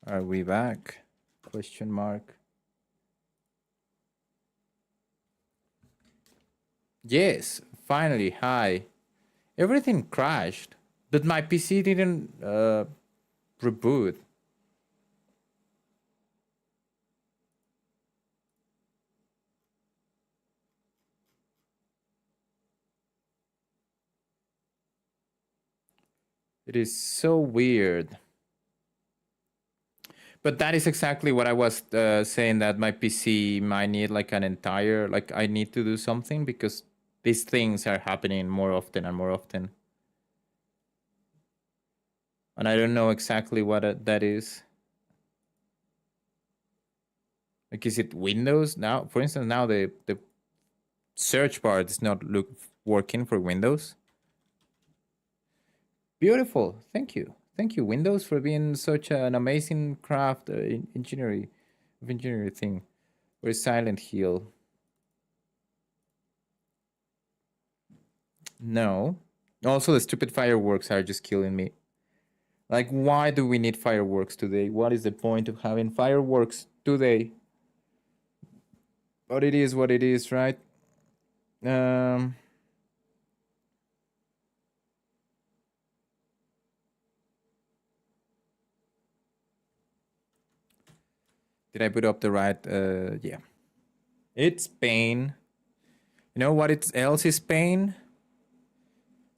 Are we back? Question mark. Yes, finally. Hi. Everything crashed, but my PC didn't reboot. It is so weird. But that is exactly what I was saying, that my PC might need like an entire, like I need to do something because these things are happening more often and more often. And I don't know exactly what that is. Like, is it Windows now? For instance, now the search bar is not working for Windows. Beautiful. Thank you. Thank you, Windows, for being such an amazing craft engineering thing. Or Silent Hill. No. Also, the stupid fireworks are just killing me. Like, why do we need fireworks today? What is the point of having fireworks today? But it is what it is, right? Um, did I put up the right? Yeah. It's Spain. You know what? It's else is Spain.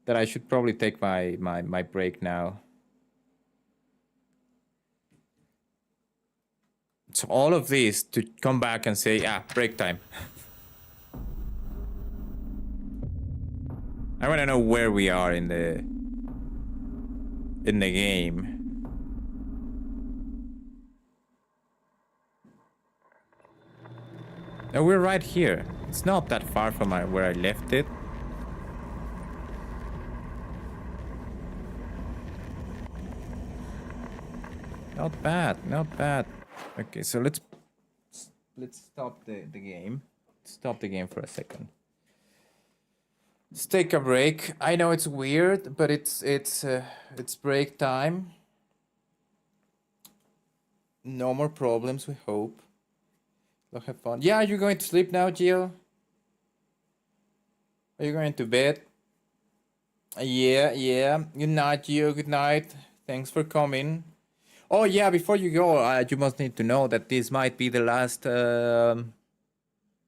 That I should probably take my break now. So all of this to come back and say, break time. I want to know where we are in the game. No, we're right here. It's not that far from where I left it. Not bad, not bad. Okay, so let's stop the game. Stop the game for a second. Let's take a break. I know it's weird, but it's break time. No more problems, we hope. We'll have fun. Yeah, you're going to sleep now, Gio? Are you going to bed? Yeah, yeah. Good night, Gio. Good night. Thanks for coming. Oh yeah, before you go, you must need to know that this might be the last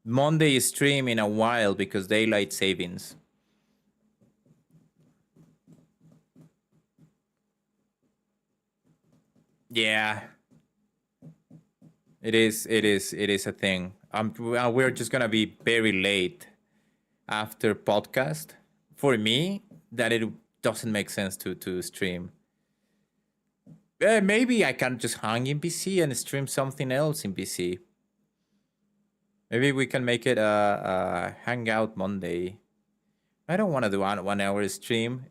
Monday stream in a while because daylight savings. Yeah, it is. It is. It is a thing. We're just gonna be very late after podcast. For me, that it doesn't make sense to stream. Maybe I can just hang in PC and stream something else in PC. Maybe we can make it a hangout Monday. I don't want to do 1 hour stream.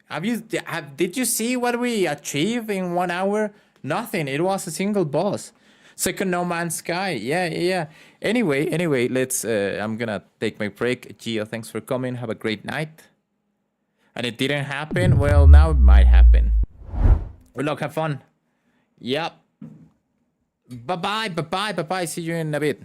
Did you see what we achieved in 1 hour? Nothing. It was a single boss. Second No Man's Sky. Yeah, yeah, yeah. Anyway, let's I'm gonna take my break. Gio, thanks for coming. Have a great night. And it didn't happen. Well, now it might happen. Good luck, have fun. Yep. Bye bye. See you in a bit.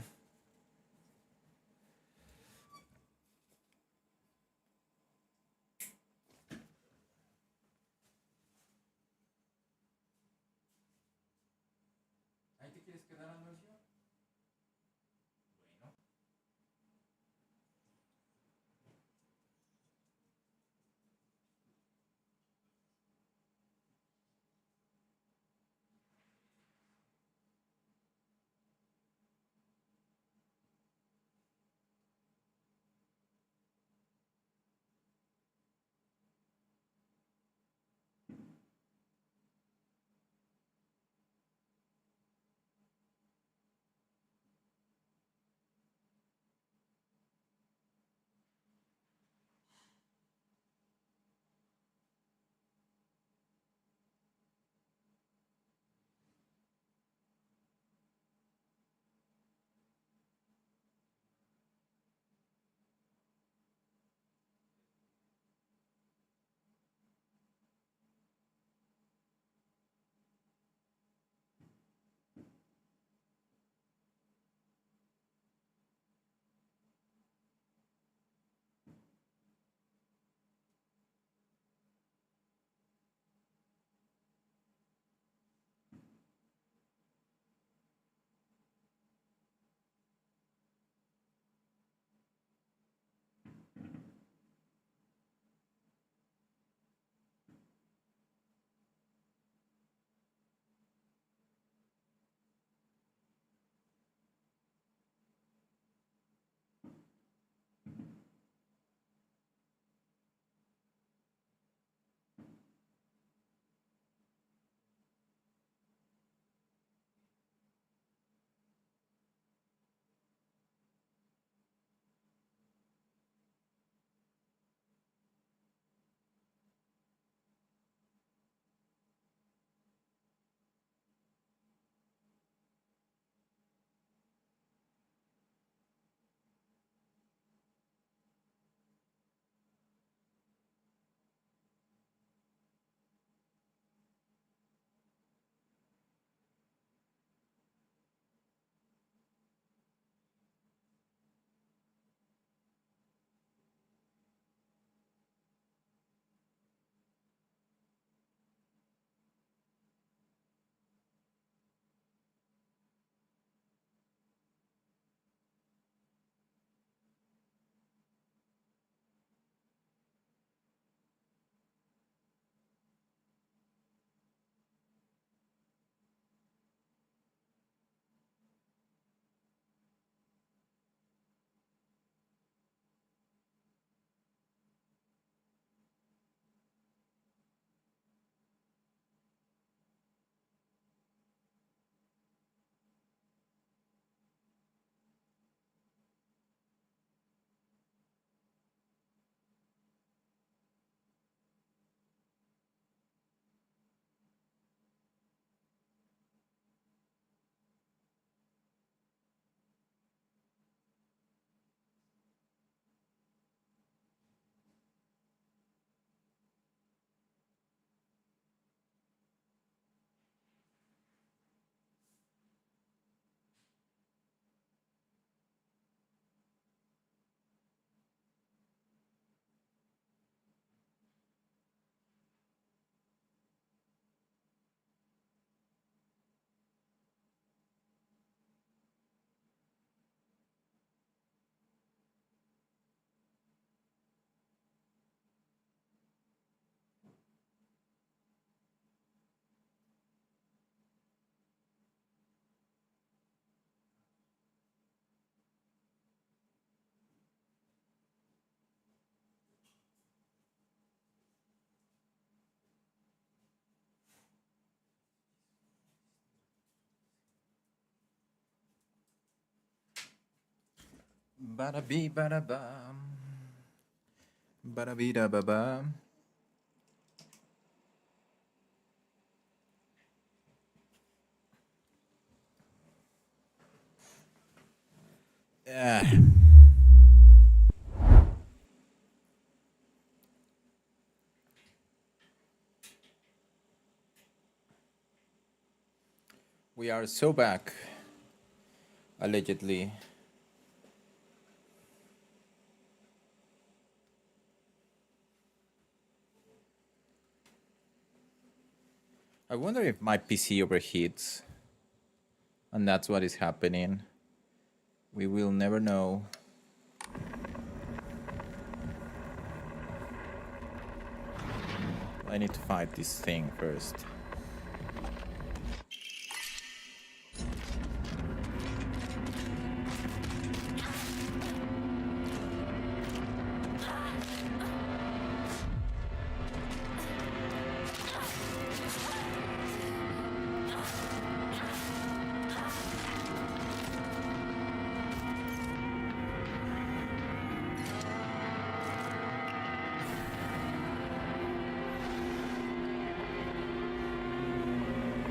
Bada bee bada bum. Bada bee da ba bum. Yeah. We are so back. Allegedly. I wonder if my PC overheats. And that's what is happening. We will never know. I need to fight this thing first.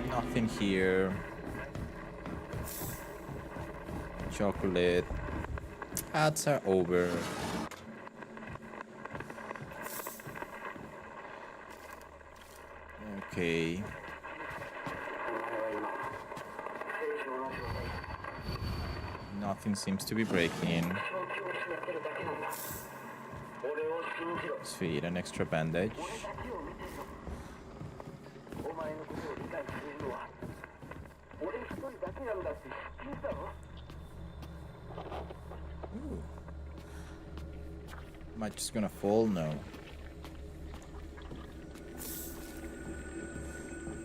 Nothing here. Chocolate. Ads are over. Okay. Nothing seems to be breaking. Sweet, an extra bandage. Ooh. Am I just gonna fall? No.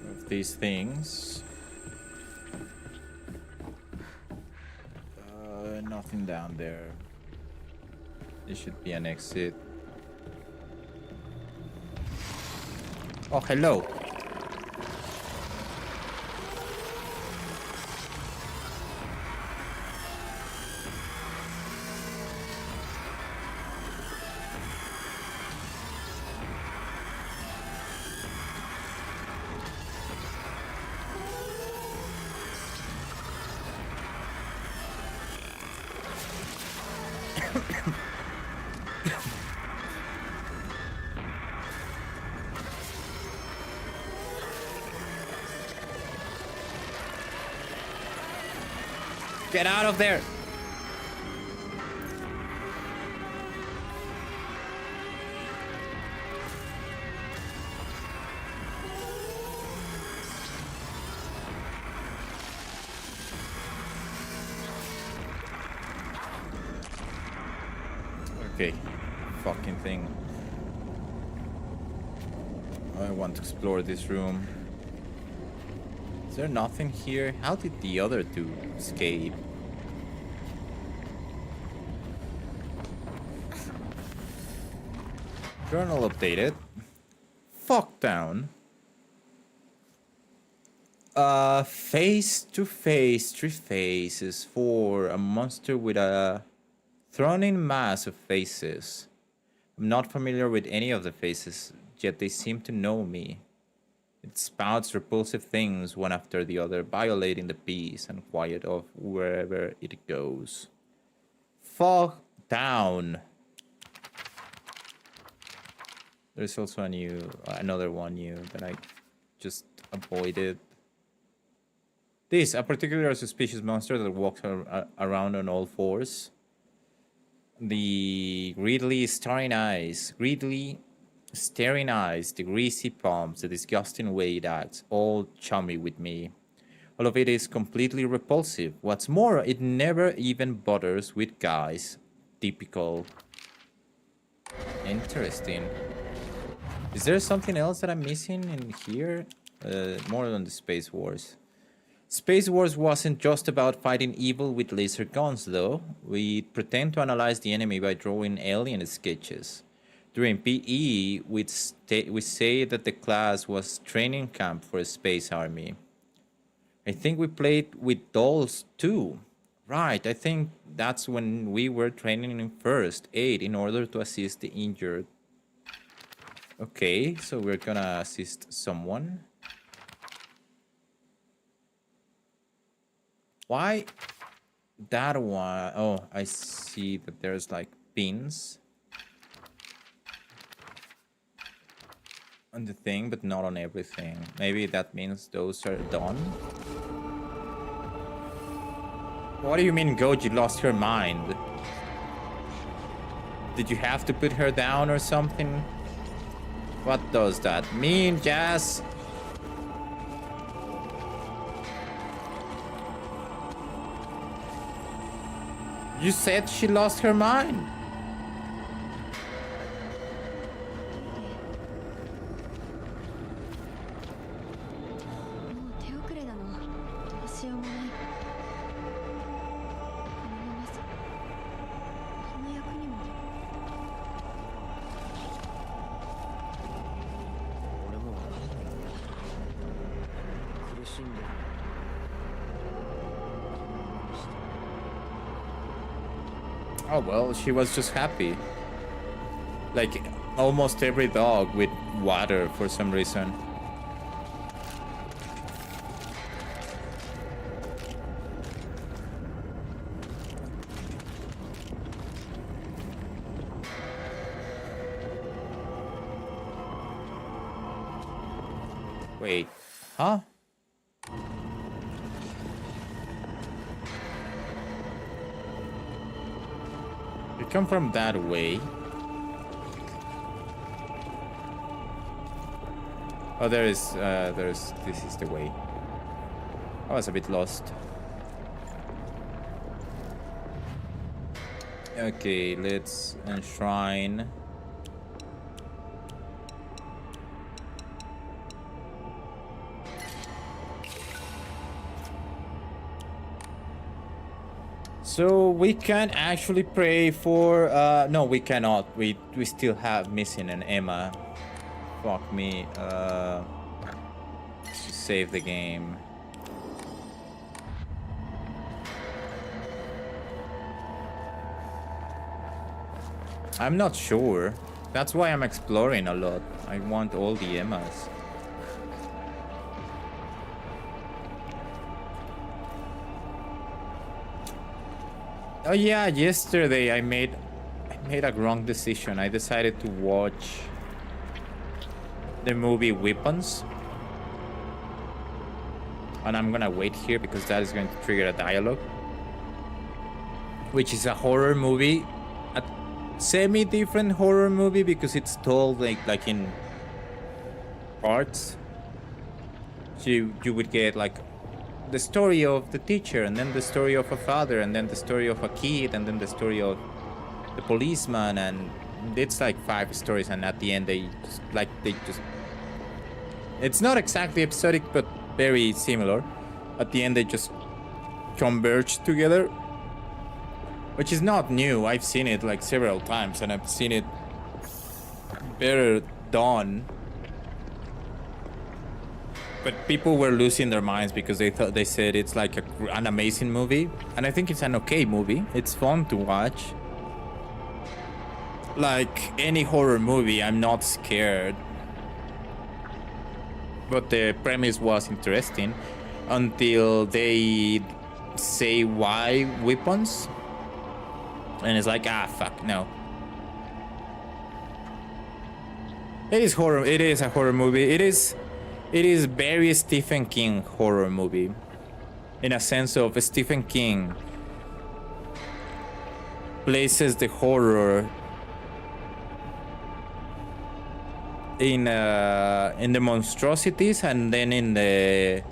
Of these things. Nothing down there. There should be an exit. Oh, hello. Get out of there! Okay, fucking thing. I want to explore this room. Is there nothing here? How did the other two escape? Journal updated. Fuck down. Face to face, 3 faces for a monster with a thrown-in mass of faces. I'm not familiar with any of the faces, yet they seem to know me. It spouts repulsive things one after the other, violating the peace and quiet of wherever it goes. Fuck down. There's also another one new that I just avoided. This, a particularly suspicious monster that walks around on all fours. The greedily staring eyes, the greasy palms, the disgusting way it acts, all chummy with me. All of it is completely repulsive. What's more, it never even bothers with guys. Typical. Interesting. Is there something else that I'm missing in here? More on the Space Wars. Space Wars wasn't just about fighting evil with laser guns, though. We pretend to analyze the enemy by drawing alien sketches. During PE, we say that the class was training camp for a space army. I think we played with dolls, too. Right, I think that's when we were training in first aid in order to assist the injured. Okay, so we're gonna assist someone. Why that one? Oh, I see that there's like pins on the thing, but not on everything. Maybe that means those are done. What do you mean Goji lost her mind? Did you have to put her down or something? What does that mean, Jazz? You said she lost her mind. 死んでる。 Oh well, she was just happy. Like almost every dog with water for some reason. Wait, huh? You come from that way. Oh, there's, this is the way. I was a bit lost. Okay, let's enshrine. So we can actually pray for no, we cannot. We still have missing an Emma. Fuck me. Let's just save the game. I'm not sure. That's why I'm exploring a lot. I want all the Emmas. Oh yeah, yesterday I made a wrong decision. I decided to watch the movie Weapons. And I'm gonna wait here because that is going to trigger a dialogue. Which is a horror movie. A semi-different horror movie because it's told like in parts. So you would get like the story of the teacher, and then the story of a father, and then the story of a kid, and then the story of the policeman, and it's like 5 stories, and at the end they just it's not exactly episodic but very similar. At the end they just converge together, which is not new. I've seen it like several times, and I've seen it better done. But people were losing their minds because they said it's like an amazing movie, and I think it's an okay movie. It's fun to watch. Like any horror movie, I'm not scared. But the premise was interesting until they say why weapons, and it's like, ah, fuck no. It is horror. It is a horror movie. It is very Stephen King horror movie, in a sense of Stephen King places the horror in the monstrosities, and then in the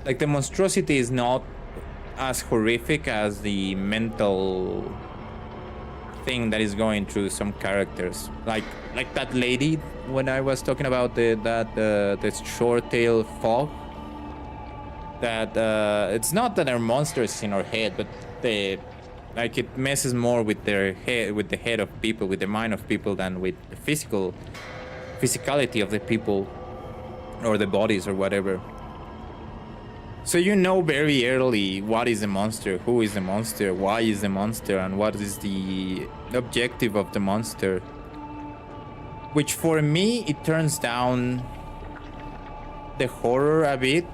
the monstrosity is not as horrific as the mental thing that is going through some characters, like that lady when I was talking about the short tail fog. That it's not that there are monsters in her head, but it messes more with their head, with the head of people, with the mind of people, than with the physicality of the people or the bodies or whatever. So you know very early what is the monster, who is the monster, why is the monster, and what is the objective of the monster. Which for me, it turns down the horror a bit.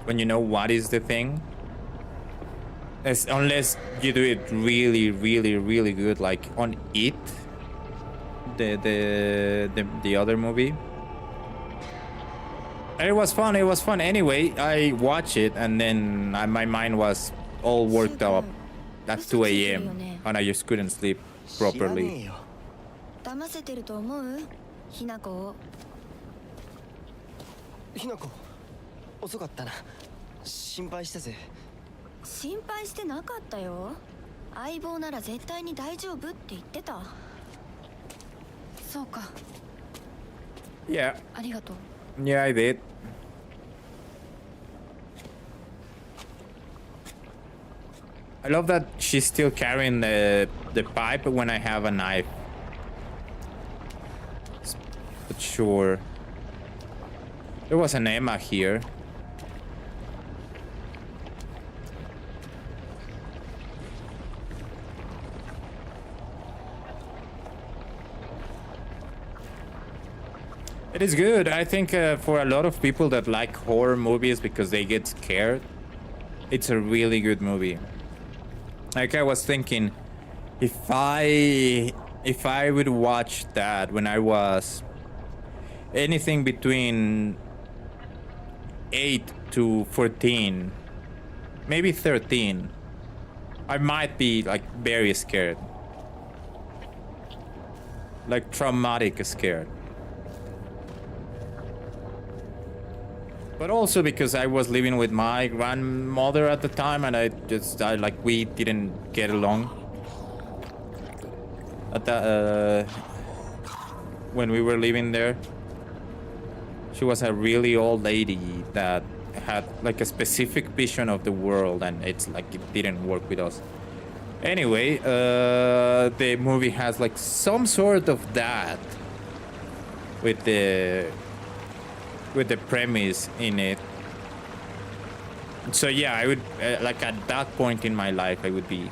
When you know what is the thing. Unless you do it really, really, really good, like on It, the other movie. And it was fun. It was fun. Anyway, I watched it, and then my mind was all worked up at 2 a.m. and I just couldn't sleep 知らねえ properly. よ騙せてると思うひな子をひなこ遅かったな心配したぜ心配してなかったよ相棒なら絶対に大丈夫って言ってたそうか Yeah, ありがとう yeah, I did. I love that she's still carrying the pipe when I have a knife. But sure. There was an Emma here. It is good. I think for a lot of people that like horror movies because they get scared, it's a really good movie. Like I was thinking, if I would watch that when I was anything between 8 to 14, maybe 13, I might be like very scared. Like traumatic scared. But also because I was living with my grandmother at the time, and we didn't get along. At the when we were living there, she was a really old lady that had like a specific vision of the world, and it's like it didn't work with us. Anyway, the movie has like some sort of that with the premise in it. So yeah, I would like at that point in my life I would be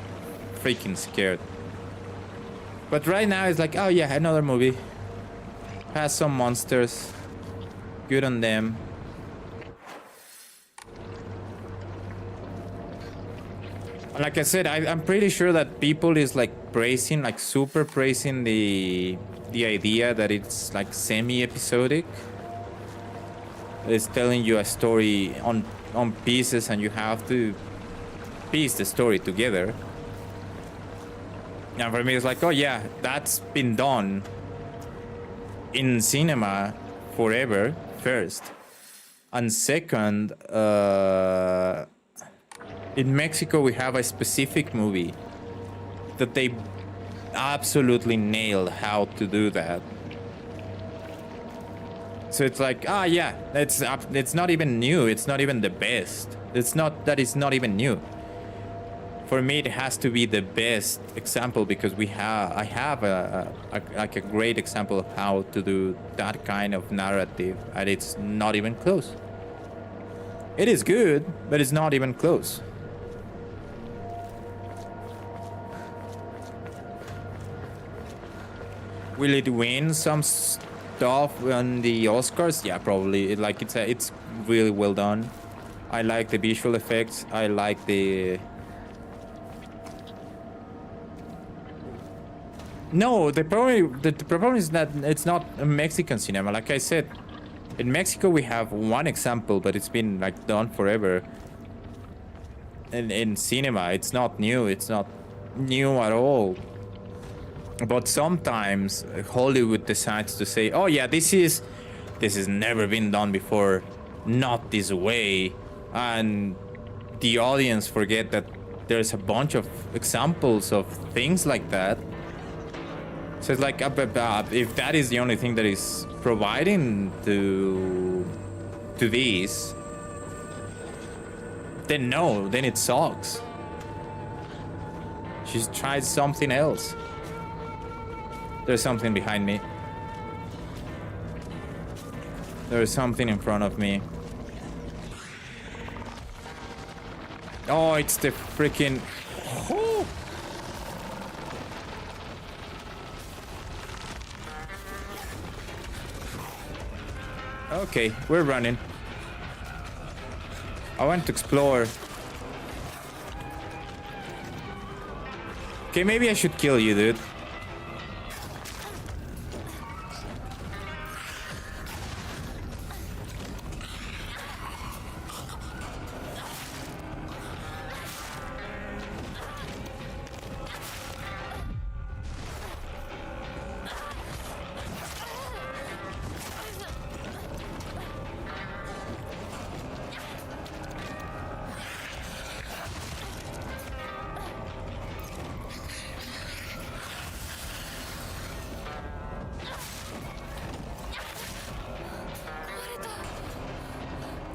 freaking scared. But right now it's like, oh yeah, another movie has some monsters, good on them. Like I said, I'm pretty sure that people is like praising, like super praising the idea that it's like semi-episodic. It's telling you a story on pieces, and you have to piece the story together. And for me, it's like, oh yeah, that's been done in cinema forever, first. And second, in Mexico, we have a specific movie that they absolutely nailed how to do that. So it's like, yeah, it's not even new. It's not even the best. It's not that it's not even new. For me, it has to be the best example because I have a great example of how to do that kind of narrative, and it's not even close. It is good, but it's not even close. Will it win some stuff on the Oscars? Yeah, probably. It's really well done. I like the visual effects. I like the... No, the problem is that it's not a Mexican cinema. Like I said, in Mexico we have one example, but it's been like done forever. In cinema, it's not new. It's not new at all. But sometimes Hollywood decides to say, "Oh yeah, this has never been done before, not this way," and the audience forget that there's a bunch of examples of things like that. So it's like, if that is the only thing that is providing to these, then no, then it sucks. She's tried something else. There's something behind me. There is something in front of me. Oh, it's the freaking... Oh. Okay, we're running. I want to explore. Okay, maybe I should kill you, dude.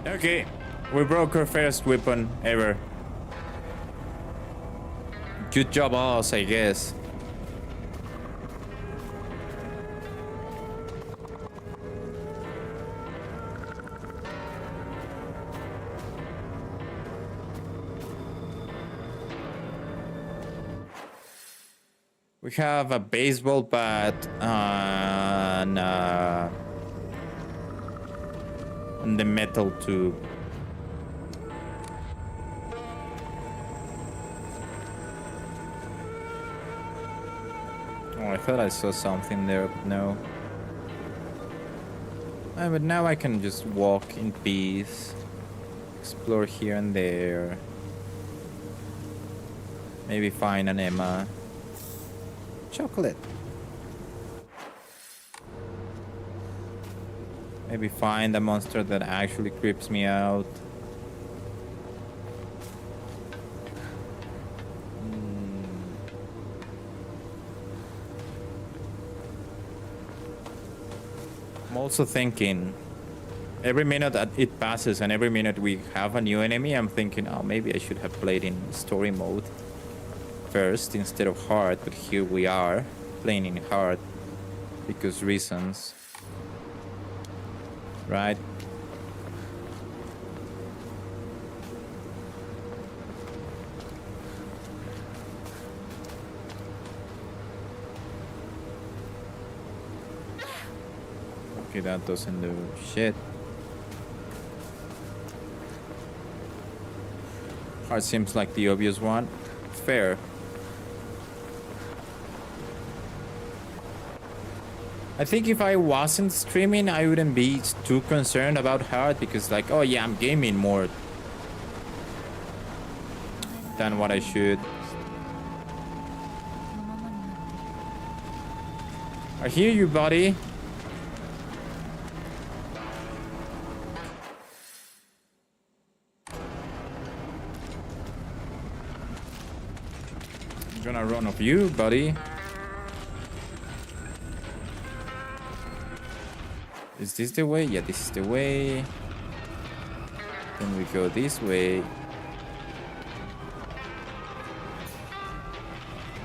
Okay, we broke her first weapon ever. Good job, us, I guess. We have a baseball bat and the metal tube. Oh, I thought I saw something there, but no. But now I can just walk in peace, explore here and there, maybe find an Emma. Chocolate. Maybe find a monster that actually creeps me out. I'm also thinking, every minute that it passes and every minute we have a new enemy, I'm thinking, oh, maybe I should have played in story mode first instead of hard, but here we are playing in hard because reasons. Right? Okay, that doesn't do shit. Hard seems like the obvious one. Fair. I think if I wasn't streaming, I wouldn't be too concerned about hard because like, oh yeah, I'm gaming more than what I should. I hear you, buddy. I'm gonna run off you, buddy. Is this the way? Yeah, this is the way. Then we go this way.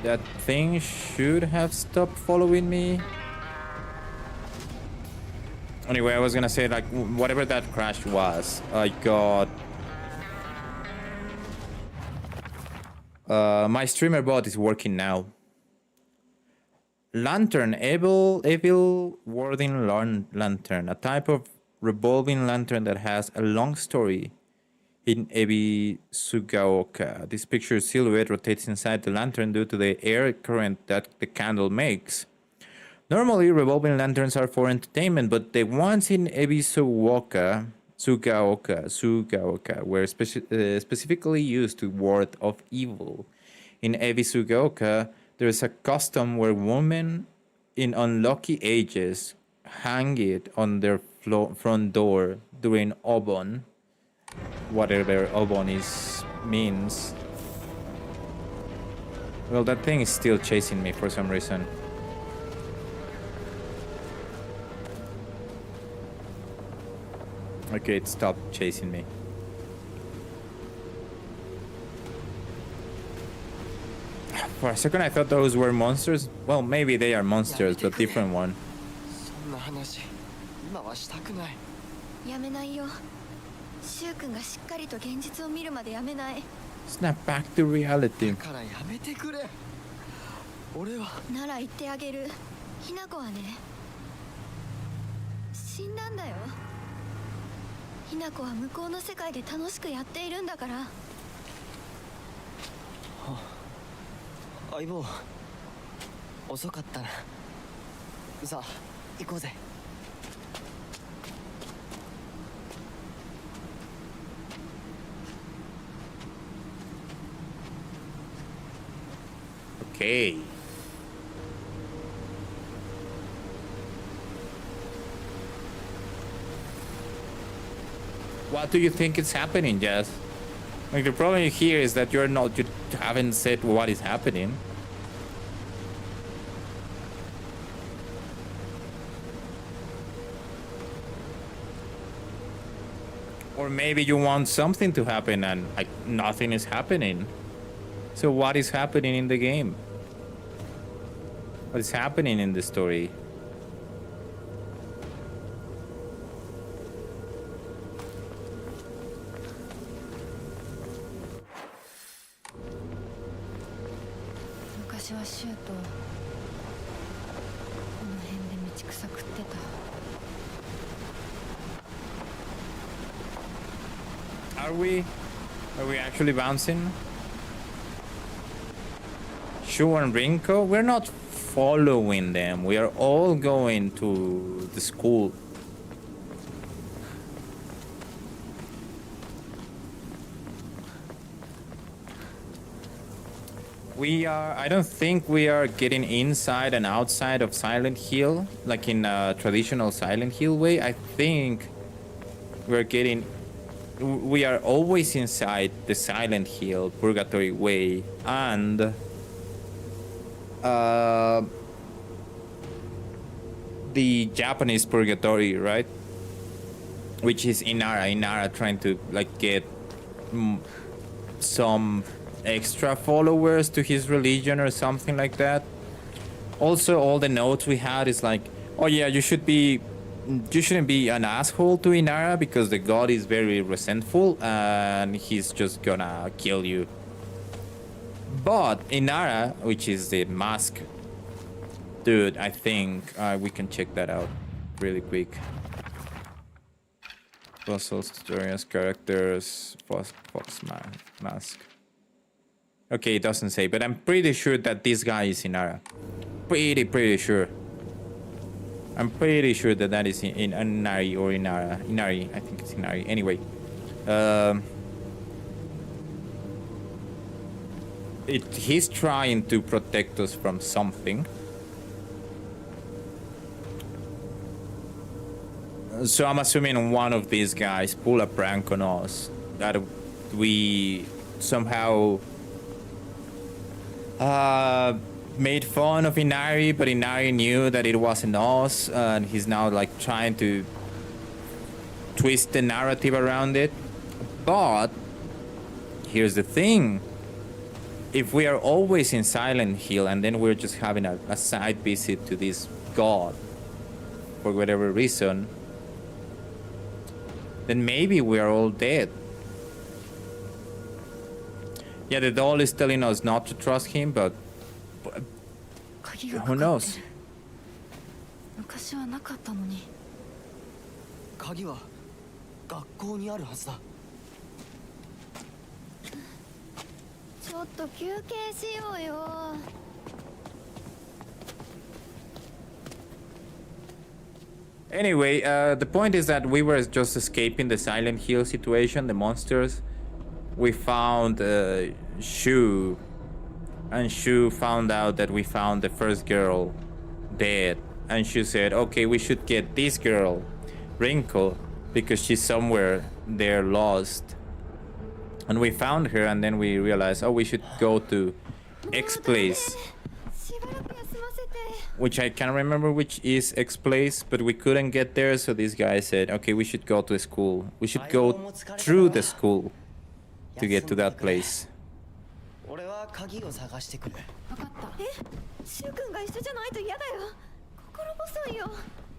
That thing should have stopped following me. Anyway, I was gonna say, like, whatever that crash was, I got... my streamer bot is working now. Lantern, evil warding lantern, a type of revolving lantern that has a long story in Ebi Sugaoka. This picture's silhouette rotates inside the lantern due to the air current that the candle makes. Normally, revolving lanterns are for entertainment, but the ones in Ebi Sugaoka were specifically used to ward off evil. In Ebi Sugaoka, there is a custom where women in unlucky ages hang it on their front door during Obon, whatever Obon means. Well, that thing is still chasing me for some reason. Okay, it stopped chasing me. For a second I thought those were monsters. Well, maybe they are monsters, but different one. そんな話今はしたくない。やめないよ。シュウ君がしっかりと現実を見るまでやめない。 Snap back to reality. だからやめてくれ。俺はなら言ってあげる。ひな子はね、死んだんだよ。ひな子は向こうの世界で楽しくやっているんだから。相棒遅かったな。さあ行こうぜ。Okay. What do you think is happening, Jess? Like, the problem here is that you haven't said what is happening. Or maybe you want something to happen and like nothing is happening. So what is happening in the game? What is happening in the story? Are we? Are we actually bouncing? Shu and Rinko? We're not following them. We are all going to the school. I don't think we are getting inside and outside of Silent Hill, like in a traditional Silent Hill way. I think we are always inside the Silent Hill Purgatory way, and the Japanese Purgatory, right? Which is Inara trying to like get some extra followers to his religion or something like that. Also, all the notes we had is like, oh yeah, you shouldn't be an asshole to Inara because the god is very resentful and he's just gonna kill you. But Inara, which is the mask dude, I think we can check that out really quick. Puzzles, tutorials, characters, Fox mask. Okay, it doesn't say, but I'm pretty sure that this guy is Inara. Pretty sure. I'm pretty sure that is in Inari or Inara. Inari, I think it's Inari. Anyway, he's trying to protect us from something. So I'm assuming one of these guys pull a prank on us that we somehow made fun of Inari, but Inari knew that it wasn't us, and he's now like trying to twist the narrative around it. But here's the thing: if we are always in Silent Hill and then we're just having a side visit to this god for whatever reason, then maybe we are all dead. Yeah, the doll is telling us not to trust him, but who knows? 昔はなかったのに。鍵は学校にあるはずだ。ちょっと休憩しようよ。Anyway, the point is that we were just escaping the Silent Hill situation, the monsters. We found Shu, and Shu found out that we found the first girl dead, and Shu said, okay, we should get this girl, Rinko, because she's somewhere there lost. And we found her, and then we realized, oh, we should go to X place, which I can't remember which is X place, but we couldn't get there, so this guy said, okay, we should go to school. We should go through the school to get to that place. 俺は鍵を探してくる。分かった。え、シュウ君が一緒じゃないと嫌だよ。心細いよ。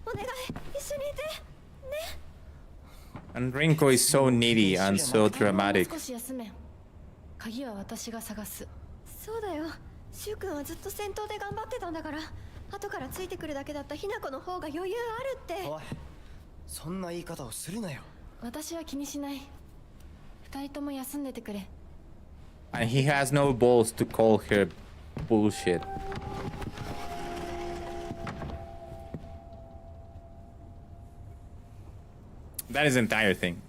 お願い、一緒にいて。ね。And Rinko is so needy and so dramatic. 少し休め。鍵は私が探す。そうだよ。シュウ君はずっと戦闘で頑張ってたんだから、後からついてくるだけだったヒナコの方が余裕あるって。おい、そんな言い方をするなよ。私は気にしない。二人とも休んでてくれ。And he has no balls to call her bullshit. That is the entire thing.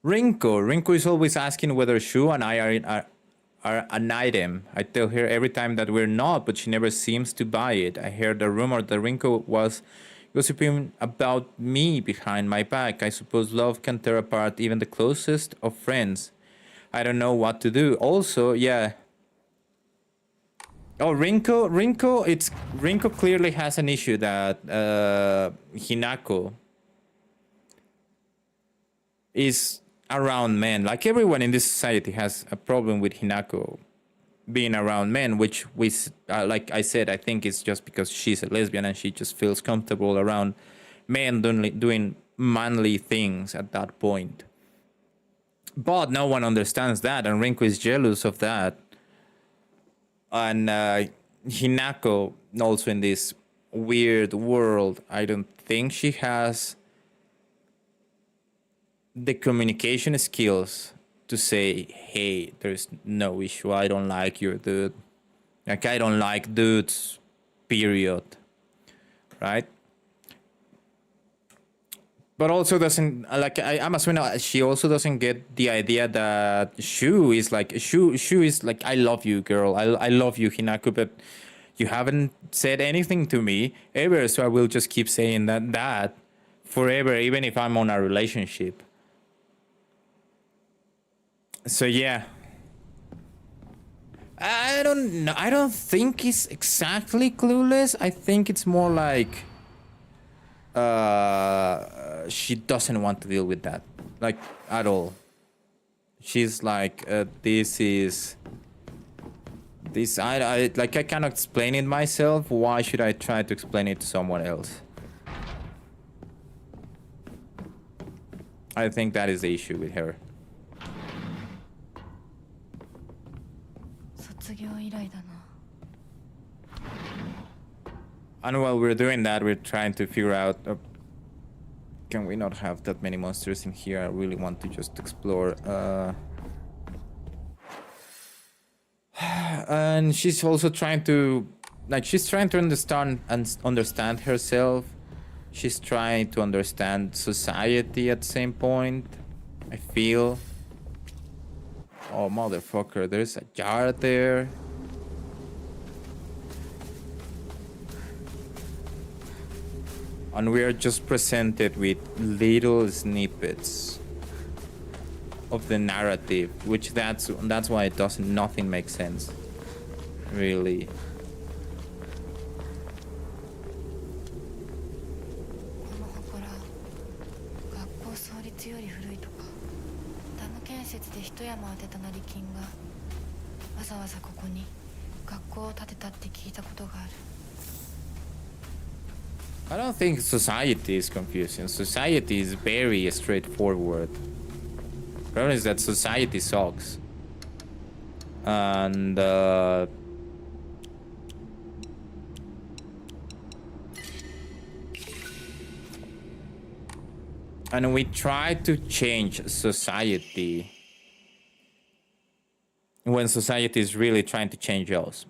Rinko is always asking whether Shu and I are an item. I tell her every time that we're not, but she never seems to buy it. I heard a rumor that Rinko was gossiping about me behind my back. I suppose love can tear apart even the closest of friends. I don't know what to do. Also, yeah. Oh, Rinko clearly has an issue that Hinako is around men. Like everyone in this society has a problem with Hinako being around men, which we, like I said, I think it's just because she's a lesbian and she just feels comfortable around men doing manly things at that point. But no one understands that, and Rinko is jealous of that. And Hinako, also in this weird world, I don't think she has the communication skills to say, hey, there's no issue, I don't like your dude. Like, I don't like dudes, period. Right? But also doesn't, like, I'm assuming she also doesn't get the idea that Shu is like, I love you, girl. I love you, Hinako, but you haven't said anything to me ever, so I will just keep saying that forever, even if I'm on a relationship. So yeah. I don't know. I don't think it's exactly clueless. I think it's more like she doesn't want to deal with that, like, at all. She's like, this I like, I cannot explain it myself. Why should I try to explain it to someone else? I think that is the issue with her. 卒業以来だな。 And while we're doing that, we're trying to figure out, can we not have that many monsters in here? I really want to just explore. And she's also trying to, like, she's trying to understand herself. She's trying to understand society at the same point, I feel. Oh, motherfucker, there's a jar there. And we are just presented with little snippets of the narrative, which that's why nothing makes sense, really. この祠、学校創立より古いとか、ダム建設で一山当てた成金がわざわざここに学校を建てたって聞いたことがある。 I don't think society is confusing. Society is very straightforward. The problem is that society sucks. And we try to change society when society is really trying to change us.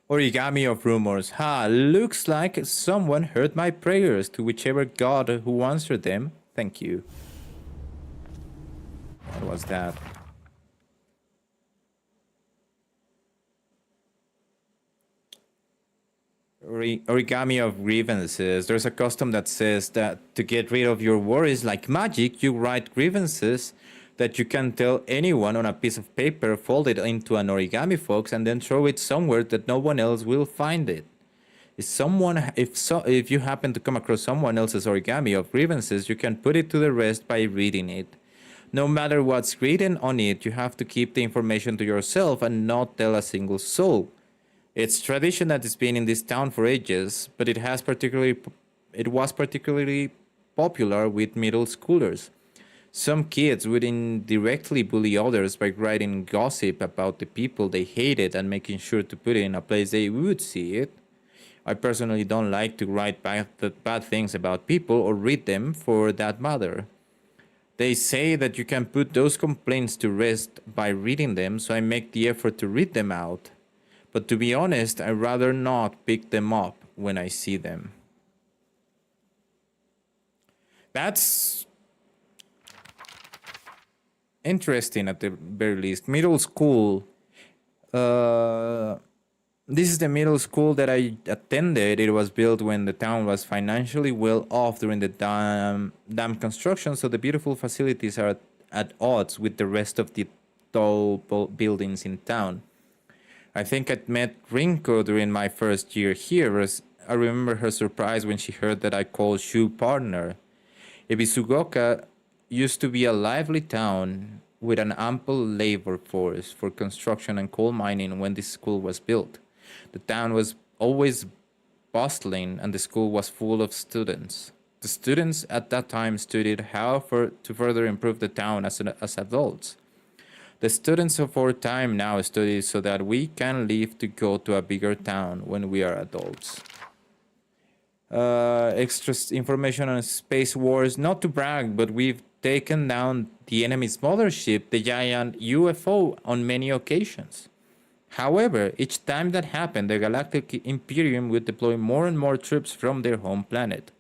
Origami of rumors. Ha, looks like someone heard my prayers, to whichever god who answered them. Thank you. What was that? Origami of grievances. There's a custom that says that to get rid of your worries like magic, you write grievances that you can tell anyone on a piece of paper, fold it into an origami box, and then throw it somewhere that no one else will find it. If you happen to come across someone else's origami of grievances, you can put it to the rest by reading it. No matter what's written on it, you have to keep the information to yourself and not tell a single soul. It's tradition that has been in this town for ages, but it was particularly popular with middle schoolers. Some kids would indirectly bully others by writing gossip about the people they hated and making sure to put it in a place they would see it. I personally don't like to write bad things about people or read them for that matter. They say that you can put those complaints to rest by reading them, so I make the effort to read them out. But to be honest, I'd rather not pick them up when I see them. That's interesting at the very least. Middle school. This is the middle school that I attended. It was built when the town was financially well off during the dam construction, so the beautiful facilities are at odds with the rest of the tall buildings in town. I think I'd met Rinko during my first year here. I remember her surprise when she heard that I called Shu partner. Ebisugoka used to be a lively town with an ample labor force for construction and coal mining when this school was built. The town was always bustling and the school was full of students. The students at that time studied how to further improve the town as adults. The students of our time now study so that we can leave to go to a bigger town when we are adults. Extra information on Space Wars, not to brag, but we've taken down the enemy's mothership, the giant UFO, on many occasions. However, each time that happened, the Galactic Imperium would deploy more and more troops from their home planet.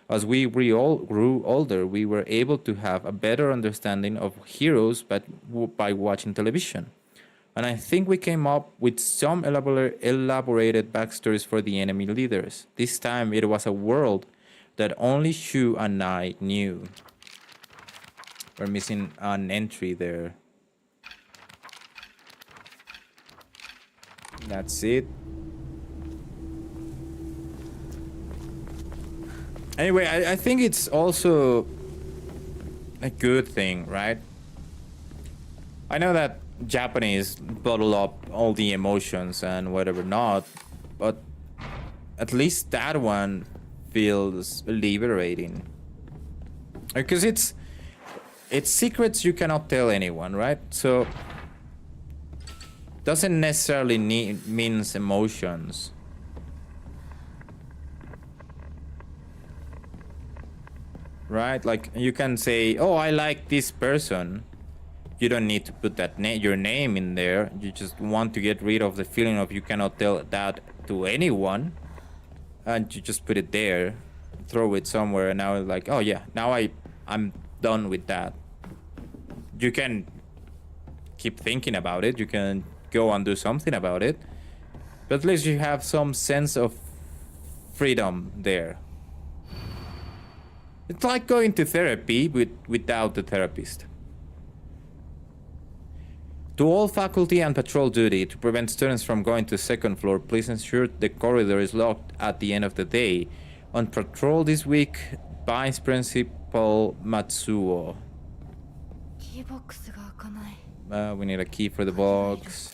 As we grew older, we were able to have a better understanding of heroes by watching television. And I think we came up with some elaborated backstories for the enemy leaders. This time it was a world that only Shu and I knew. We're missing an entry there. That's it. Anyway, I think it's also a good thing, right? I know that Japanese bottle up all the emotions and whatever not, but at least that one feels liberating. Because it's secrets you cannot tell anyone, right? So doesn't necessarily means emotions. Right? Like you can say, "Oh, I like this person." You don't need to put that your name in there. You just want to get rid of the feeling of you cannot tell that to anyone, and you just put it there, throw it somewhere, and now it's like, "Oh yeah, now I'm done with that." You can keep thinking about it. You can go and do something about it, but at least you have some sense of freedom there. It's like going to therapy without the therapist. To all faculty on patrol duty, to prevent students from going to the second floor, please ensure the corridor is locked at the end of the day. On patrol this week, Vice Principal Matsuo. We need a key for the box.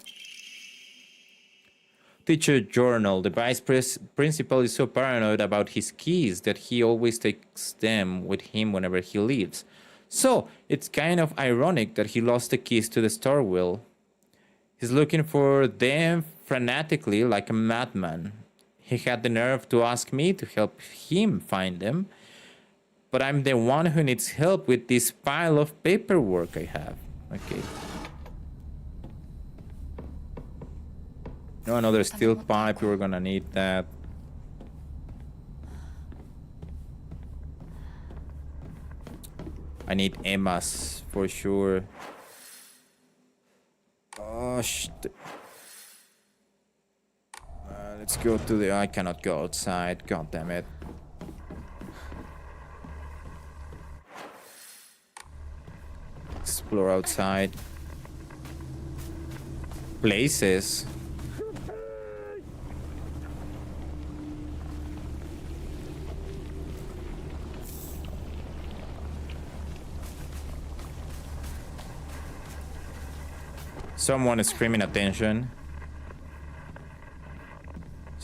Teacher journal. The vice principal is so paranoid about his keys that he always takes them with him whenever he leaves. So, it's kind of ironic that he lost the keys to the star wheel. He's looking for them frantically like a madman. He had the nerve to ask me to help him find them, but I'm the one who needs help with this pile of paperwork I have. Okay. No, another steel pipe. We're gonna need that. I need Emma's for sure. Oh shit. Let's go to the... I cannot go outside. God damn it. Explore outside. Places. Someone is screaming attention.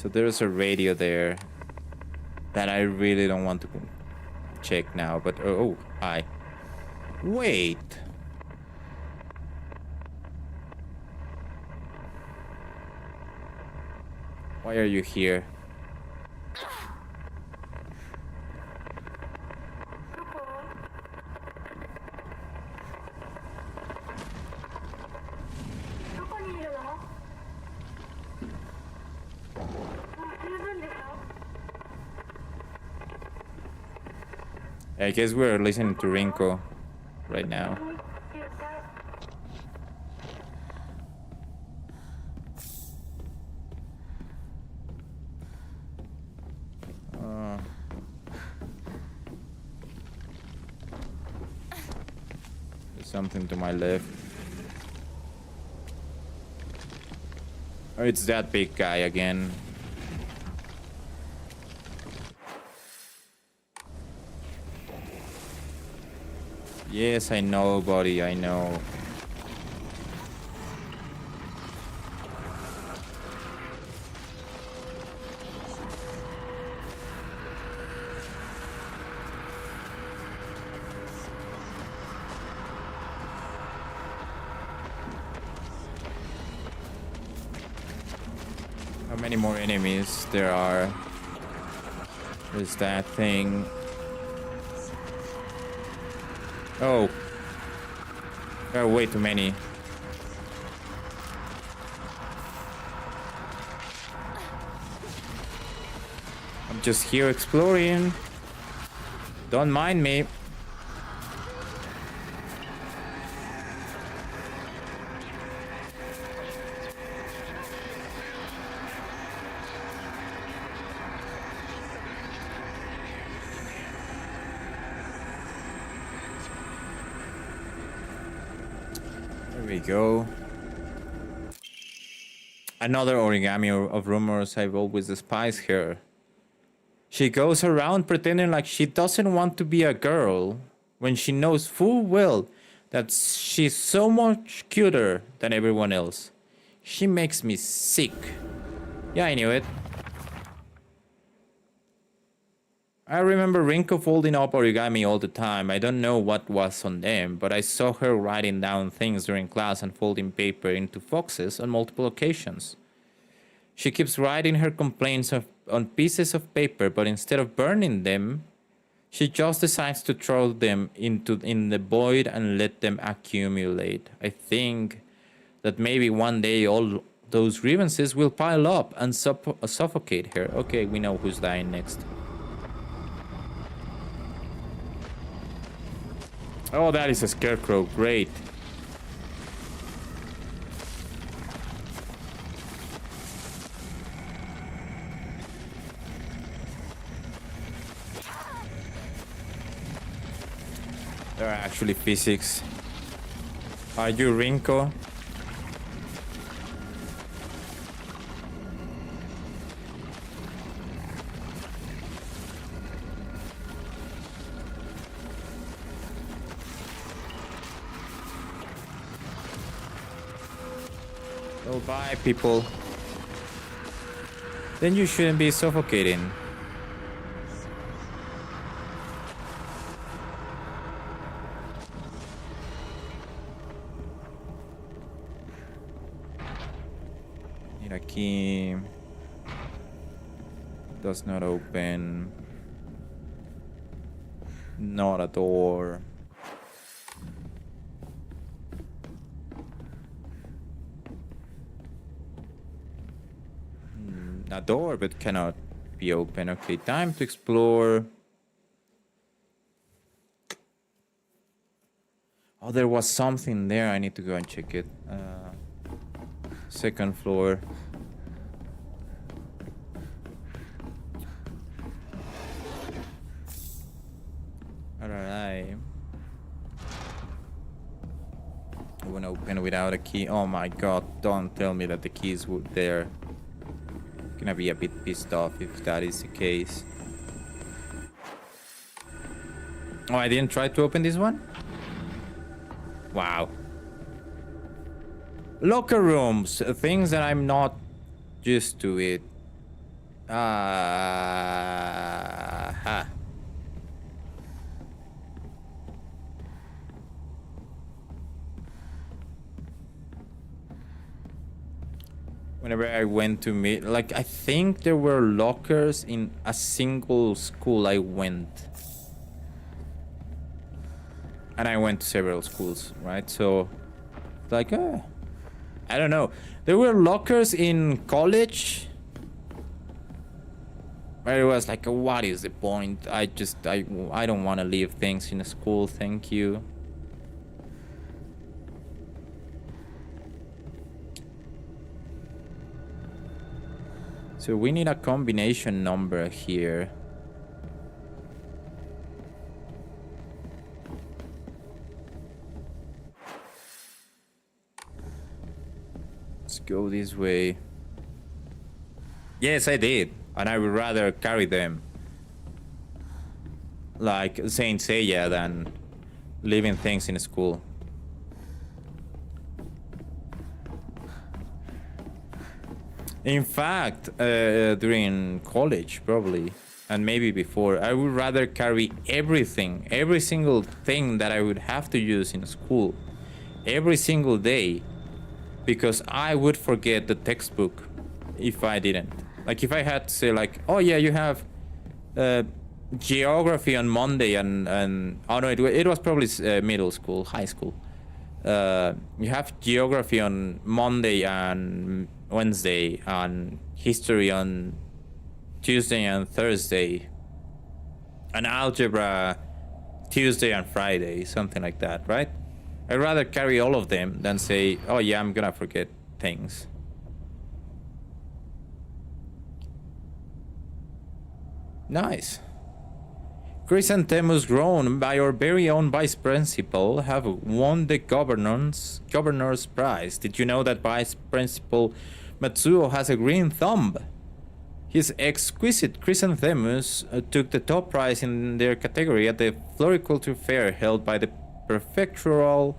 So there's a radio there that I really don't want to check now, but oh, hi. Wait. Why are you here? I guess we're listening to Rinko right now. There's something to my left. Oh, it's that big guy again. Yes, I know, buddy, I know. How many more enemies there are? There's that thing. Oh. There are way too many. I'm just here exploring. Don't mind me. There we go. Another origami of rumors. I've always despised her. She goes around pretending like she doesn't want to be a girl when she knows full well that she's so much cuter than everyone else. She makes me sick. Yeah, I knew it. I remember Rinko folding up origami all the time. I don't know what was on them, but I saw her writing down things during class and folding paper into foxes on multiple occasions. She keeps writing her complaints on pieces of paper, but instead of burning them, she just decides to throw them in the void and let them accumulate. I think that maybe one day all those grievances will pile up and suffocate her. Okay, we know who's dying next. Oh, that is a scarecrow. Great. There are actually physics. Are you Rinko? Oh, bye, people. Then you shouldn't be suffocating. Need a key. Does not open. Not a door. A door, but cannot be open. Okay, time to explore. Oh, there was something there. I need to go and check it. Second floor. Alright. I want to open without a key. Oh my god, don't tell me that the keys were there. Gonna be a bit pissed off if that is the case. Oh, I didn't try to open this one? Wow. Locker rooms, things that I'm not used to it. Huh. Whenever I went to meet, like, I think there were lockers in a single school I went. And I went to several schools, right? So, like, I don't know. There were lockers in college. Where it was like, what is the point? I don't want to leave things in a school, thank you. So we need a combination number here. Let's go this way. Yes, I did. And I would rather carry them. Like Saint Seiya than leaving things in school. In fact, during college, probably, and maybe before, I would rather carry everything, every single thing that I would have to use in school, every single day, because I would forget the textbook if I didn't. Like, if I had to say, like, oh yeah, you have geography on Monday, and oh no, it was probably middle school, high school. You have geography on Monday and Wednesday, and history on Tuesday and Thursday, and algebra Tuesday and Friday, something like that, right? I'd rather carry all of them than say, oh yeah, I'm gonna forget things. Nice. Chrysanthemums grown by our very own vice principal have won the governor's prize. Did you know that Vice Principal Matsuo has a green thumb? His exquisite chrysanthemums took the top prize in their category at the Floriculture Fair held by the Prefectural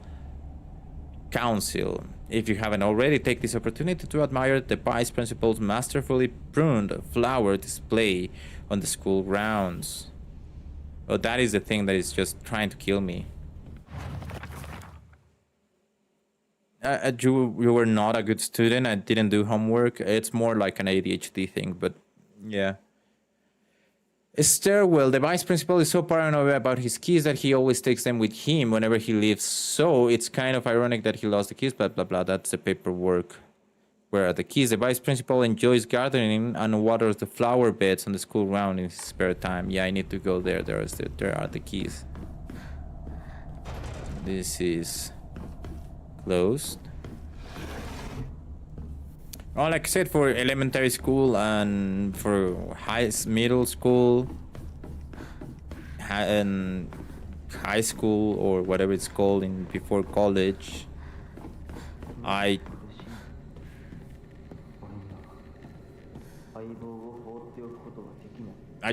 Council. If you haven't already, take this opportunity to admire the Vice Principal's masterfully pruned flower display on the school grounds. Oh, that is the thing that is just trying to kill me. You were not a good student. I didn't do homework. It's more like an ADHD thing, but yeah. Stairwell. The vice principal is so paranoid about his keys that he always takes them with him whenever he leaves. So it's kind of ironic that he lost the keys, blah, blah, blah. That's the paperwork. Where are the keys? The vice principal enjoys gardening and waters the flower beds on the school ground in his spare time. Yeah, I need to go there. There are the keys. This is closed. Well, like I said, for elementary school and for middle school and high school or whatever it's called before college, I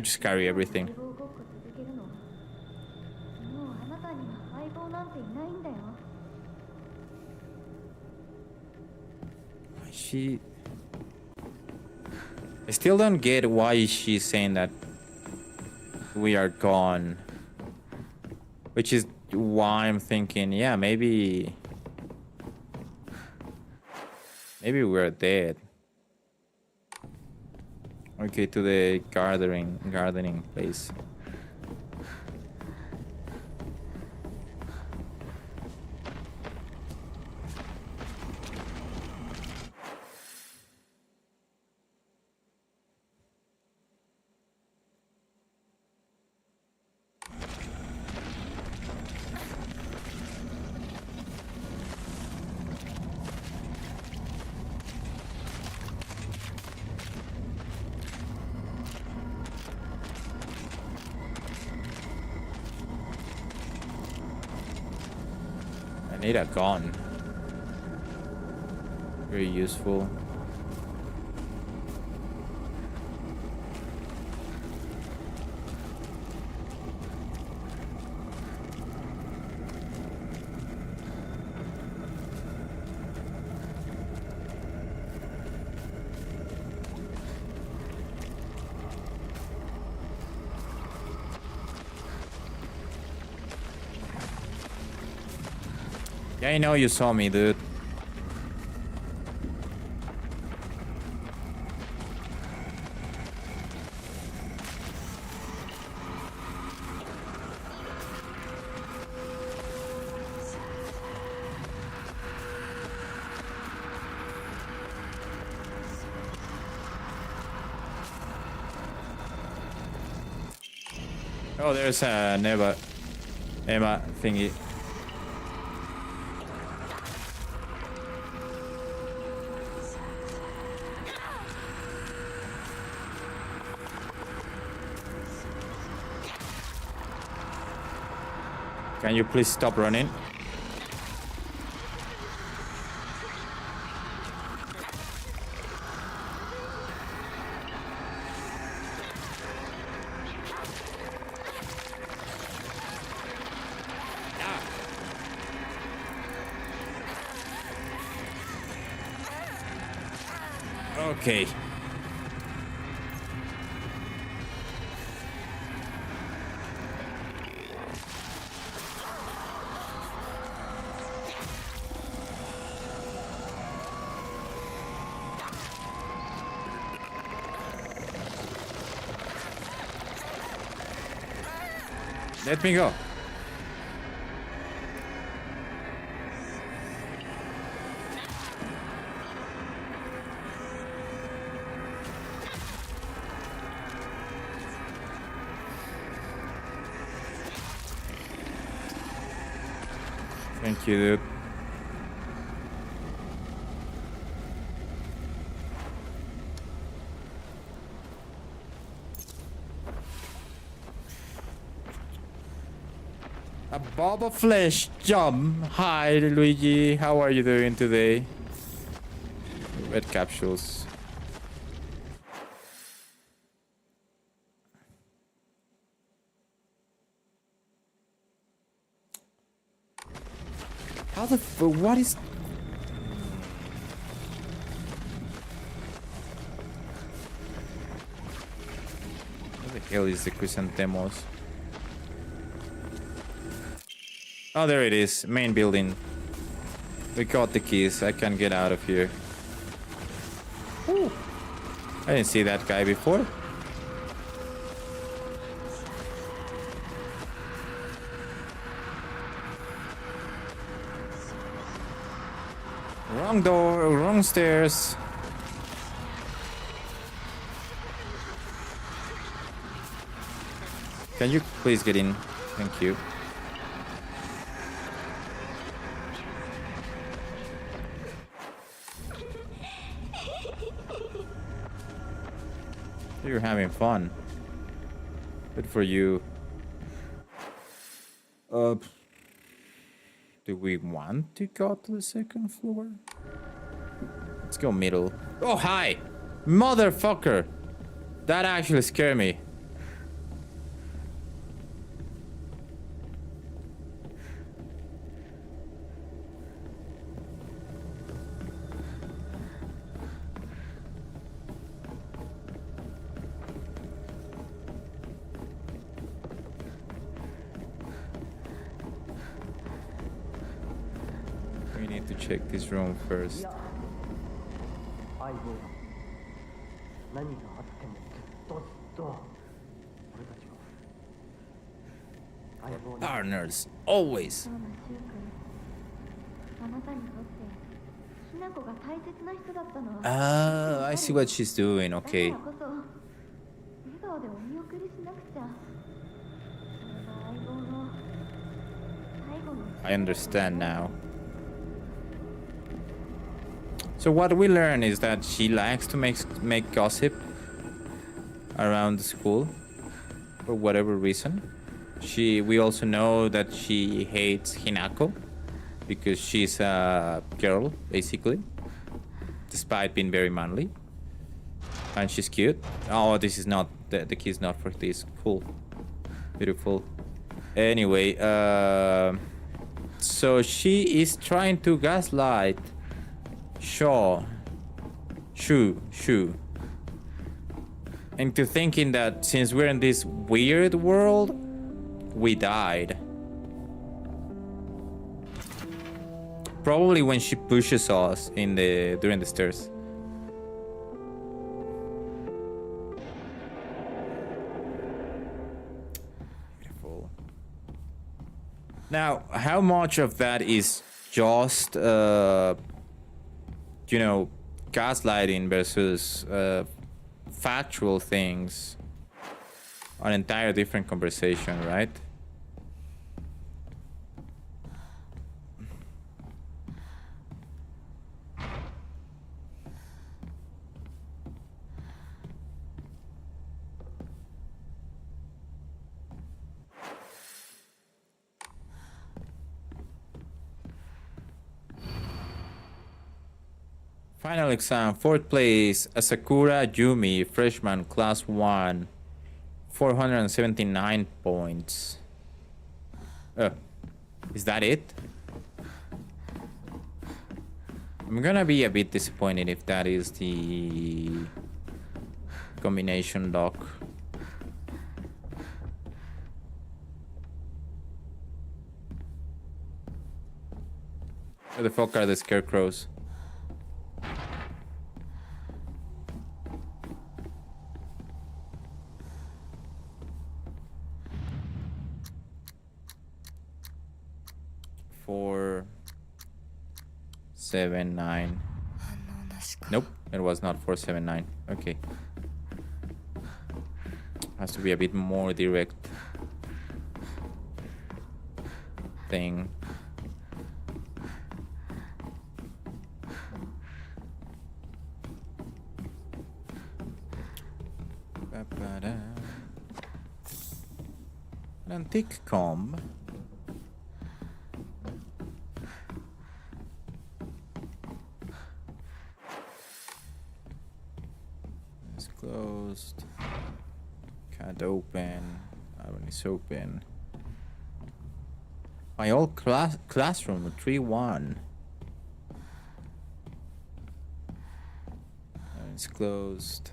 just carry everything. I still don't get why she's saying that we are gone. Which is why I'm thinking, yeah, maybe we're dead. Okay, to the gardening place. I need a gun. Very useful. Yeah, I know you saw me, dude. Oh, there's a Emma thingy. Can you please stop running? Okay. Let me go. Thank you, dude. A bob of flesh jump. Hi, Luigi. How are you doing today? Red capsules. How the what is... What the hell is the chrysanthemos? Oh, there it is. Main building. We got the keys. I can get out of here. Ooh. I didn't see that guy before. Wrong door, wrong stairs. Can you please get in? Thank you. You're having fun. Good for you. Do we want to go to the second floor? Let's go middle. Oh, hi! Motherfucker! That actually scared me. We need to check this room first. 相棒何があってもずっと俺たちは相棒に Partners, always. そうなシュウ君あなたにとってひな子が大切な人だったのは Ah, I see what she's doing. だ Okay. からこそ笑顔でお見送りしなくちゃそれが相棒の最後の I understand now. So what we learn is that she likes to make gossip around the school for whatever reason. We also know that she hates Hinako because she's a girl basically, despite being very manly, and she's cute. Oh, this is not the key is not for this. Cool, beautiful. Anyway, so she is trying to gaslight Shu into thinking that since we're in this weird world, we died. Probably when she pushes us in the during the stairs. Beautiful. Now, how much of that is just you know, gaslighting versus factual things? An entire different conversation, right? Final exam, 4th place, Asakura Yumi, freshman, class 1, 479 points. Is that it? I'm gonna be a bit disappointed if that is the combination lock. Where the fuck are the scarecrows? Four, 7, 9. Nope, it was not 479. Okay. Has to be a bit more direct thing. An antique comb. It's closed. Can't open. That one is open. My old classroom, 3-1. It's closed.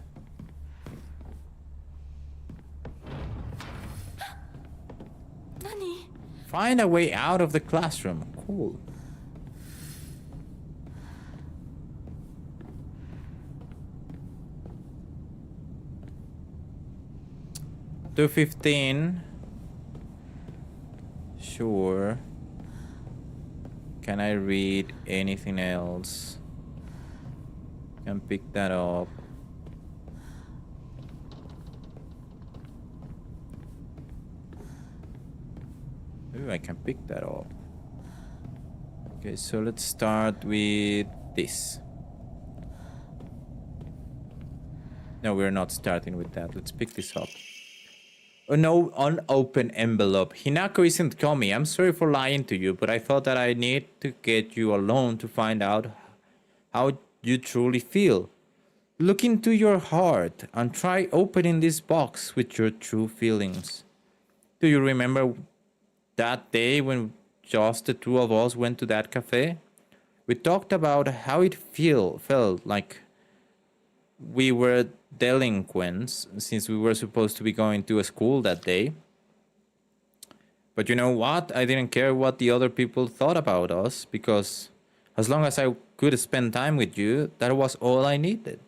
Nani? Find a way out of the classroom. Cool. $2.15. Sure. Can I read anything else? Can pick that up. Ooh, I can pick that up. Okay, so let's start with this. No, we're not starting with that. Let's pick this up. Oh no, unopened envelope. Hinako isn't coming. I'm sorry for lying to you, but I thought that I need to get you alone to find out how you truly feel. Look into your heart and try opening this box with your true feelings. Do you remember that day when just the two of us went to that cafe? We talked about how it felt like we were delinquents since we were supposed to be going to a school that day. But you know what? I didn't care what the other people thought about us, because as long as I could spend time with you, that was all I needed.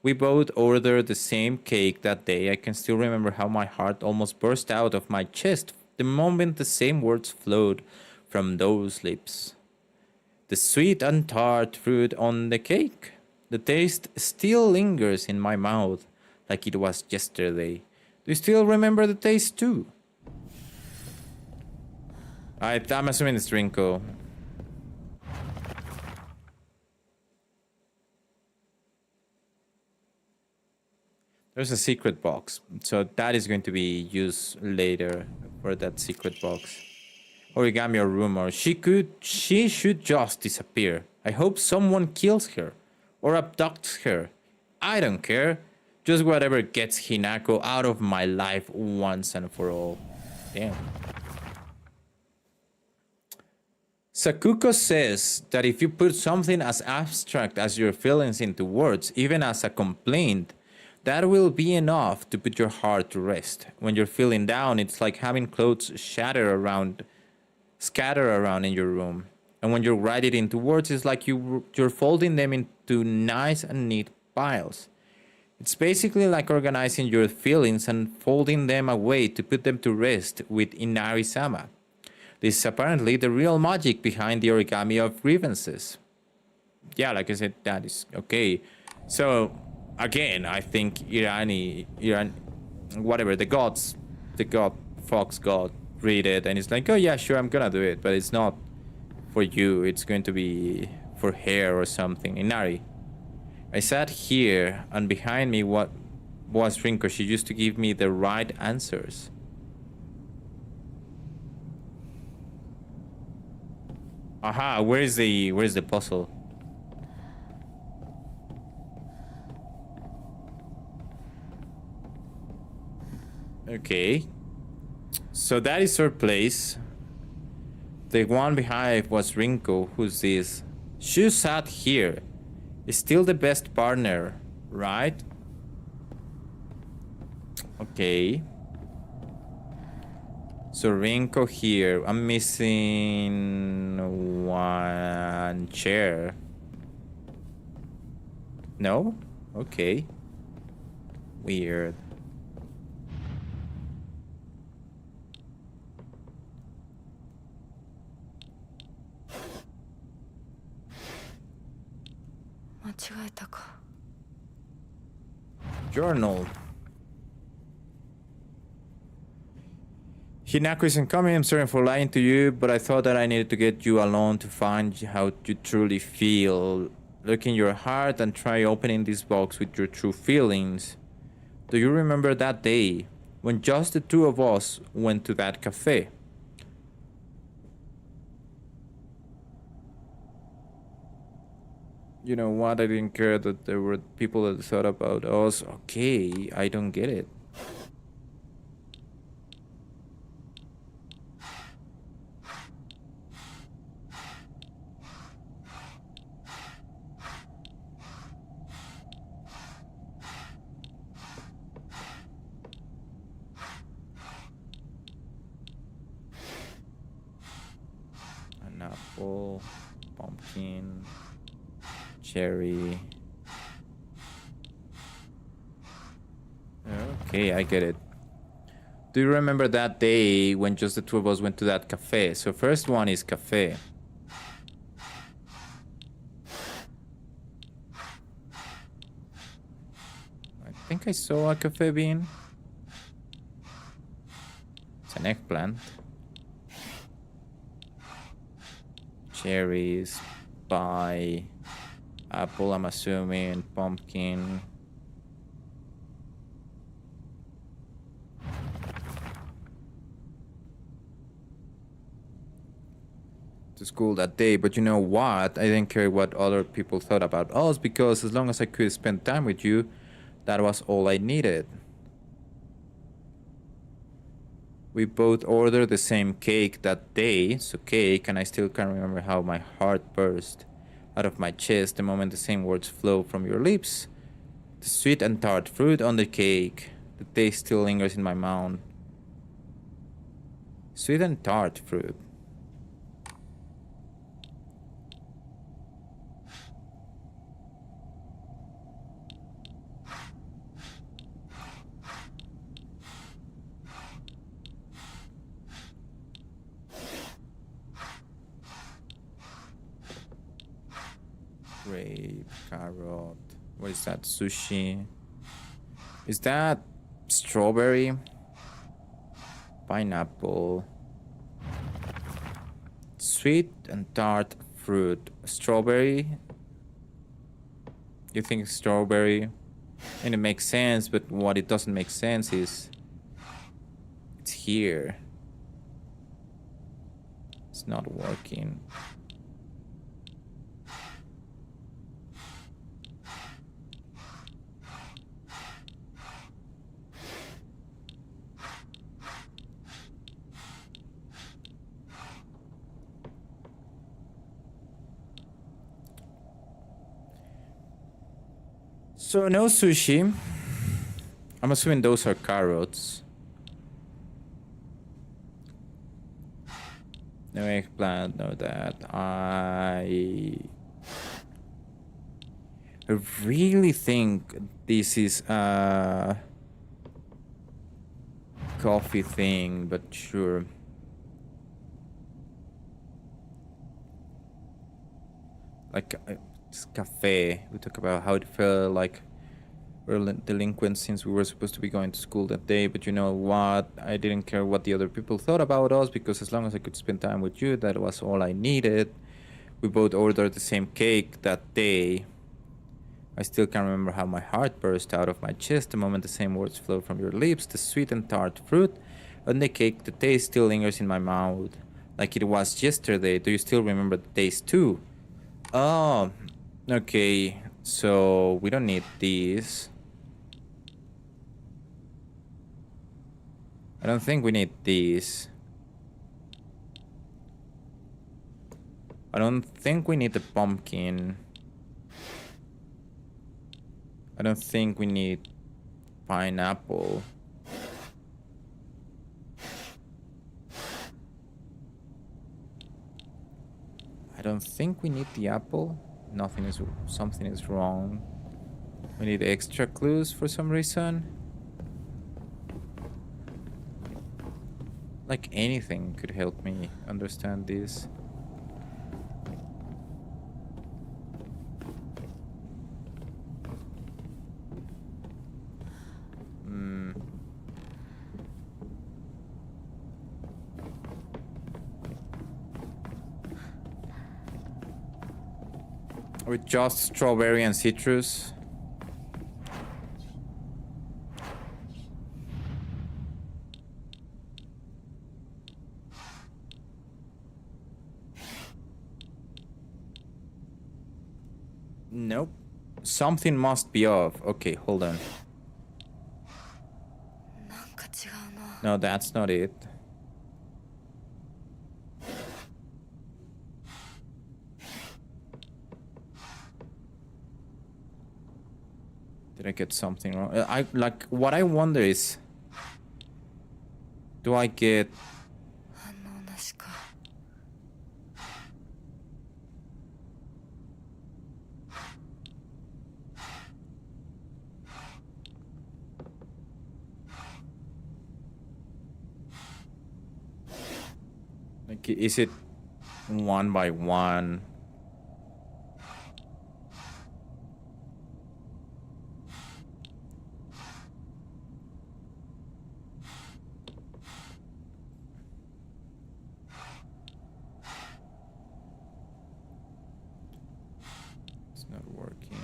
We both ordered the same cake that day. I can still remember how my heart almost burst out of my chest the moment the same words flowed from those lips. The sweet and tart fruit on the cake. The taste still lingers in my mouth like it was yesterday. Do you still remember the taste too? I'm assuming it's Rinko. There's a secret box, so that is going to be used later for that secret box. Origami or rumor. She should just disappear. I hope someone kills her or abducts her. I don't care. Just whatever gets Hinako out of my life once and for all. Damn. Sakuko says that if you put something as abstract as your feelings into words, even as a complaint, that will be enough to put your heart to rest. When you're feeling down, it's like having clothes scatter around in your room. And when you write it into words, it's like you're folding them into nice and neat piles. It's basically like organizing your feelings and folding them away to put them to rest with Inari-sama. This is apparently the real magic behind the origami of grievances. Yeah, like I said, that is okay. So, again, I think whatever, the god, Fox God, read it and it's like, oh yeah, sure, I'm gonna do it, but it's not for you, it's going to be for her or something. Inari. I sat here, and behind me what was Rinko. She used to give me the right answers. Aha, where's the puzzle? Okay. So that is her place. The one behind was Rinko. Who's this? She sat here. Is still the best partner, right? Okay. So Rinko here. I'm missing one chair. No? Okay. Weird. Journal. Hinako isn't coming. I'm sorry for lying to you, but I thought that I needed to get you alone to find how you truly feel. Look in your heart and try opening this box with your true feelings. Do you remember that day when just the two of us went to that cafe? You know what? I didn't care that there were people that thought about us. Okay, I don't get it. An apple, pumpkin, cherry. Okay, I get it. Do you remember that day when just the two of us went to that cafe? So first one is cafe. I think I saw a cafe bean. It's an eggplant. Cherries, pie, apple, I'm assuming, pumpkin. To school that day, but you know what? I didn't care what other people thought about us because as long as I could spend time with you, that was all I needed. We both ordered the same cake that day, so cake, and I still can't remember how my heart burst out of my chest the moment the same words flow from your lips. The sweet and tart fruit on the cake. The taste still lingers in my mouth. Sweet and tart fruit. Grape, carrot. What is that? Sushi. Is that strawberry? Pineapple. Sweet and tart fruit. Strawberry? You think strawberry? And it makes sense, but what it doesn't make sense is it's here. It's not working. So no sushi. I'm assuming those are carrots. No eggplant, no that. I really think this is a coffee thing, but sure. Like it's cafe. We talk about how it felt like we're delinquents since we were supposed to be going to school that day, but you know what? I didn't care what the other people thought about us because as long as I could spend time with you, that was all I needed. We both ordered the same cake that day. I still can't remember how my heart burst out of my chest the moment the same words flowed from your lips, the sweet and tart fruit on the cake. The taste still lingers in my mouth like it was yesterday. Do you still remember the taste too? Oh, okay. So we don't need these. I don't think we need these. I don't think we need the pumpkin. I don't think we need pineapple. I don't think we need the apple. Something is wrong. We need extra clues for some reason. Like anything could help me understand this. With just strawberry and citrus. Nope. Something must be off. Okay, hold on. なんか違うな。 No, that's not it. Did I get something wrong? What I wonder is, do I get... 反応なしか。 Like, is it one by one? It's not working.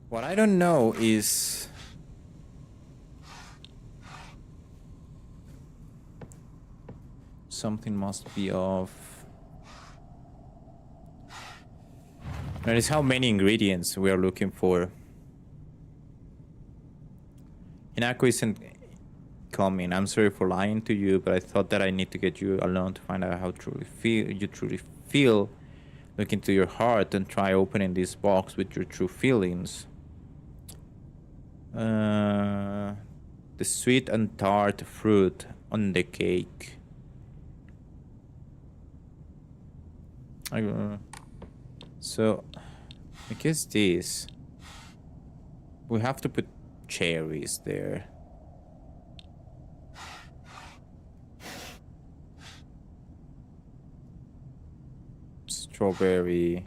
What I don't know is... Something must be off. Notice how many ingredients we are looking for. Hinako isn't coming. I'm sorry for lying to you, but I thought that I need to get you alone to find out how you truly feel. Look into your heart and try opening this box with your true feelings. The sweet and tart fruit on the cake. So, I guess this. We have to put cherries there. Strawberry.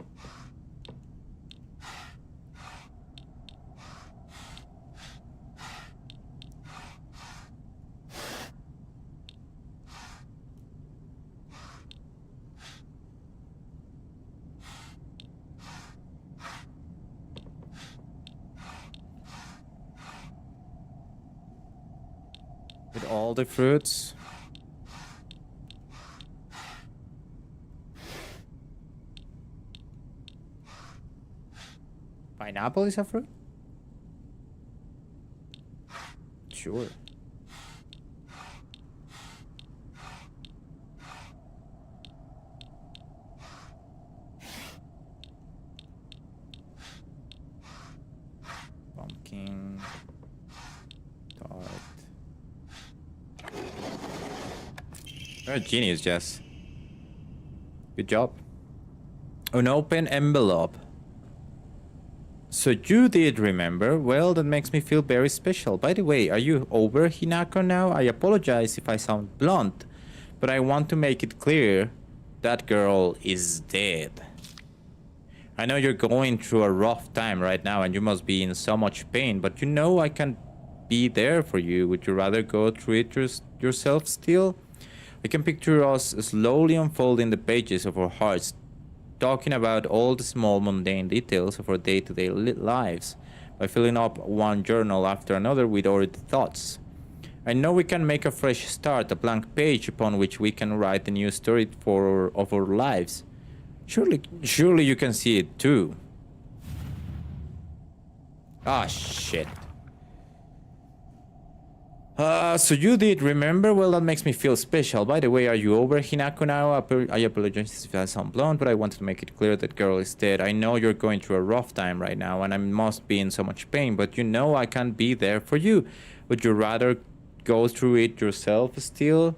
With all the fruits. Pineapple is a fruit? Sure. Pumpkin. Tart. You're a genius, Jess. Good job. An open envelope. So you did remember? Well, that makes me feel very special. By the way, are you over Hinako now? I apologize if I sound blunt, but I want to make it clear that girl is dead. I know you're going through a rough time right now and you must be in so much pain, but you know I can be there for you. Would you rather go through it yourself still? I can picture us slowly unfolding the pages of our hearts, talking about all the small mundane details of our day-to-day lives, by filling up one journal after another with our thoughts. I know we can make a fresh start, a blank page upon which we can write a new story of our lives. Surely you can see it too. Ah, shit. So you did remember? Well, that makes me feel special. By the way, are you over Hinako now? I apologize if I sound blunt, but I wanted to make it clear that girl is dead. I know you're going through a rough time right now, and I must be in so much pain, but you know I can be there for you. Would you rather go through it yourself still?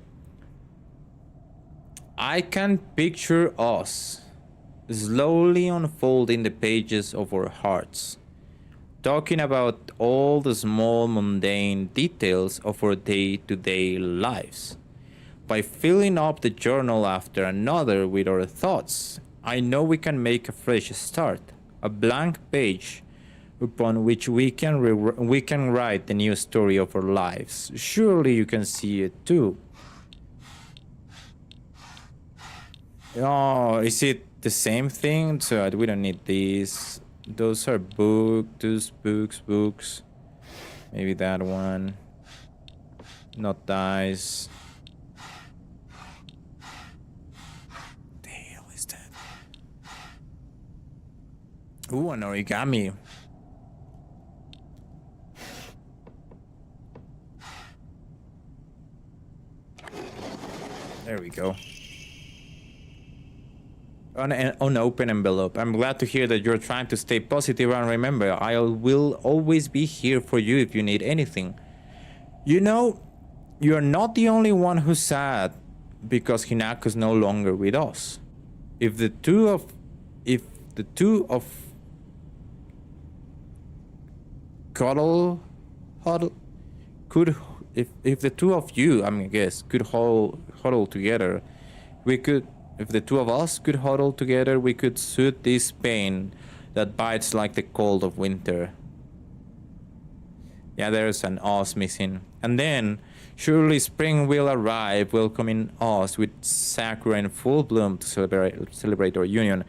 I can picture us slowly unfolding the pages of our hearts, talking about all the small mundane details of our day-to-day lives. By filling up the journal after another with our thoughts, I know we can make a fresh start, a blank page upon which we can write the new story of our lives. Surely you can see it too. Oh, is it the same thing? So we don't need these. Those are books. Maybe that one. Not dice. The hell is that? Ooh, an origami. There we go. An open envelope. I'm glad to hear that you're trying to stay positive, and remember, I will always be here for you if you need anything. You know, you're not the only one who's sad because Hinako's no longer with us. If the two of you, I guess, could huddle together, we could. If the two of us could huddle together, we could soothe this pain that bites like the cold of winter. Yeah, there's an us missing. And then, surely spring will arrive, welcoming us with sakura in full bloom to celebrate our union.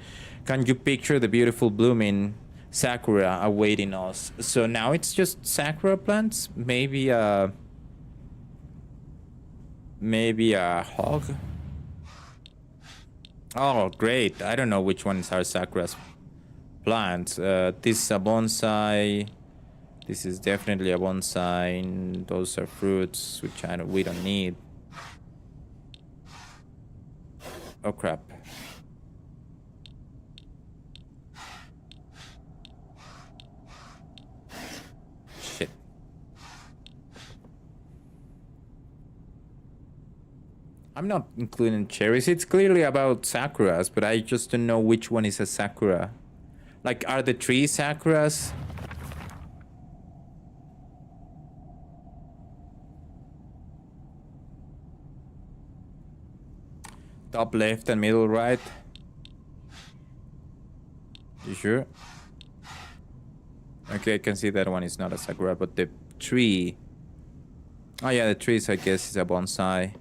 Can you picture the beautiful blooming sakura awaiting us? So now it's just sakura plants? Maybe a hog? Oh, great. I don't know which ones are Sakura's plants. This is a bonsai. This is definitely a bonsai. And those are fruits, which we don't need. Oh, crap. Shit. I'm not including cherries. It's clearly about sakuras, but I just don't know which one is a sakura. Like, are the trees sakuras? Top left and middle right. You sure? Okay, I can see that one is not a sakura, but the tree. Oh yeah, the trees, I guess, is a bonsai.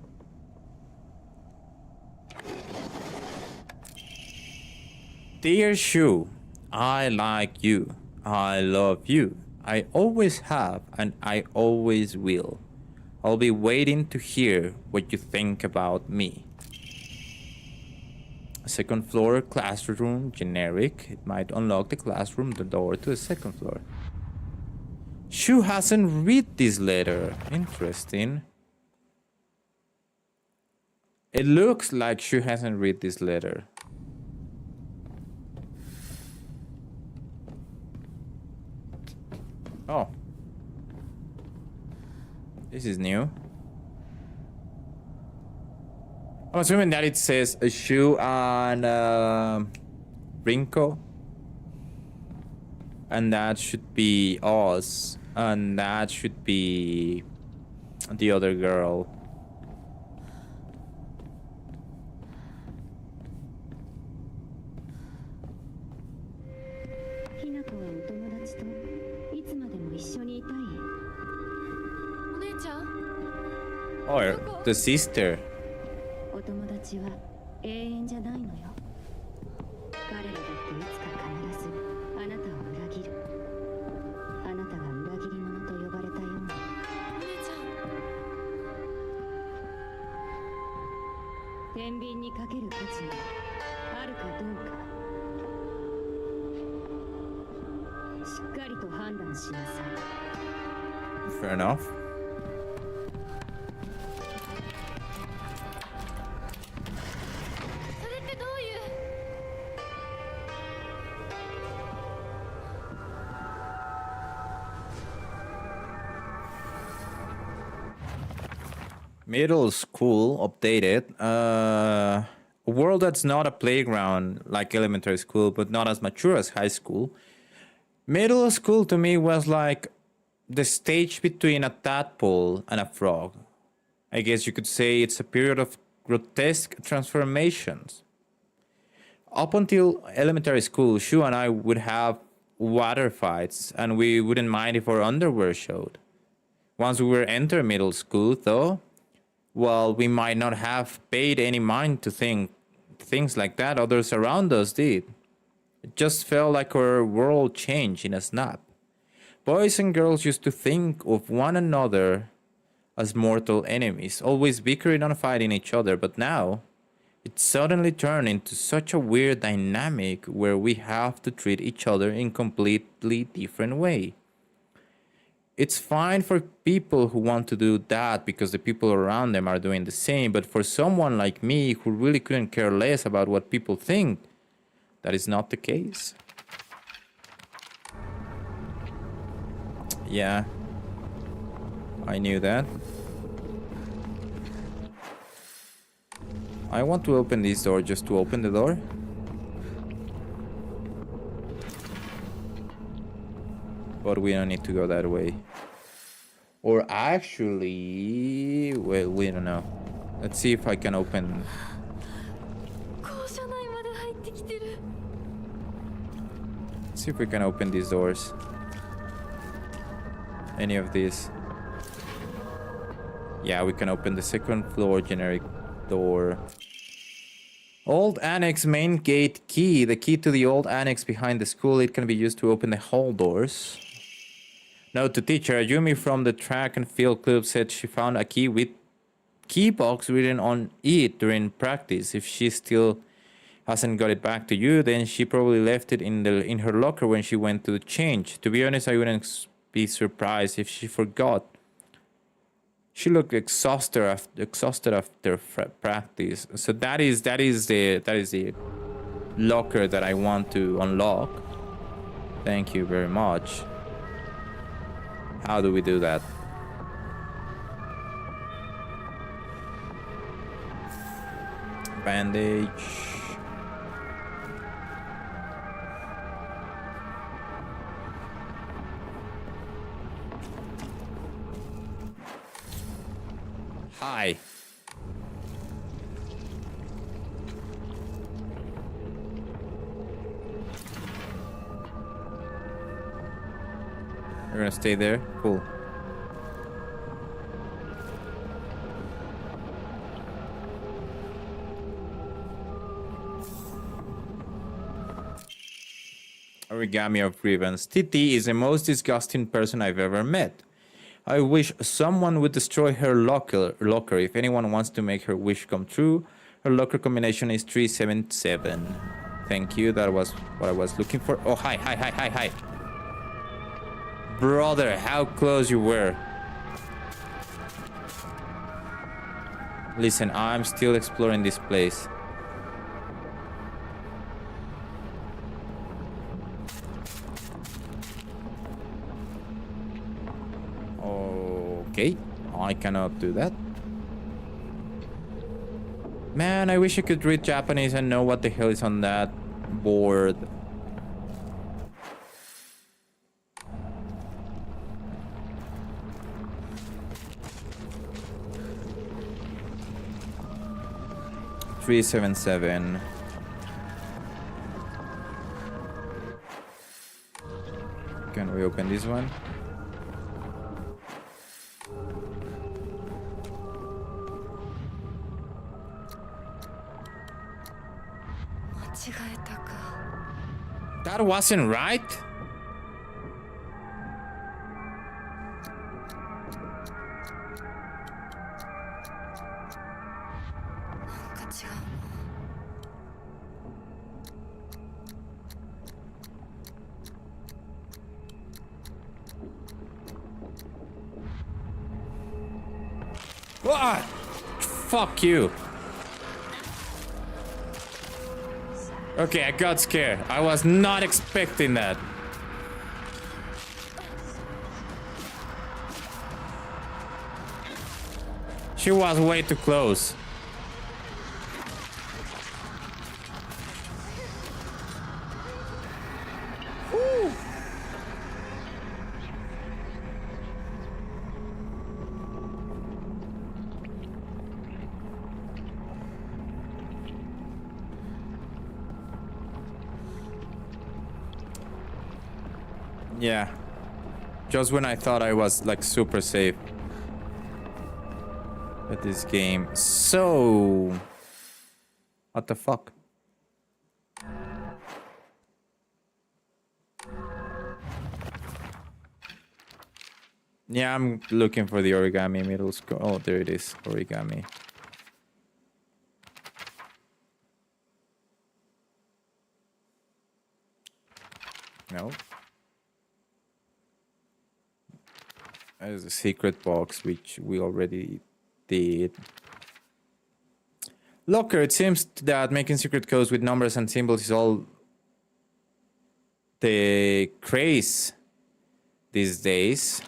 Dear Shu, I like you. I love you. I always have and I always will. I'll be waiting to hear what you think about me. Second floor classroom generic. It might unlock the classroom, the door to the second floor. Shu hasn't read this letter. Interesting. It looks like Shu hasn't read this letter. Oh. This is new. I'm assuming that it says Shu and Rinko. And that should be us. And that should be the other girl. Or the sister. お友達は永遠じゃないのよ。彼らだっていつか必ずあなたを裏切る。あなたが裏切り者と呼ばれたように。天秤にかける価値があるかどうか。しっかりと判断しなさい。 Fair enough. Middle school updated. A world that's not a playground like elementary school, but not as mature as high school. Middle school to me was like the stage between a tadpole and a frog. I guess you could say it's a period of grotesque transformations. Up until elementary school, Shu and I would have water fights, and we wouldn't mind if our underwear showed. Once we were enter middle school, though, well, we might not have paid any mind to things like that. Others around us did. It just felt like our world changed in a snap. Boys and girls used to think of one another as mortal enemies, always bickering and fighting each other, but now it suddenly turned into such a weird dynamic where we have to treat each other in completely different way. It's fine for people who want to do that because the people around them are doing the same, but for someone like me who really couldn't care less about what people think, that is not the case. Yeah, I knew that. I want to open this door just to open the door. But we don't need to go that way. Or actually, well, we don't know. Let's see if I can open. Let's see if we can open these doors. Any of these. Yeah, we can open the second floor generic door. Old annex main gate key. The key to the old annex behind the school. It can be used to open the hall doors. Note to teacher, Ayumi from the track and field club said she found a key with key box written on it during practice. If she still hasn't got it back to you, then she probably left it in her locker when she went to change. To be honest, I wouldn't be surprised if she forgot. She looked exhausted after practice. So that is the locker that I want to unlock. Thank you very much. How do we do that? Bandage. Hi. You're gonna stay there? Cool. Origami of grievance. Titi is the most disgusting person I've ever met. I wish someone would destroy her locker. If anyone wants to make her wish come true, her locker combination is 377. Thank you. That was what I was looking for. Oh, hi. Brother, how close you were. Listen, I'm still exploring this place. Okay, I cannot do that. Man, I wish I could read Japanese and know what the hell is on that board. $377. Can we open this one? That wasn't right? What? Fuck you. Okay, I got scared. I was not expecting that. She was way too close. Whew. Yeah. Just when I thought I was like super safe at this game. So what the fuck? Yeah, I'm looking for the origami middle school. Oh, there it is. Origami. No. There's a secret box, which we already did. Locker, it seems that making secret codes with numbers and symbols is all the craze these days.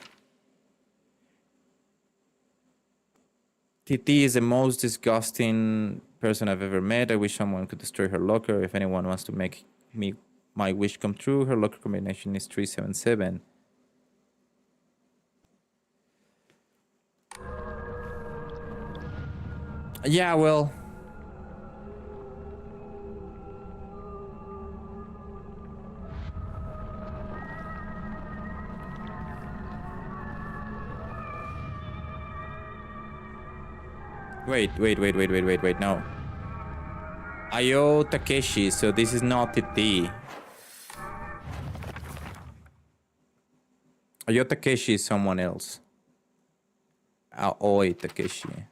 TT is the most disgusting person I've ever met. I wish someone could destroy her locker. If anyone wants to make my wish come true, her locker combination is 377. Yeah, well. Wait, no. Ayo Takeshi, so this is not TT. Ayo Takeshi is someone else. Aoi Takeshi.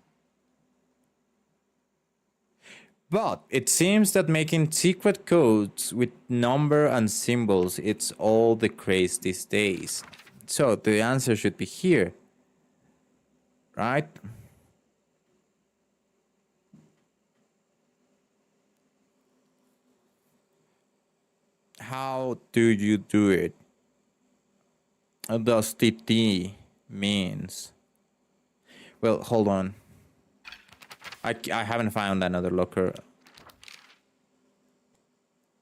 But it seems that making secret codes with number and symbols, it's all the craze these days. So the answer should be here. Right? How do you do it? What does TT means? Well, hold on. I haven't found another locker.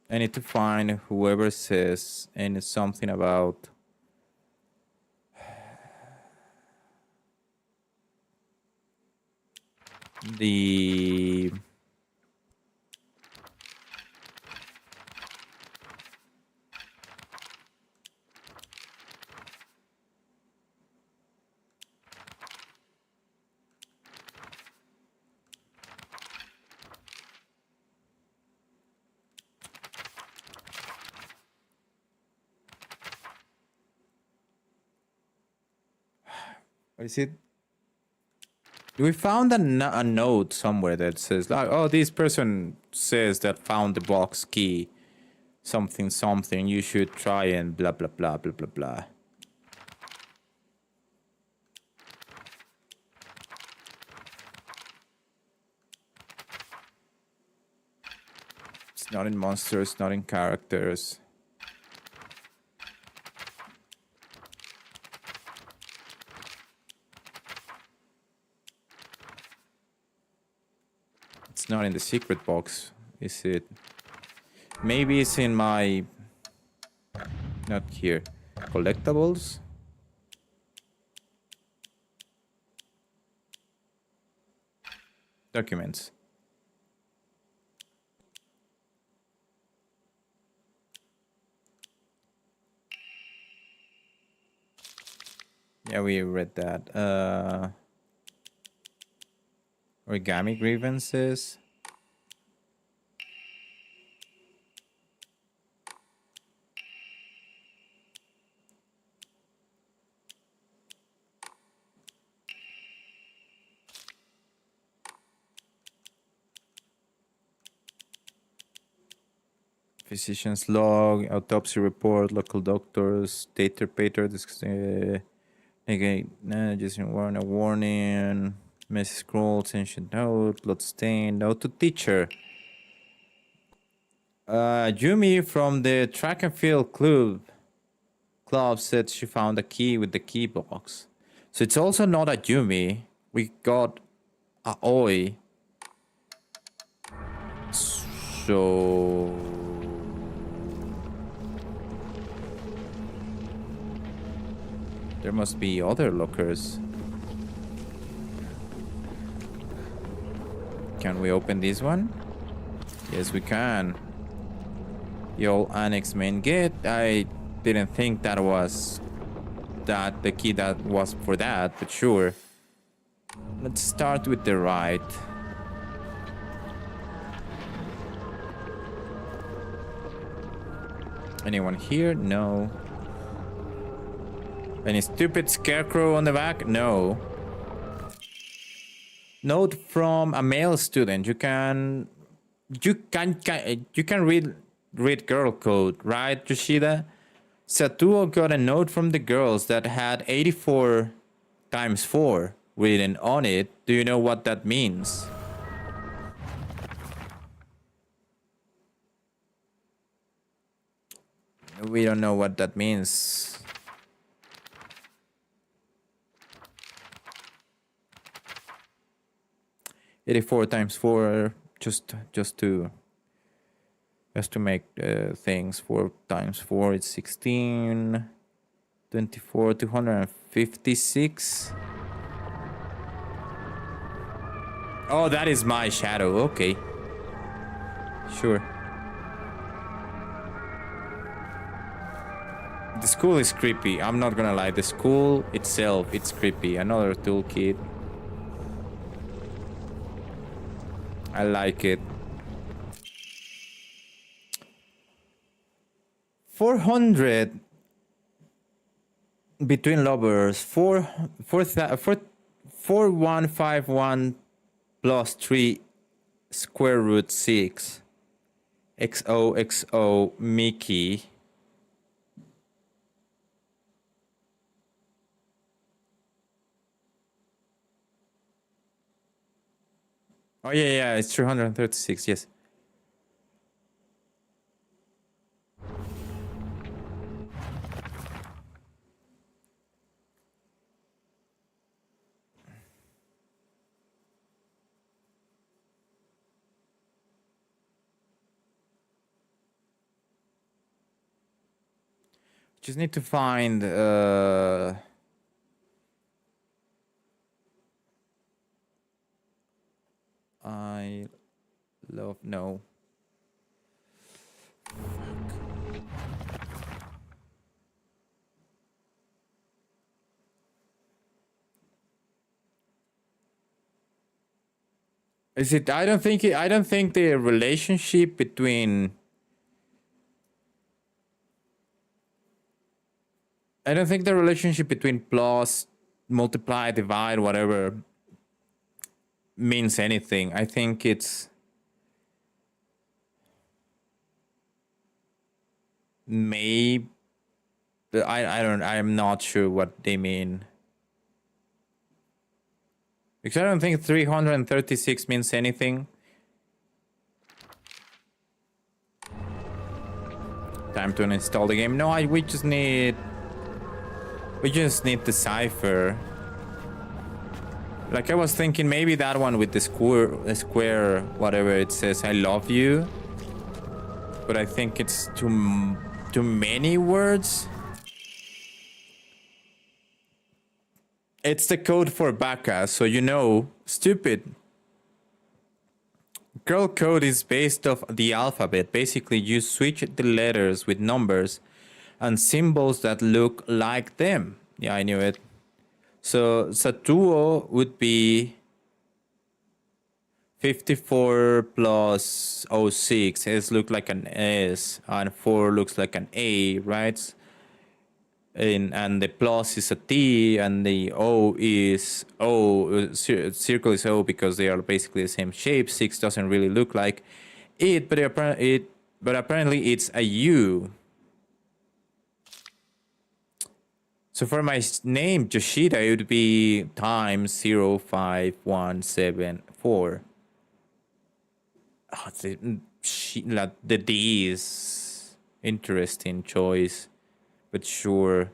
I need to find whoever says something about the what is it? We found a note somewhere that says like, oh, this person says that found the box key, something, you should try and blah blah blah blah blah blah. Not in monsters, not in characters. It's not in the secret box, is it? Maybe it's in my... Not here. Collectibles? Documents. Yeah, we read that. Origami grievances. Physician's log, autopsy report, local doctors, data pater, again, just a warning, message scrolls, ancient note, blood stain, note to teacher. Yumi from the track and field club said she found a key with the key box. So it's also not a Yumi. We got a Oi. So... there must be other lockers. Can we open this one? Yes, we can. The old annex main gate. I didn't think that was the key that was for that, but sure. Let's start with the right. Anyone here? No. Any stupid scarecrow on the back? No. Note from a male student. You can read girl code, right, Yoshida? Satuo got a note from the girls that had 84 times 4 written on it. Do you know what that means? We don't know what that means. $84 times 4, just to make things. 4 times 4 is 16. 24, 256. Oh, that is my shadow. Okay, sure. The school is creepy. I'm not gonna lie. The school itself, it's creepy. Another toolkit. I like it. 400 between lovers. 4151 plus 3 square root 6. XOXO Mickey. Oh yeah, it's 336, yes. Just need to find I love no. Is it? I don't think the relationship between. I don't think the relationship between plus, multiply, divide, whatever means anything. I think it's maybe I'm not sure what they mean. Because I don't think 336 means anything. Time to uninstall the game. No, we just need the cipher. Like I was thinking maybe that one with the square, whatever it says, I love you. But I think it's too many words. It's the code for Baka, so you know, stupid. Girl code is based off the alphabet. Basically, you switch the letters with numbers and symbols that look like them. Yeah, I knew it. So Satuo would be 54 plus 06. S look like an S and 4 looks like an A, right? And the plus is a T and the O is O. Circle is O because they are basically the same shape. 6 doesn't really look like it, but apparently it's a U. So for my name, Yoshida, it would be times 05174. Oh, the D is interesting choice, but sure.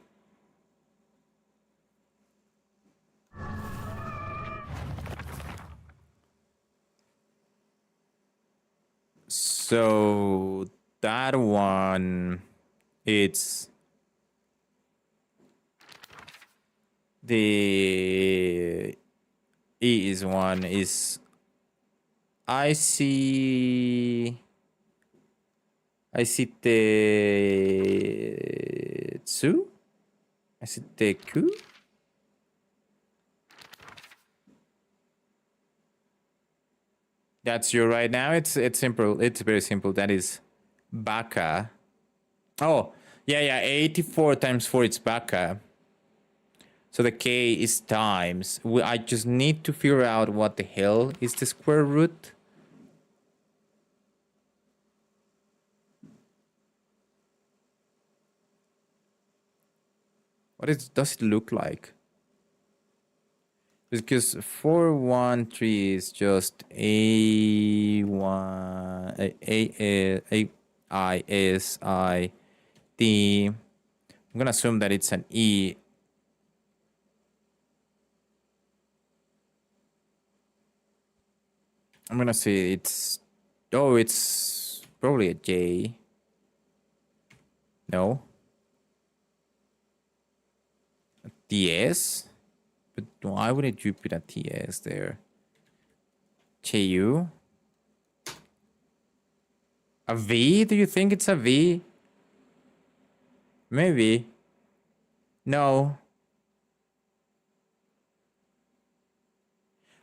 So that one, it's the E is one is I see Tetsu? I see Teku? That's you right now. It's simple. It's very simple. That is Baka. Oh, yeah. 84 times 4, it's Baka. So the K is times. I just need to figure out what the hell is the square root. Does it look like? Because 413 is just A-I-S-I-D. I'm gonna assume that it's an E. I'm gonna say it's probably a J. No. A TS? But why wouldn't you put a TS there? Cheyu? A V? Do you think it's a V? Maybe. No.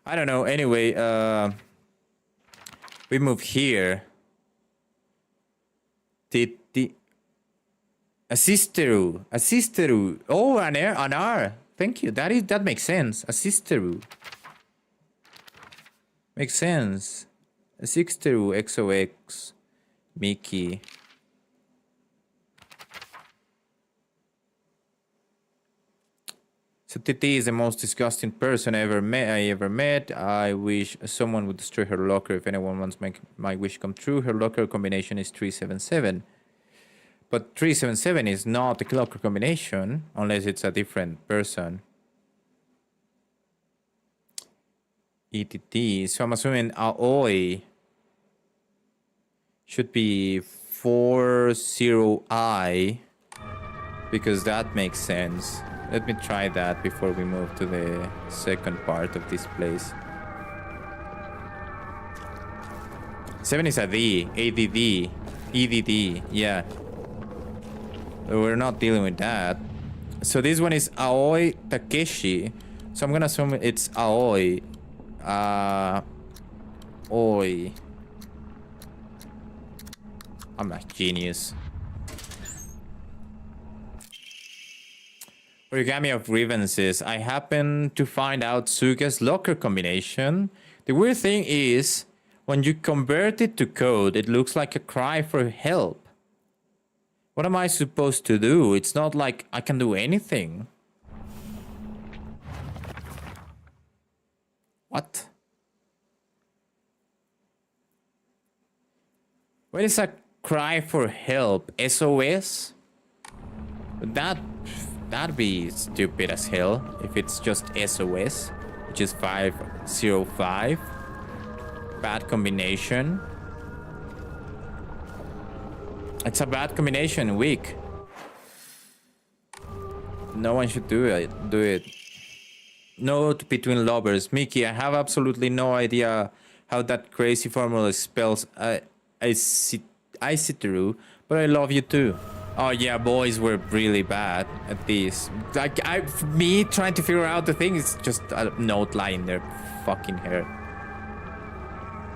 I don't know. Anyway, we move here. Assisteru. Oh, an R. Thank you. That makes sense. Assisteru. Makes sense. Assisteru XOX. Miki. So Titi is the most disgusting person I ever met. I wish someone would destroy her locker. If anyone wants my wish come true, her locker combination is 377. But 377 is not a locker combination unless it's a different person. ETT. So I'm assuming Aoi should be 40I because that makes sense. Let me try that before we move to the second part of this place. 7 is a D, ADD, EDD, yeah. We're not dealing with that. So this one is Aoi Takeshi. So I'm gonna assume it's Aoi. Oi. I'm a genius. Origami of grievances. I happen to find out Suga's locker combination. The weird thing is, when you convert it to code, it looks like a cry for help. What am I supposed to do? It's not like I can do anything. What? What is a cry for help. SOS? That'd be stupid as hell if it's just SOS, which is 505. Bad combination. It's a bad combination, weak. No one should do it. Note between lovers. Mickey, I have absolutely no idea how that crazy formula spells I see through, but I love you too. Oh yeah, boys were really bad at this. Like me trying to figure out the thing is just a note lying there, fucking hair.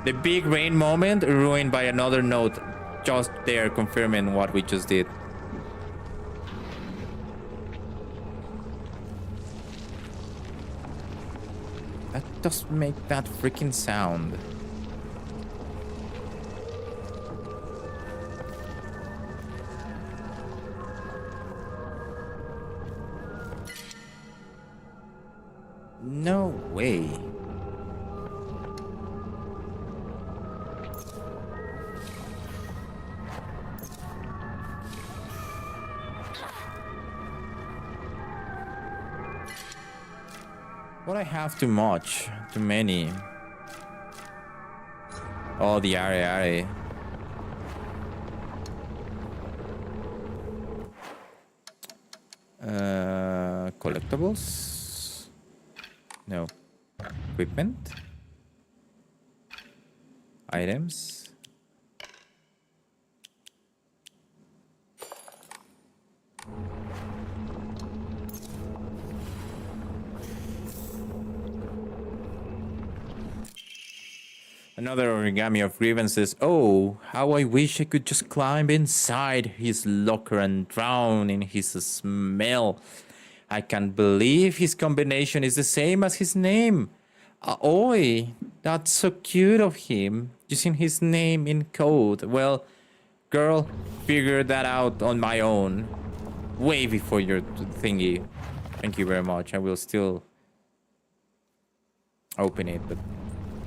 The big rain moment ruined by another note just there confirming what we just did. That doesn't make that freaking sound. No way. What I have too much, too many. Oh, the are. Collectibles? No. Equipment? Items? Another origami of grievances. Oh, how I wish I could just climb inside his locker and drown in his smell. I can't believe his combination is the same as his name. Oi, that's so cute of him, using his name in code. Well, girl, figure that out on my own. Way before your thingy. Thank you very much. I will still open it, but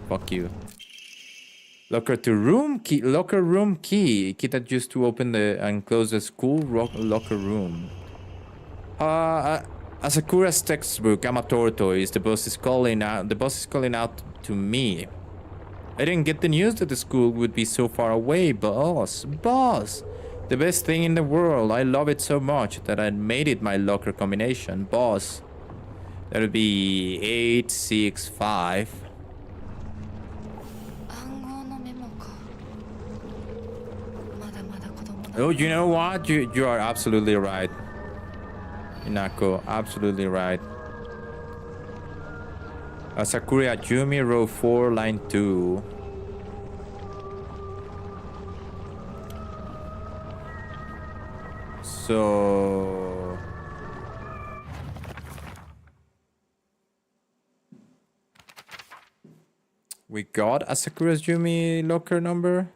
fuck you. Locker room key that used to open the and close the school locker room. Asakura's textbook, I'm a tortoise. The boss is calling out to me. I didn't get the news that the school would be so far away, boss. The best thing in the world. I love it so much that I made it my locker combination, boss. That would be 865. Oh, you know what? You are absolutely right. Inako, absolutely right. Asakura Yumi, row 4, line 2. So... we got Asakura's Yumi locker number?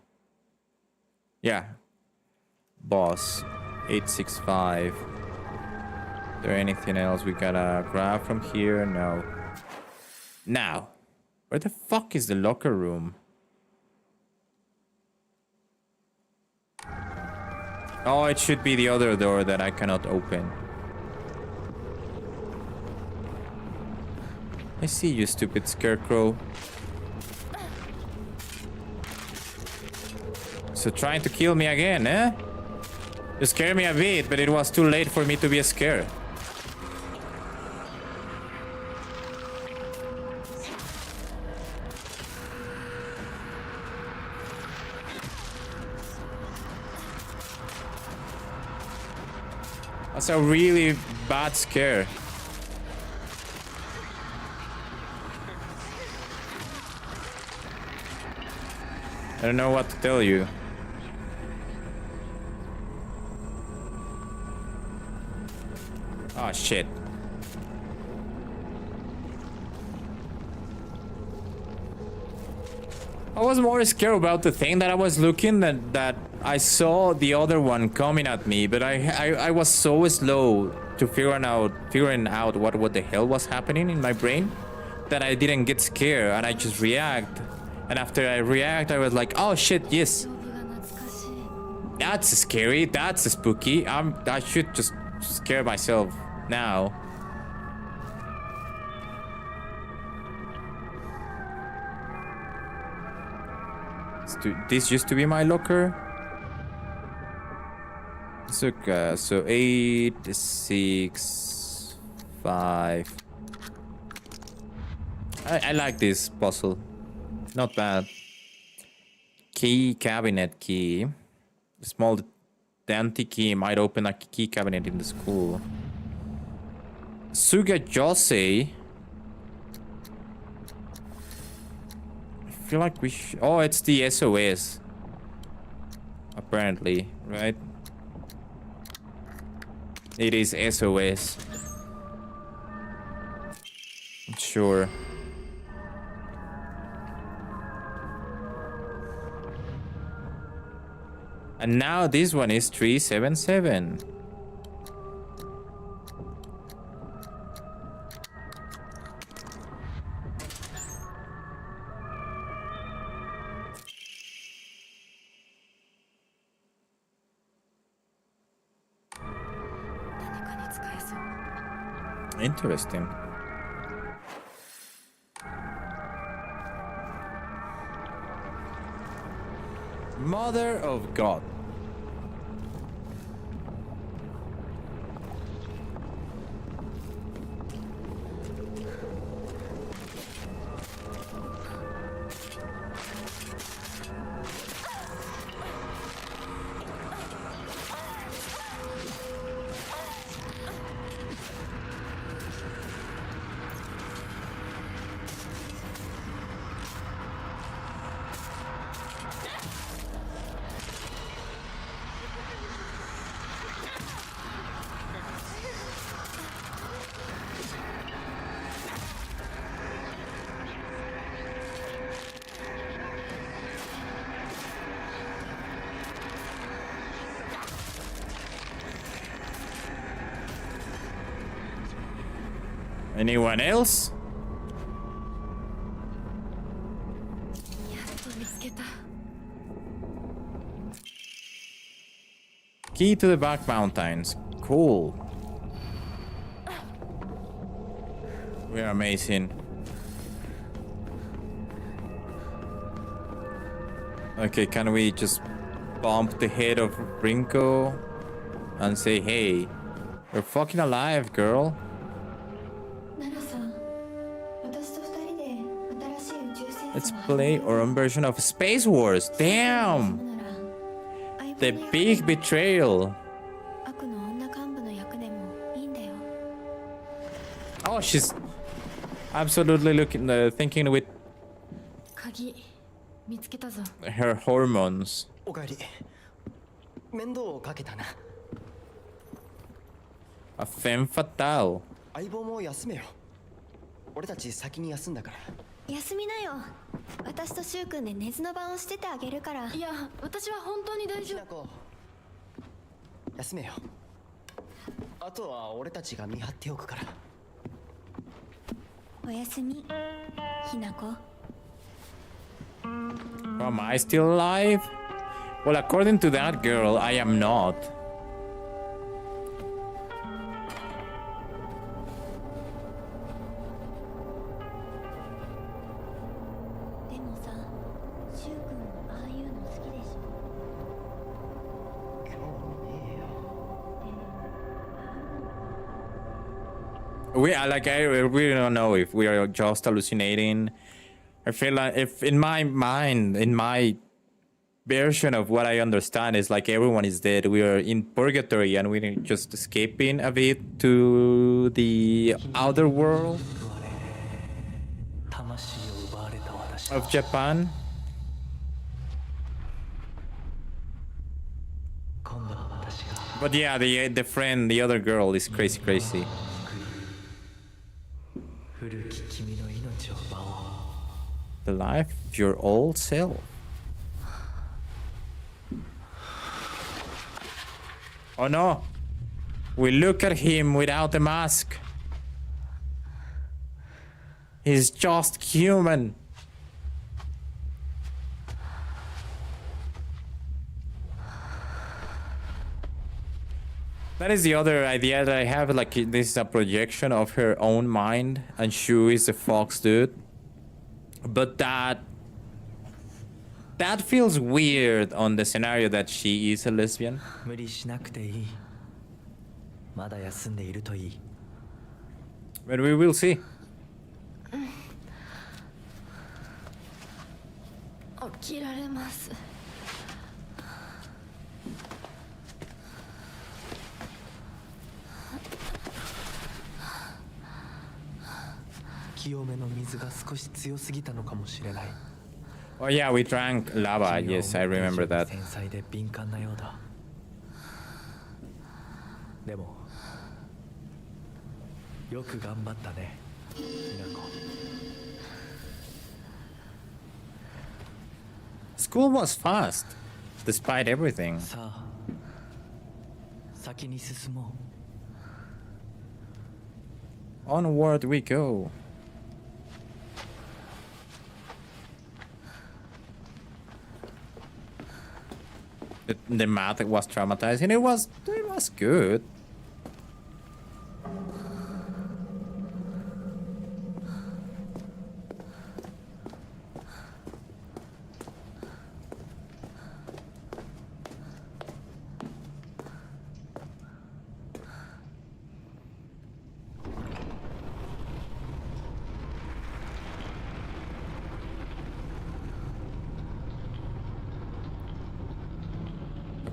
Yeah. Boss 865. Is there anything else we gotta grab from here? No. Now, where the fuck is the locker room? Oh, it should be the other door that I cannot open. I see you, stupid scarecrow. So trying to kill me again, eh? You scared me a bit, but it was too late for me to be scared. That's a really bad scare. I don't know what to tell you. Oh shit. I was more scared about the thing that I was looking that I saw the other one coming at me, but I was so slow to figuring out what the hell was happening in my brain that I didn't get scared and I just react. And after I react, I was like, oh shit, yes. That's scary. That's spooky. I should just scare myself now. This used to be my locker. So 8, 6, 5. I like this puzzle. Not bad. Key cabinet key. Small dainty key might open a key cabinet in the school. Suga Jose. I feel like we should... Oh, it's the SOS. Apparently, right? It is SOS. Sure. And now this one is 377. Interesting. Mother of God. Anyone else? Key to the back mountains. Cool. We're amazing. Okay, can we just bump the head of Rinko and say, hey, you're fucking alive, girl? Let's play our own version of Space Wars. Damn! The big betrayal. Oh, she's absolutely thinking with her hormones. おかえり。面倒をかけたな。 A femme fatale. 相棒も休めよ。俺たち先に休んだから。休みなよ。私とシュウ君で寝ずの番をしててあげるから。いや、私は本当に大丈夫。休めよ。あとは俺たちが見張っておくから。おやすみ、ひなこ。 Am I still alive? Well, according to that girl, I am not. I really don't know if we are just hallucinating. I feel like if in my mind, in my version of what I understand is like everyone is dead. We are in purgatory and we're just escaping a bit to the outer world of Japan. But yeah, the friend, the other girl is crazy. The life of your old self. Oh no! We look at him without the mask. He's just human. That is the other idea that I have. Like, this is a projection of her own mind, and Shu is the fox dude. But that feels weird on the scenario that she is a lesbian. 無理しなくていい。まだ休んでいるといい。 But we will see. 起きられます。清めの水が少し強すぎたのかもしれない。 Oh yeah, we drank lava. 君は Yes, I remember that. 繊細で敏感なようだ。でもよく頑張ったね、美奈子。 School was fast, despite everything. さあ、先に進もう。 Onward we go. The math was traumatizing. It was good.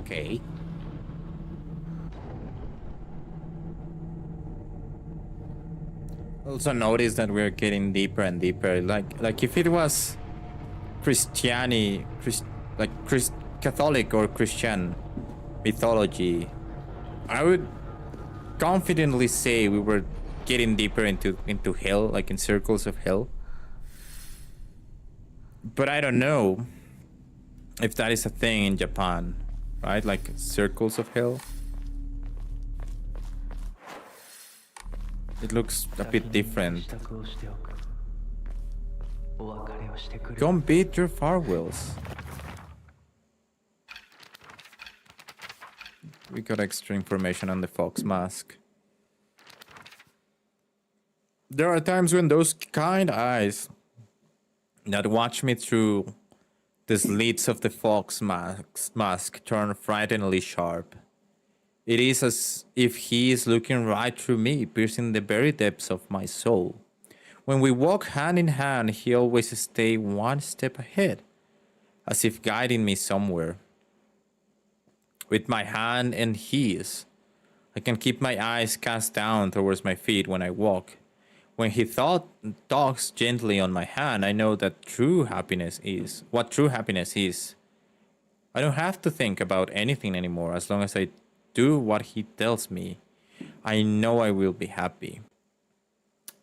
Okay. Also notice that we're getting deeper and deeper. Like if it was Catholic or Christian mythology, I would confidently say we were getting deeper into hell, like in circles of hell. But I don't know if that is a thing in Japan, right? Like circles of hell. It looks a bit different. 支度をしておく。お別れをしてくれ。 Go and beat your farewells. We got extra information on the fox mask. There are times when those kind eyes that watch me through the slits of the fox mask turn frighteningly sharp. It is as if he is looking right through me, piercing the very depths of my soul. When we walk hand in hand, he always stays one step ahead, as if guiding me somewhere. With my hand in his, I can keep my eyes cast down towards my feet when I walk. When he talks gently on my hand, I know that what true happiness is. I don't have to think about anything anymore as long as I do what he tells me. I know I will be happy.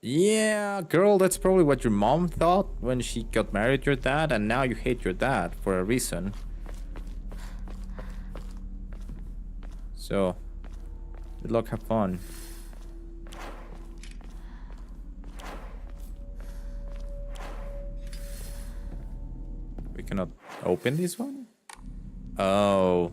Yeah, girl, that's probably what your mom thought when she got married to your dad, and now you hate your dad for a reason. So, good luck, have fun. We cannot open this one? Oh.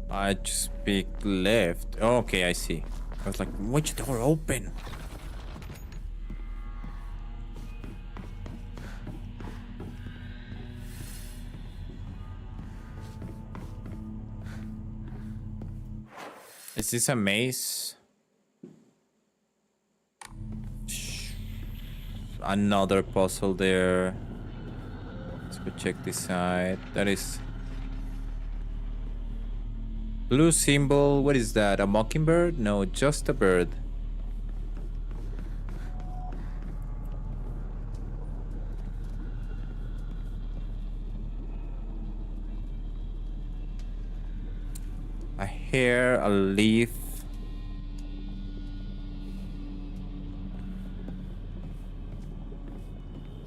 I just pick left. Oh, okay, I see. I was like, which door open? Is this a maze? Another puzzle there. Let's go check this side. That is... blue symbol, what is that? A mockingbird? No, just a bird. A hair, a leaf.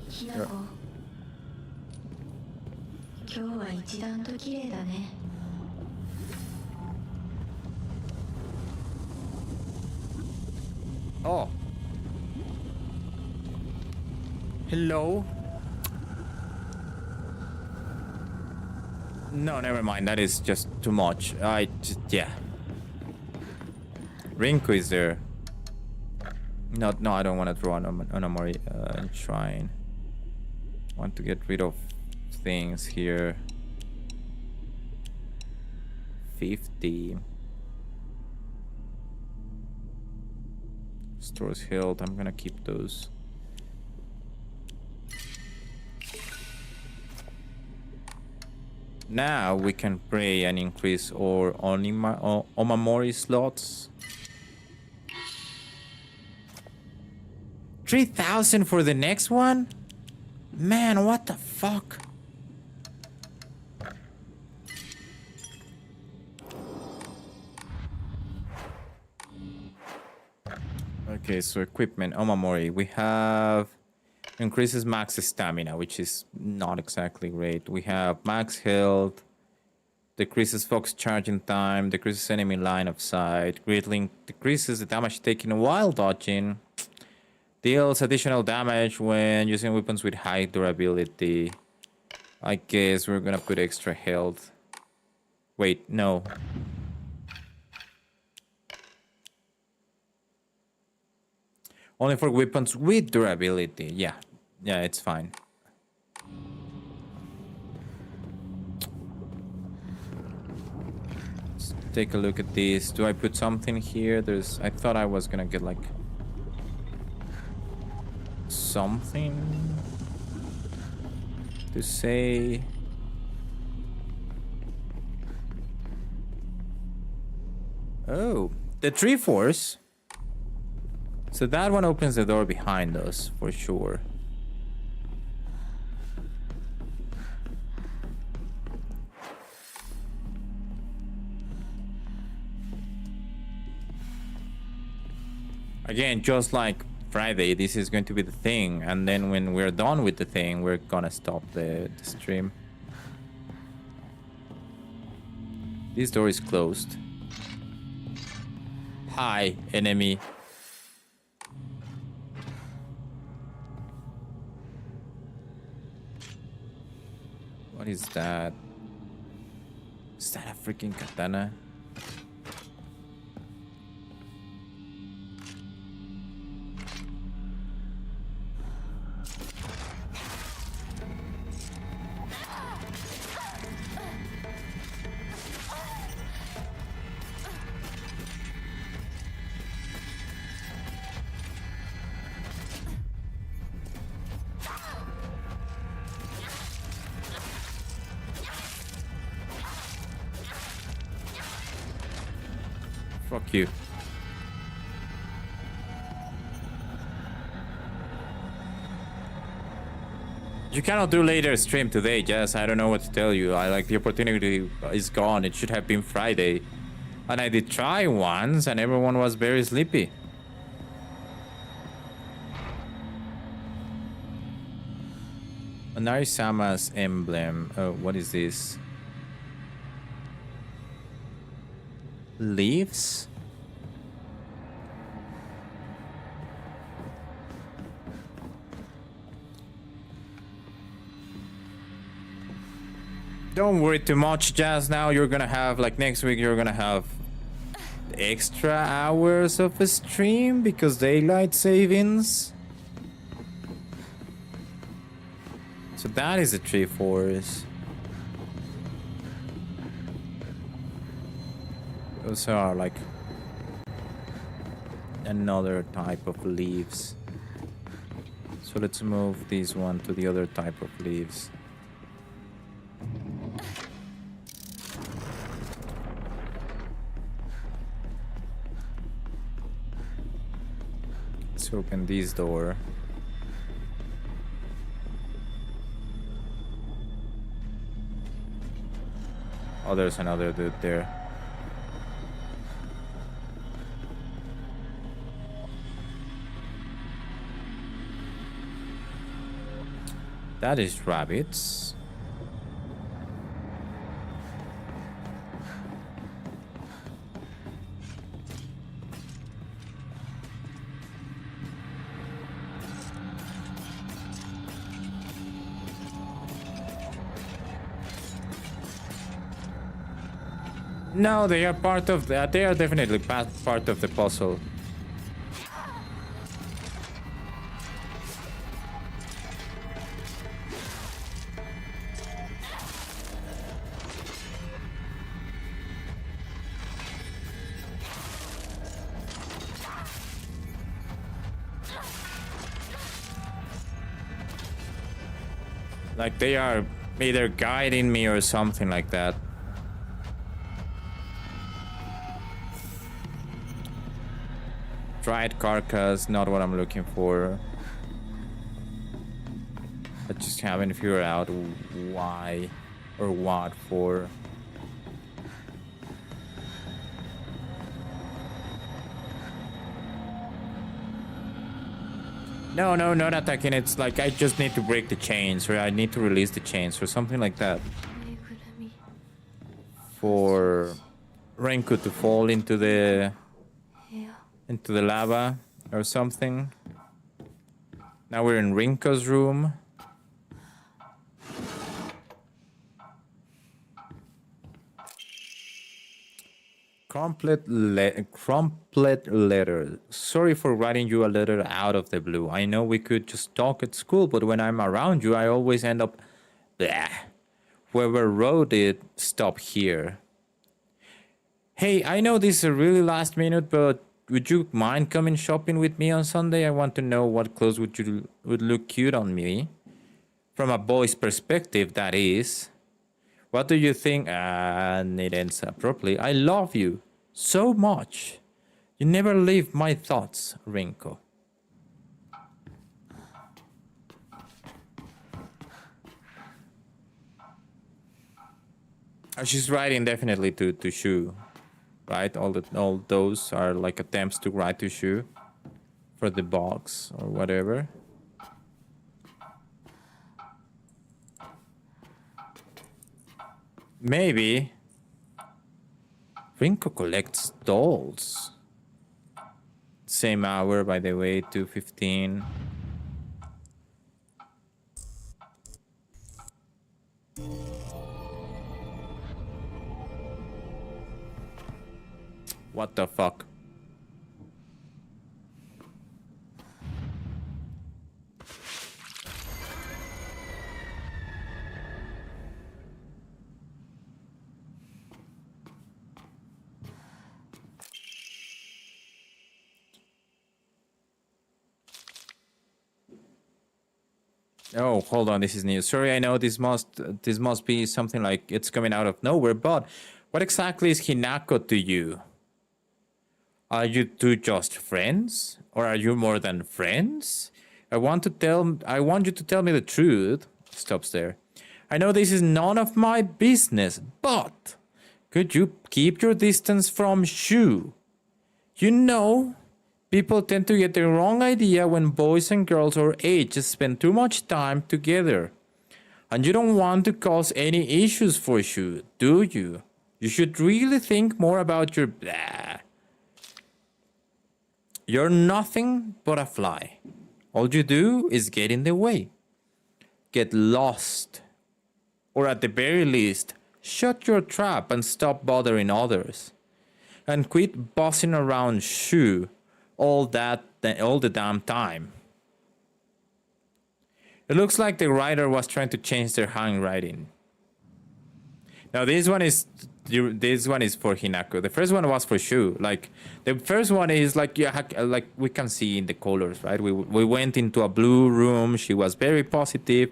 ひなこ、今日は一段と綺麗だね。 Oh, Hello? No, never mind. That is just too much. Yeah. Rinku is there. No, I don't want to throw on Onamori Shrine. I want to get rid of things here. 50. Stores health. I'm gonna keep those. Now we can pray and increase our Omamori slots. 3,000 for the next one? Man, what the fuck? Okay, so equipment, Omamori. We have increases max stamina, which is not exactly great. We have max health, decreases focus charging time, decreases enemy line of sight, Great Link decreases the damage taken while dodging, deals additional damage when using weapons with high durability. I guess we're gonna put extra health. Wait, no. Only for weapons with durability. Yeah, it's fine. Let's take a look at this. Do I put something here? I thought I was gonna get like something to say. Oh, the Triforce. So that one opens the door behind us, for sure. Again, just like Friday, this is going to be the thing. And then when we're done with the thing, we're gonna stop the stream. This door is closed. Hi, enemy. What is that? Is that a freaking katana? Fuck you. You cannot do later stream today, Jess. I don't know what to tell you. The opportunity is gone. It should have been Friday. And I did try once and everyone was very sleepy. Narisama's emblem. Oh, what is this? Leaves? Don't worry too much, Jazz. Now you're gonna have, like next week, you're gonna have extra hours of a stream because daylight savings. So that is a Triforce. Those are like another type of leaves. So let's move this one to the other type of leaves. Let's open this door. Oh, there's another dude there. That is rabbits. No, they are part of that. They are definitely part of the puzzle. Like they are either guiding me or something like that. Dried carcass, not what I'm looking for. I just haven't figured out why or what for. No, not attacking. It's like I just need to break the chains, or I need to release the chains, or something like that. For Renko to fall into the lava or something. Now we're in Rinko's room. Crumplet letter. Sorry for writing you a letter out of the blue. I know we could just talk at school, but when I'm around you, I always end up... Bleh. Whoever wrote it, stop here. Hey, I know this is a really last minute, but would you mind coming shopping with me on Sunday? I want to know what clothes would look cute on me. From a boy's perspective, that is. What do you think? And it ends abruptly. I love you so much. You never leave my thoughts, Rinko. She's writing definitely to Shu, right? All those are like attempts to write to Shu for the box or whatever. Maybe Rinko collects dolls. Same hour, by the way, 2:15. What the fuck? Oh, hold on, this is new. Sorry, I know this must be something like it's coming out of nowhere, but what exactly is Hinako to you? Are you two just friends? Or are you more than friends? I want you to tell me the truth. Stops there. I know this is none of my business, but could you keep your distance from Shu? You know, people tend to get the wrong idea when boys and girls our age spend too much time together. And you don't want to cause any issues for Shu, do you? You should really think more about your blah. You're nothing but a fly. All you do is get in the way. Get lost. Or at the very least, shut your trap and stop bothering others. And quit bossing around Shu all the damn time. It looks like the writer was trying to change their handwriting. Now this one is for Hinako. The first one was for Shu. Like the first one is like like we can see in the colors, right? We went into a blue room. She was very positive.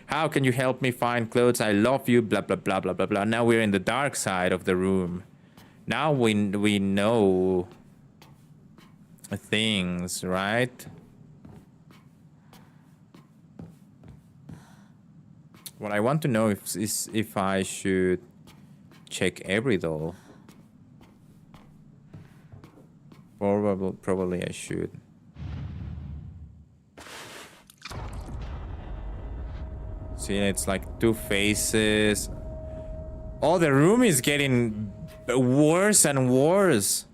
How can you help me find clothes? I love you. Blah blah blah blah blah blah. Now we're in the dark side of the room. Now we know things, right? What I want to know is if I should check every doll. Probably I should. See, it's like two faces. Oh, the room is getting worse and worse.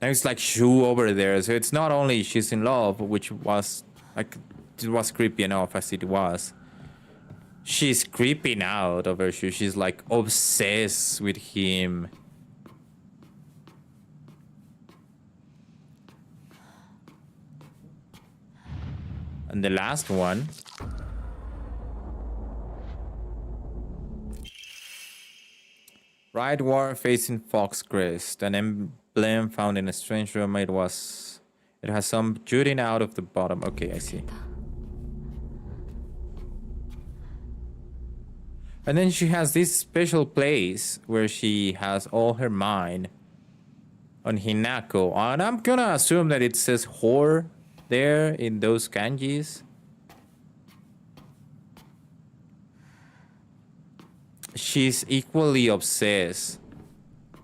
Now it's like Shu over there. So it's not only she's in love, which was like, it was creepy enough as it was. She's creeping out over Shu. She's like obsessed with him. And the last one. Right war facing Fox Crest, an emblem found in a strange room. It has some jutting out of the bottom. Okay, I see. And then she has this special place where she has all her mind on Hinako. And I'm gonna assume that it says whore there in those kanjis. She's equally obsessed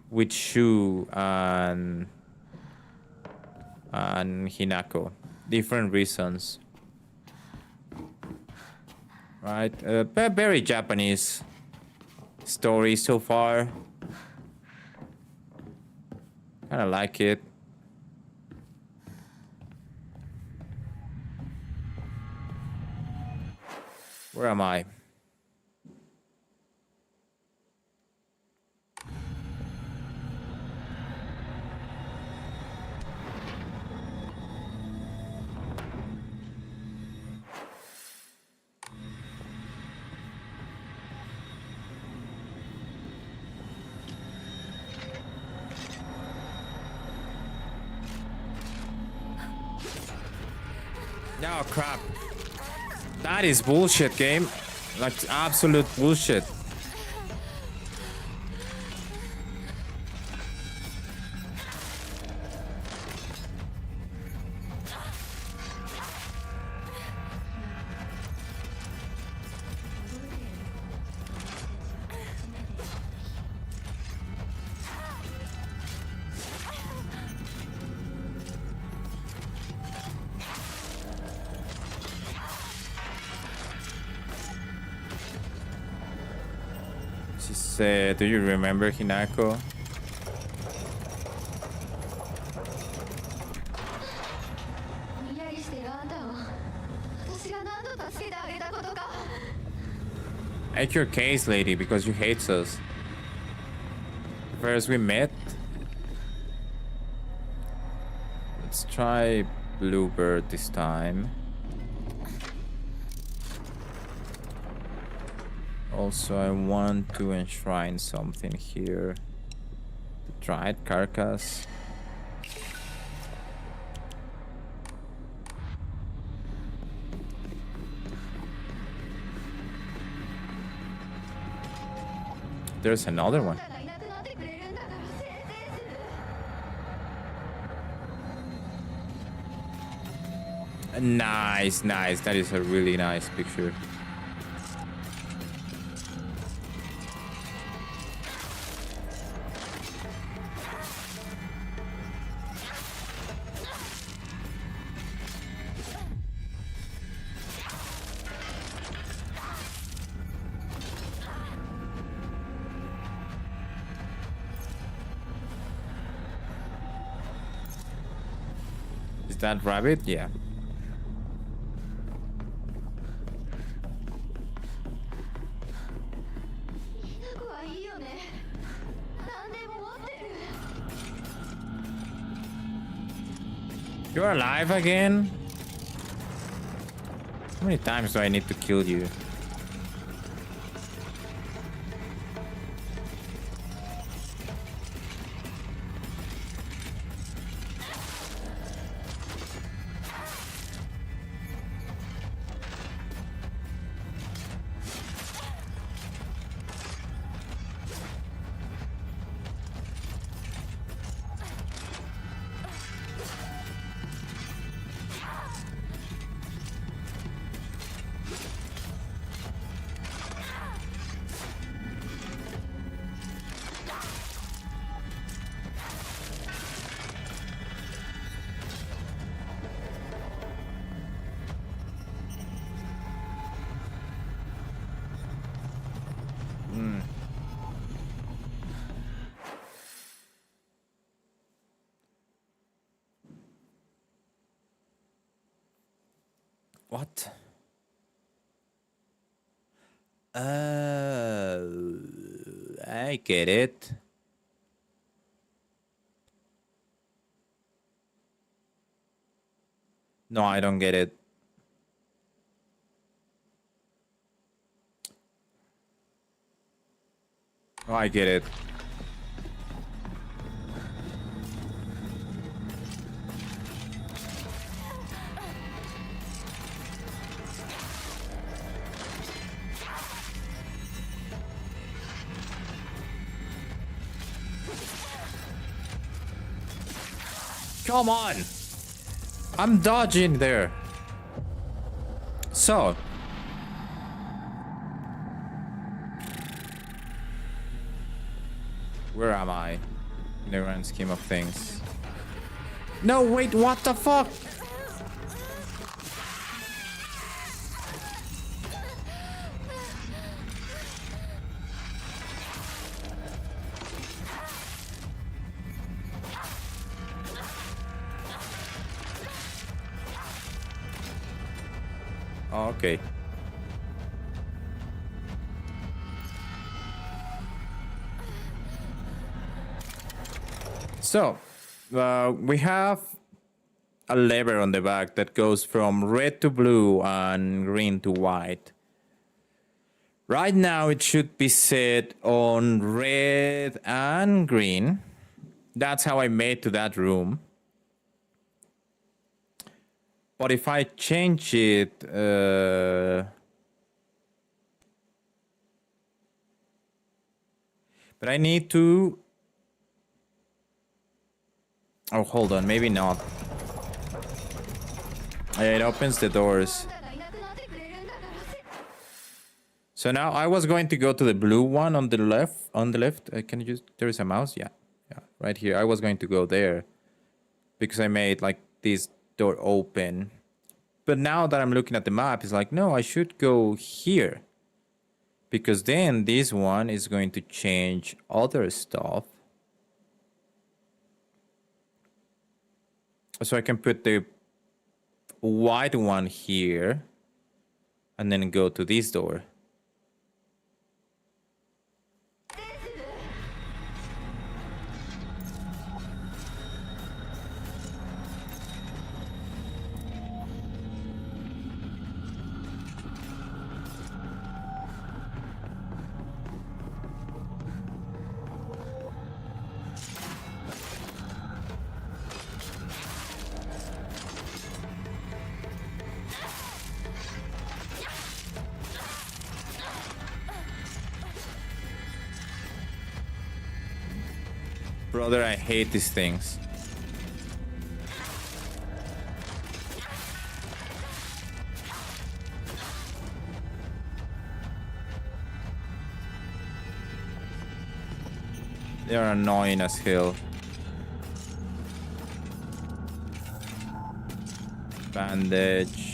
with Shu and Hinako. Different reasons. Right? Very Japanese story so far. Kinda like it. Where am I? Oh crap. That is bullshit, game. Like absolute bullshit. She said, do you remember Hinako? ぼんやりしてるあんたを私が何度助けてあげたことか Make your case, lady, because you hate us. First we met. Let's try Bluebird this time. Also, I want to enshrine something here. The dried carcass. There's another one. あんたがいなくなってくれるんだからせいぜいする Nice, nice. That is a really nice picture. Is that rabbit? Yeah. ひな子はいいよね何でも持ってる You're alive again? How many times do I need to kill you? What? I get it. No, I don't get it. Oh, I get it. Come on! I'm dodging there. So. Where am I? In the grand scheme of things. No, wait, what the fuck? Oh, okay. So, we have a lever on the back that goes from red to blue and green to white. Right now, it should be set on red and green. That's how I made to that room. But if I change it, but I need to. Oh, hold on, maybe not. It opens the doors. So now I was going to go to the blue one on the left. Can you just? There is a mouse. Yeah, right here. I was going to go there because I made like this door open. But now that I'm looking at the map, it's like, no, I should go here. Because then this one is going to change other stuff. So I can put the white one here. And then go to this door. Brother, I hate these things. They're annoying as hell. Bandage.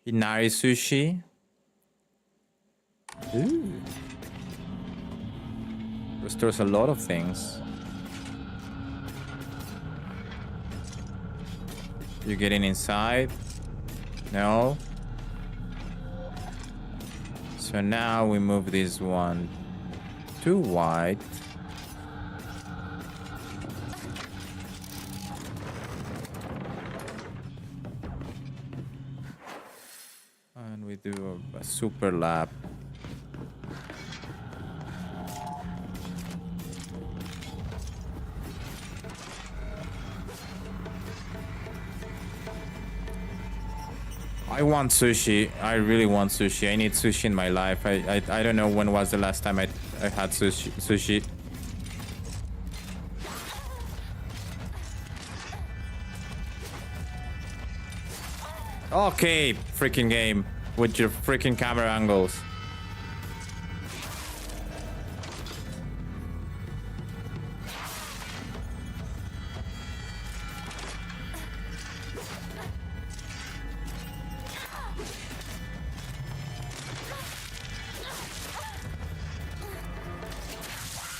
Inari sushi. Ooh. Restores a lot of things. You getting inside? No. So now we move this one to white. And we do a super lap. I want sushi. I really want sushi. I need sushi in my life. I don't know when was the last time I had sushi. Okay, freaking game with your freaking camera angles.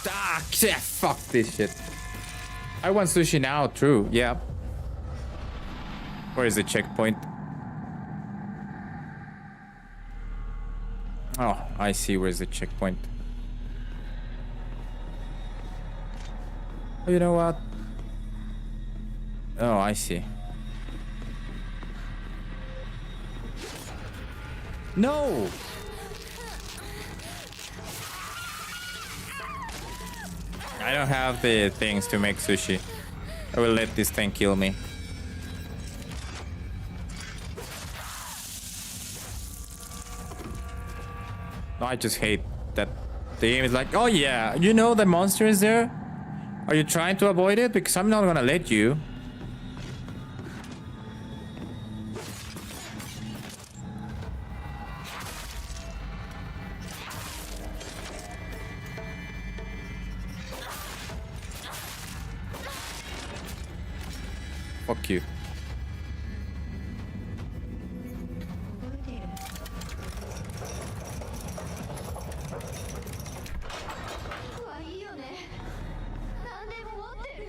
Ah, yeah, fuck this shit. I want sushi now, true, yeah. Where is the checkpoint? Oh, I see where's the checkpoint. Oh, you know what? Oh, I see. No! I don't have the things to make sushi. I will let this thing kill me. No, I just hate that the game is like, oh yeah, you know the monster is there? Are you trying to avoid it? Because I'm not gonna let you. Fuck you. はいいよね。何でも持ってる。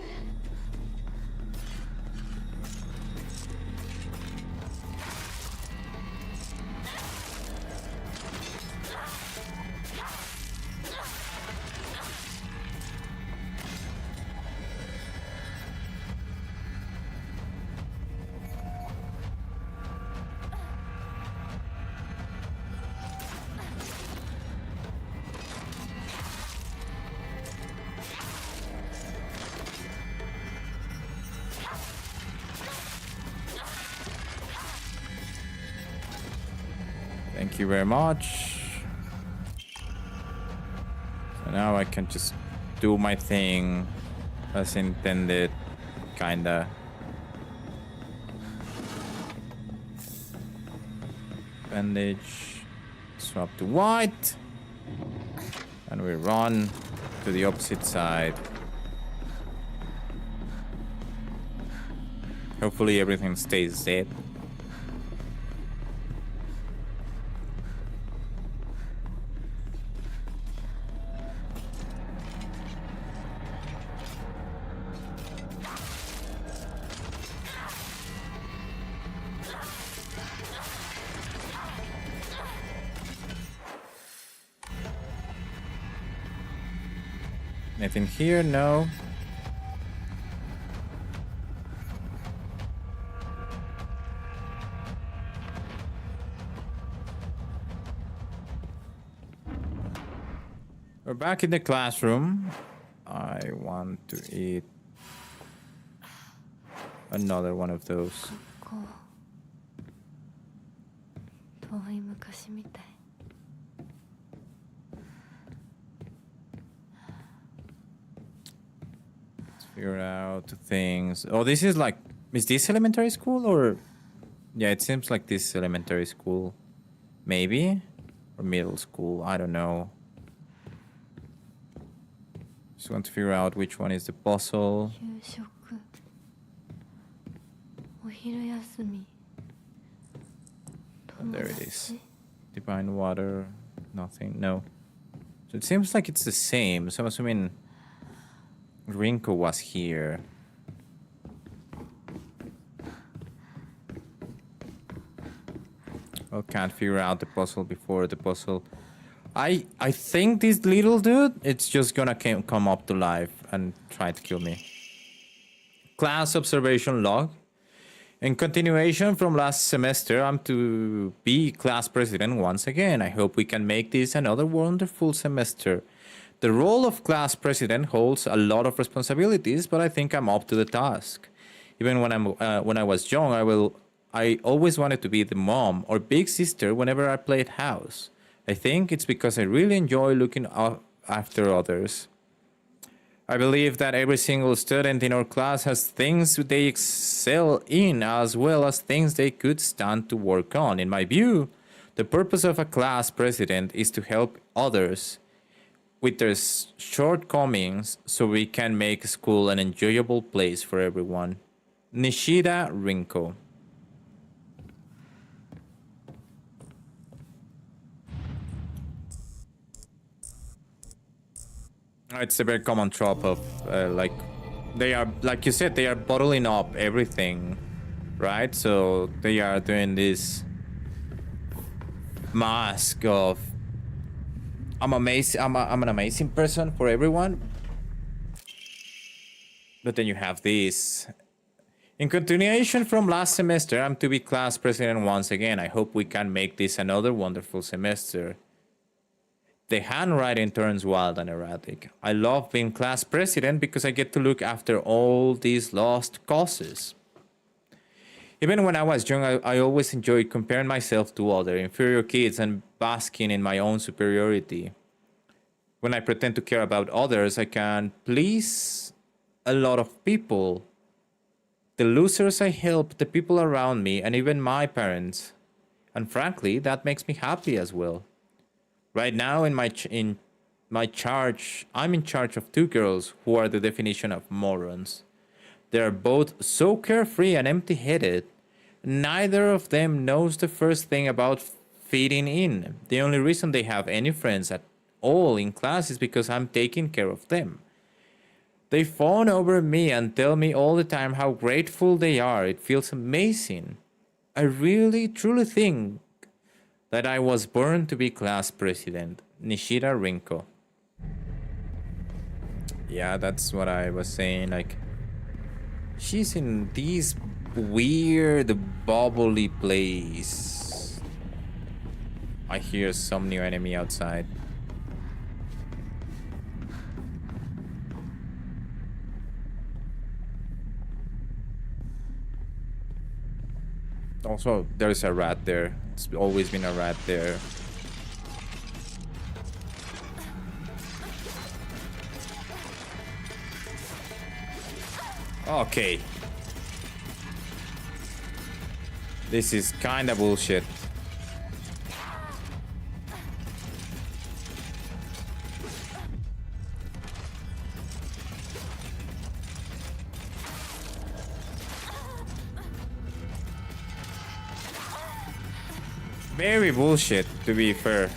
Thank you very much. So now I can just do my thing as intended, kinda. Bandage. Swap to white. And we run to the opposite side. Hopefully everything stays dead. Anything here? No. We're back in the classroom. I want to eat another one of those. こう遠い昔みたい。 Figure out things. Oh, this is like... Is this elementary school or... Yeah, it seems like this elementary school. Maybe? Or middle school. I don't know. Just want to figure out which one is the puzzle. 夕食。お昼休み。 And there it is. Divine water. Nothing. No. So it seems like it's the same. So I'm assuming... Rinko was here. Well, can't figure out the puzzle before the puzzle. I think this little dude, it's just gonna come up to life and try to kill me. Class observation log. In continuation from last semester, I'm to be class president once again. I hope we can make this another wonderful semester. The role of class president holds a lot of responsibilities, but I think I'm up to the task. Even when I was young, I always wanted to be the mom or big sister whenever I played house. I think it's because I really enjoy looking after others. I believe that every single student in our class has things they excel in as well as things they could stand to work on. In my view, the purpose of a class president is to help others with their shortcomings so we can make school an enjoyable place for everyone. Nishida Rinko. It's a very common trope of like they are, like you said, they are bottling up everything, right? So they are doing this mask of I'm an amazing person for everyone. But then you have this. In continuation from last semester, I'm to be class president once again. I hope we can make this another wonderful semester. The handwriting turns wild and erratic. I love being class president because I get to look after all these lost causes. Even when I was young, I always enjoyed comparing myself to other inferior kids and basking in my own superiority. When I pretend to care about others, I can please a lot of people. The losers I help, the people around me, and even my parents. And frankly, that makes me happy as well. Right now, I'm in charge of two girls who are the definition of morons. They are both so carefree and empty-headed. Neither of them knows the first thing about fitting in. The only reason they have any friends at all in class is because I'm taking care of them. They fawn over me and tell me all the time how grateful they are. It feels amazing. I really, truly think that I was born to be class president. Nishida Rinko. Yeah, that's what I was saying. Like, she's in this weird, bubbly place. I hear some new enemy outside. Also, there's a rat there. It's always been a rat there. Okay. This is kinda bullshit. Very bullshit, to be fair.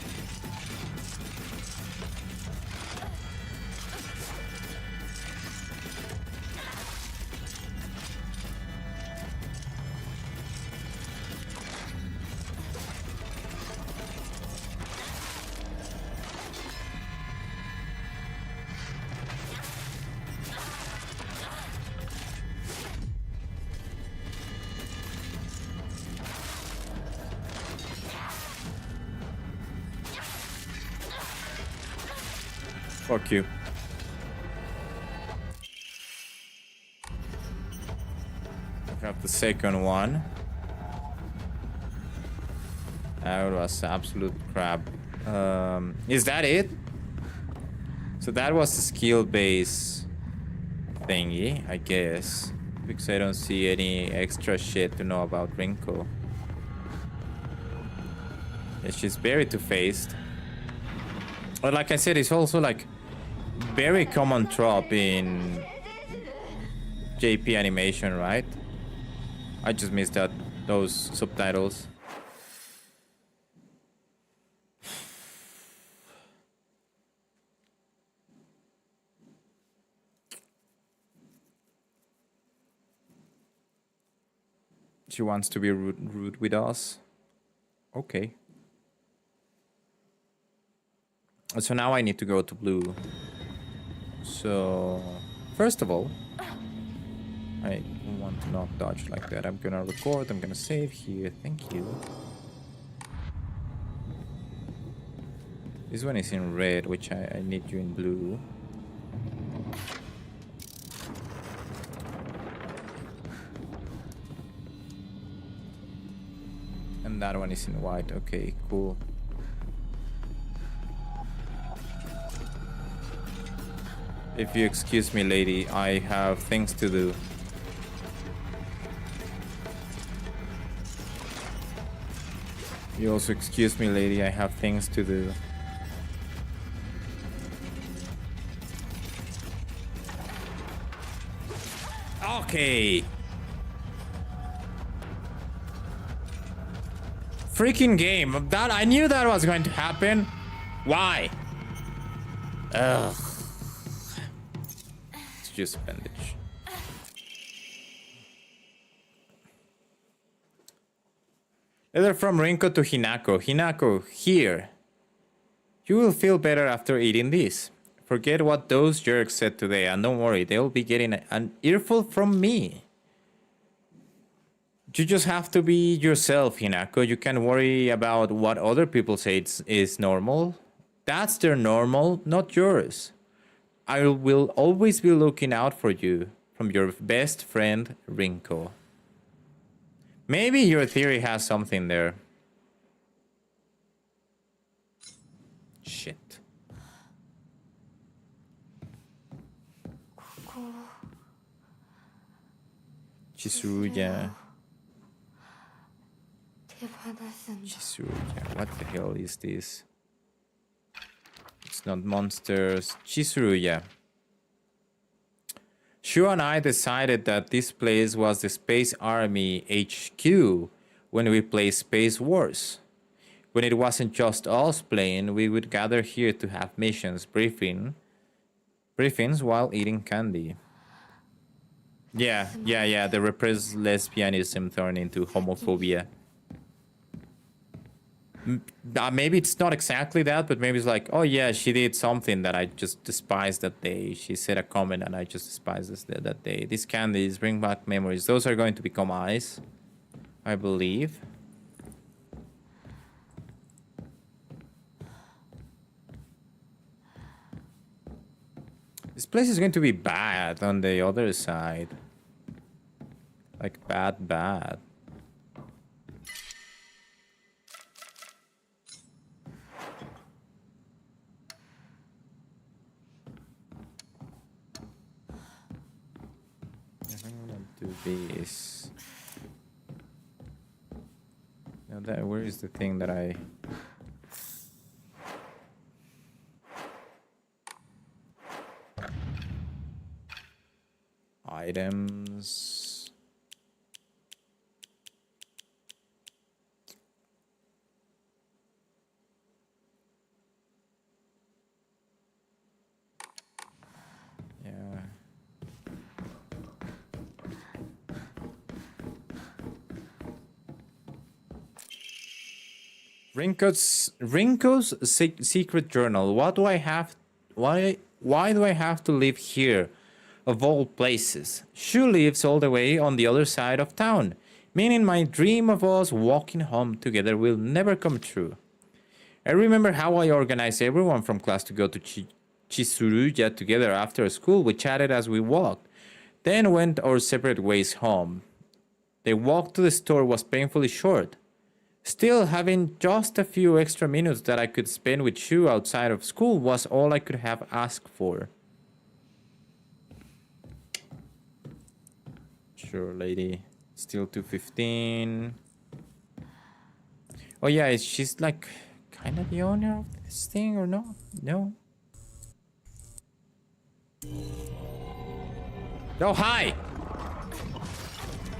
Fuck you. I have the second one. That was absolute crap. Is that it? So that was the skill base thingy, I guess. Because I don't see any extra shit to know about Rinko. Yeah, she's very two-faced. But like I said, it's also like very common trope in JP animation, right? I just missed those subtitles. She wants to be rude with us. Okay. So now I need to go to blue. So, first of all, I want to not dodge like that. I'm gonna record, I'm gonna save here. Thank you. This one is in red, which I need you in blue. And that one is in white. Okay, cool. If you excuse me, lady, I have things to do. You also excuse me, lady, I have things to do. Okay. Freaking game. That I knew that was going to happen. Why? Ugh. Just bandage. Letter from Rinko to Hinako. Hinako, here. You will feel better after eating this. Forget what those jerks said today, and don't worry, they'll be getting an earful from me. You just have to be yourself, Hinako. You can worry about what other people say is normal. That's their normal, not yours. I will always be looking out for you. From your best friend, Rinko. Maybe your theory has something there. Shit. Chisuruya. Chisuruya. What the hell is this? It's not monsters. Chisuruya. Shu and I decided that this place was the Space Army HQ when we played Space Wars. When it wasn't just us playing, we would gather here to have missions, briefings while eating candy. Yeah, the repressed lesbianism turned into homophobia. Maybe it's not exactly that, but maybe it's like, oh yeah, she did something that I just despised that day. She said a comment and I just despised that day. These candies bring back memories. Those are going to become eyes, I believe. This place is going to be bad on the other side. Like bad. This. Now that where is the thing that I items? Yeah. Rinko's secret journal. What do I have? Why do I have to live here, of all places? Shu lives all the way on the other side of town, meaning my dream of us walking home together will never come true. I remember how I organized everyone from class to go to Chisuruya together after school. We chatted as we walked, then went our separate ways home. The walk to the store was painfully short. Still, having just a few extra minutes that I could spend with Shu outside of school was all I could have asked for. Sure, lady. Still 2:15. Oh yeah, she's like kind of the owner of this thing or not? No? Oh, hi!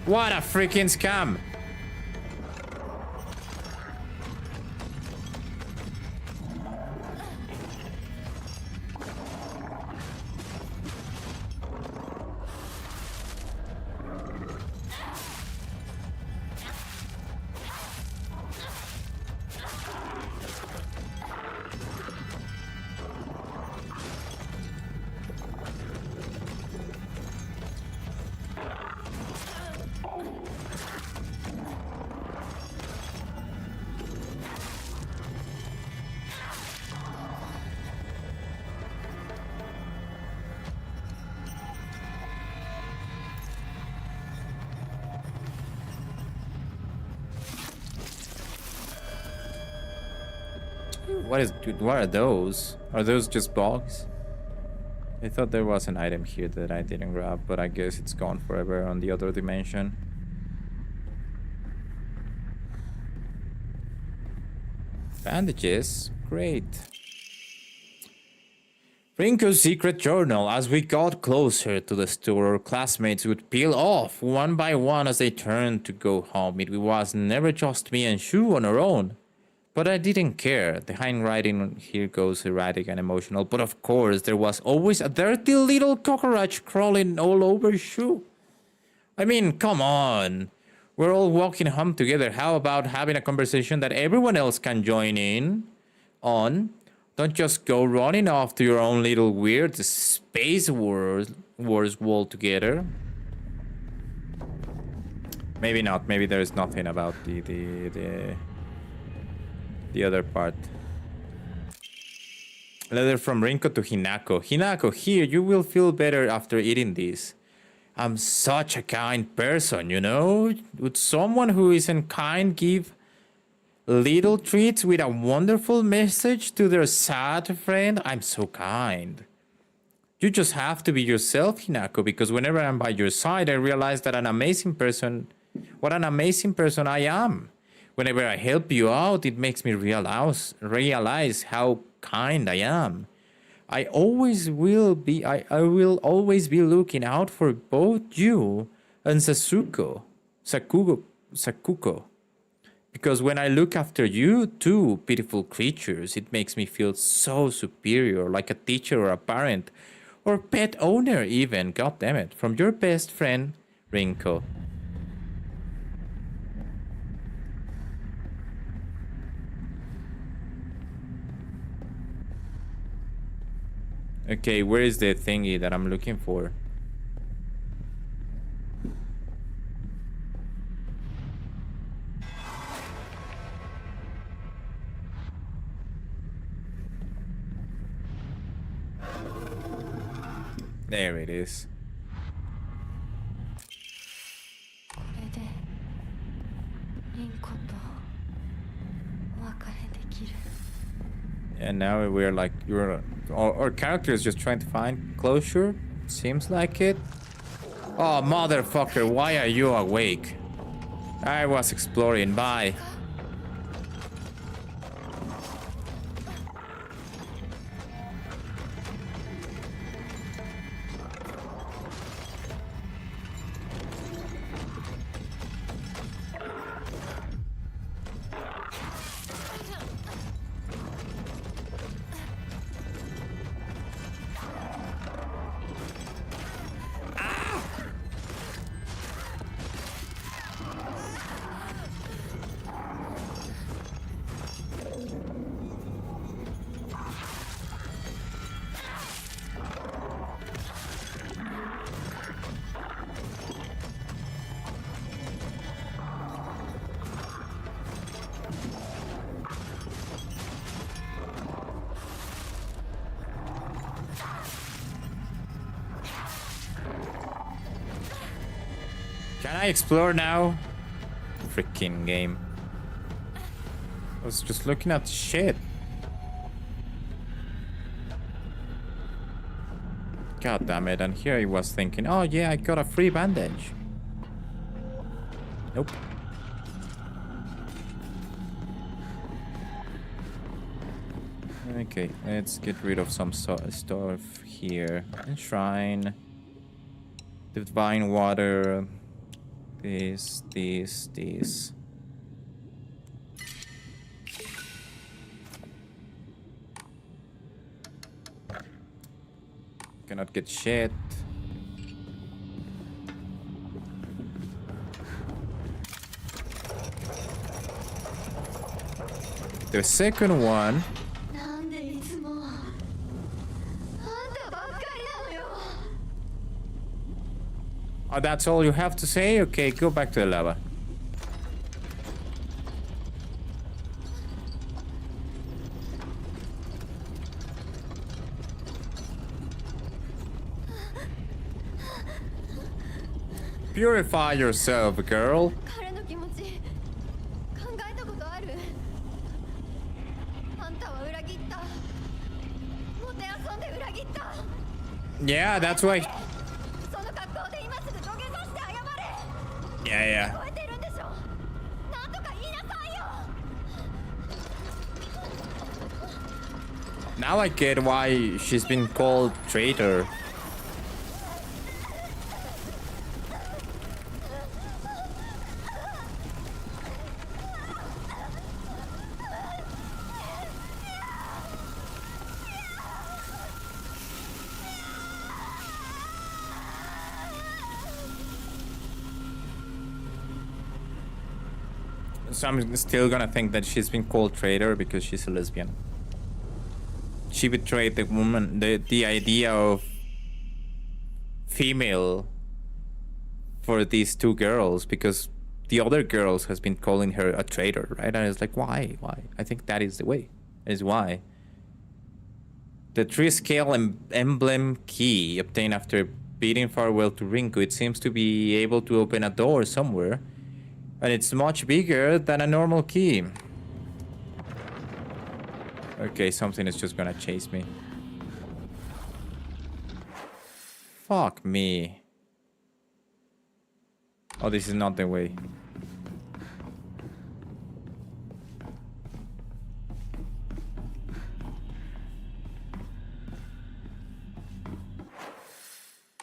What a freaking scam! What are those? Are those just bugs? I thought there was an item here that I didn't grab, but I guess it's gone forever on the other dimension. Bandages? Great. Rinko's secret journal. As we got closer to the store, our classmates would peel off one by one as they turned to go home. It was never just me and Shu on our own. But I didn't care. The handwriting here goes erratic and emotional. But of course, there was always a dirty little cockroach crawling all over Shu. I mean, come on. We're all walking home together. How about having a conversation that everyone else can join in on? Don't just go running off to your own little weird Space Wars world together. Maybe not. Maybe there is nothing about the other part. Letter from Rinko to Hinako. Hinako, here, you will feel better after eating this. I'm such a kind person, you know? Would someone who isn't kind give little treats with a wonderful message to their sad friend? I'm so kind. You just have to be yourself, Hinako, because whenever I'm by your side, I realize that what an amazing person I am. Whenever I help you out, it makes me realize how kind I am. I will always be looking out for both you and Sakuko. Because when I look after you, two beautiful creatures, it makes me feel so superior, like a teacher or a parent, or pet owner even, god damn it. From your best friend, Rinko. Okay, where is the thingy that I'm looking for? There it is. これでリンコとお別れできる。 And now we're like, our character is just trying to find closure. Seems like it. Oh, motherfucker, why are you awake? I was exploring, bye. Can I explore now? Freaking game. I was just looking at shit. God damn it, and here I was thinking, oh yeah, I got a free bandage. Nope. Okay, let's get rid of some stuff here. Shrine. Divine water. This. Cannot get shit. The second one. Oh, that's all you have to say? Okay, go back to the lava. Purify yourself, girl. 彼の気持ち考えたことある？あんたは裏切った。もてあそんで裏切った。 Yeah, that's why. その格好で今すぐ土下座して謝れ。 Yeah. 聞こえてるんでしょ。なんとか言いなさいよ。 Now I get why she's been called traitor. So I'm still gonna think that she's been called traitor because she's a lesbian. She betrayed the woman, the idea of female for these two girls because the other girls has been calling her a traitor, right? And it's like, why? I think that is the way. Is why. The 3-scale emblem key obtained after bidding farewell to Rinku. It seems to be able to open a door somewhere. And it's much bigger than a normal key. Okay, something is just gonna chase me. Fuck me. Oh, this is not the way.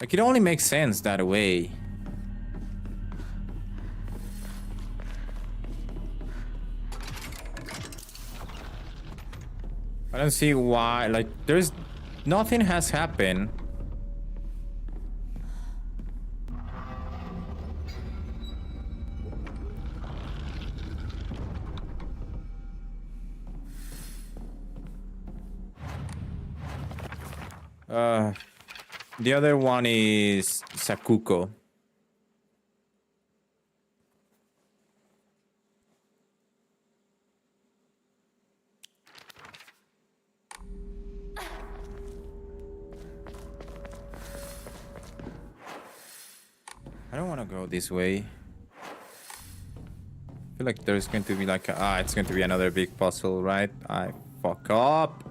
Like, it only makes sense that way. I don't see why, like, there's... Nothing has happened. The other one is Sakuko. I don't want to go this way. I feel like there's going to be like a, it's going to be another big puzzle, right? I fuck up.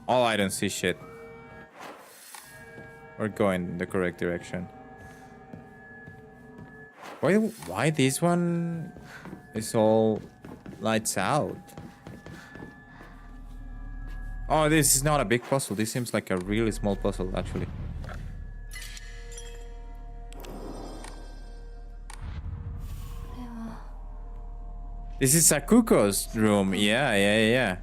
Oh, I don't see shit. We're going in the correct direction. Why this one is all lights out? Oh, this is not a big puzzle. This seems like a really small puzzle, actually. This is Sakuko's room. Yeah.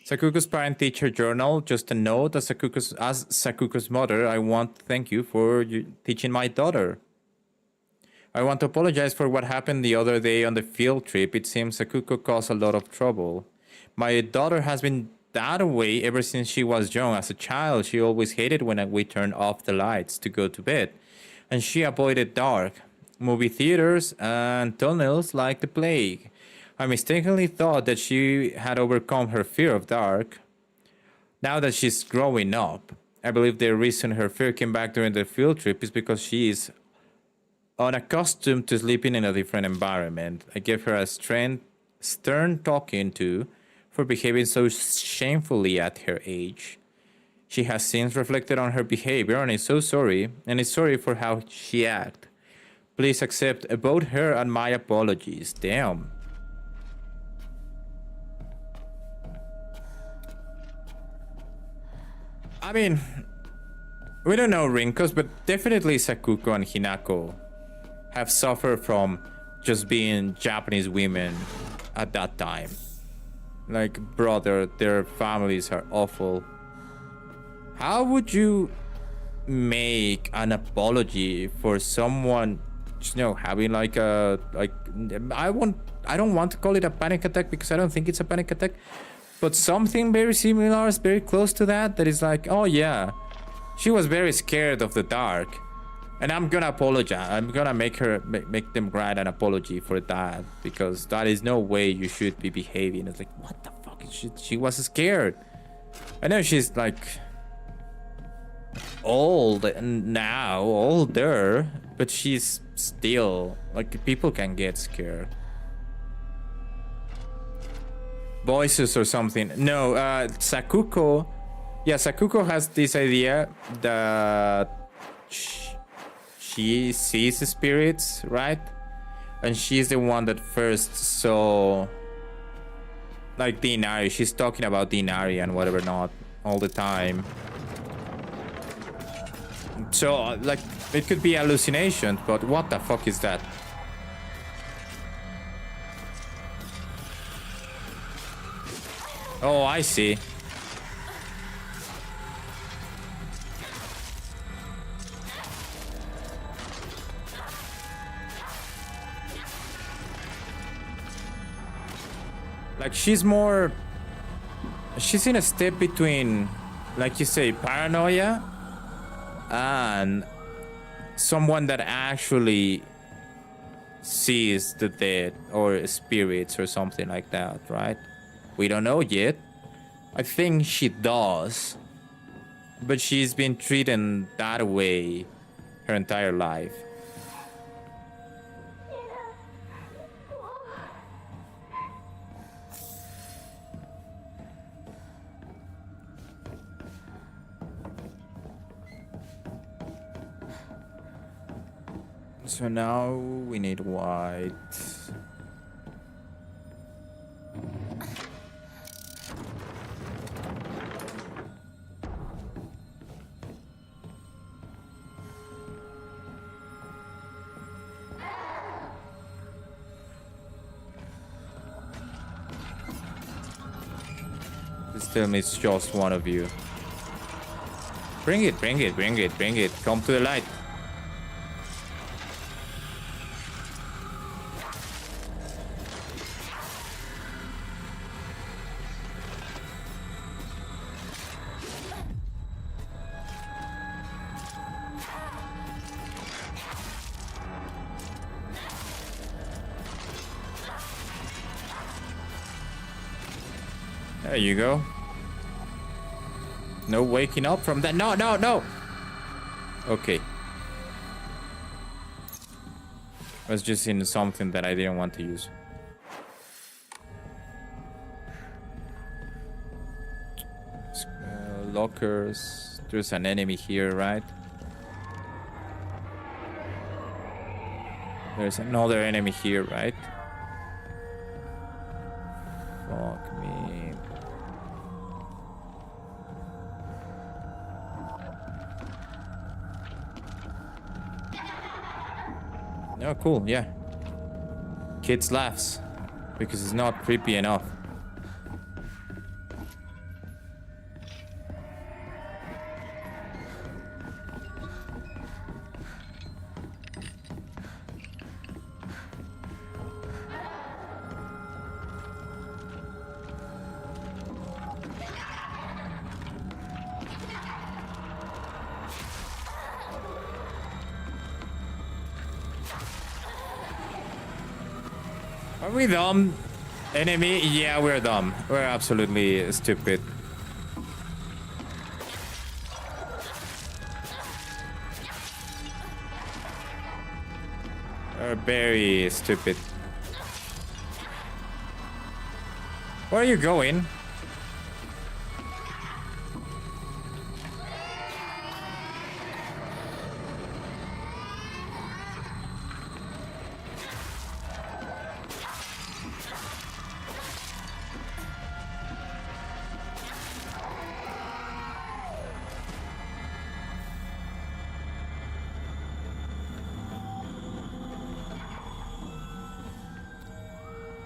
Sakuko's parent-teacher journal. Just a note, as Sakuko's mother, I want to thank you for teaching my daughter. I want to apologize for what happened the other day on the field trip. It seems Sakuko caused a lot of trouble. My daughter has been that way ever since she was young. As a child, she always hated when we turned off the lights to go to bed. And she avoided dark, movie theaters, and tunnels like the plague. I mistakenly thought that she had overcome her fear of dark. Now that she's growing up, I believe the reason her fear came back during the field trip is because she is unaccustomed to sleeping in a different environment. I gave her a stern talking to for behaving so shamefully at her age. She has since reflected on her behavior and is so sorry, and is sorry for how she acted. Please accept both her and my apologies. Damn. I mean, we don't know Rinko's, but definitely Sakuko and Hinako have suffered from just being Japanese women at that time. Like, brother, their families are awful. How would you make an apology for someone, you know, having like a, like, I don't want to call it a panic attack because I don't think it's a panic attack, but something very similar, very close to that is like, oh yeah, she was very scared of the dark, and I'm gonna apologize. I'm gonna make them grant an apology for that, because that is no way you should be behaving. It's like, what the fuck? She was scared. I know she's like old now, older, but she's still like, people can get scared. Voices or something. No, Sakuko. Yeah, Sakuko has this idea that she sees spirits, right? And she's the one that first saw, like, the Inari. She's talking about the Inari and whatever not all the time. So, like, it could be hallucination, but what the fuck is that? Oh, I see. Like, she's in a step between, like you say, paranoia and someone that actually sees the dead or spirits or something like that, right? We don't know yet. I think she does, but she's been treated that way her entire life. So now we need white. This still needs just one of you. Bring it, bring it, bring it, bring it. Come to the light. There you go. No waking up from that. No, no, no. Okay. I was just in something that I didn't want to use. Lockers. There's an enemy here, right? There's another enemy here, right? Fuck me. Oh, cool, yeah. Kids laughs because it's not creepy enough. Are we dumb? Enemy? Yeah, we're dumb. We're absolutely stupid. We're very stupid. Where are you going?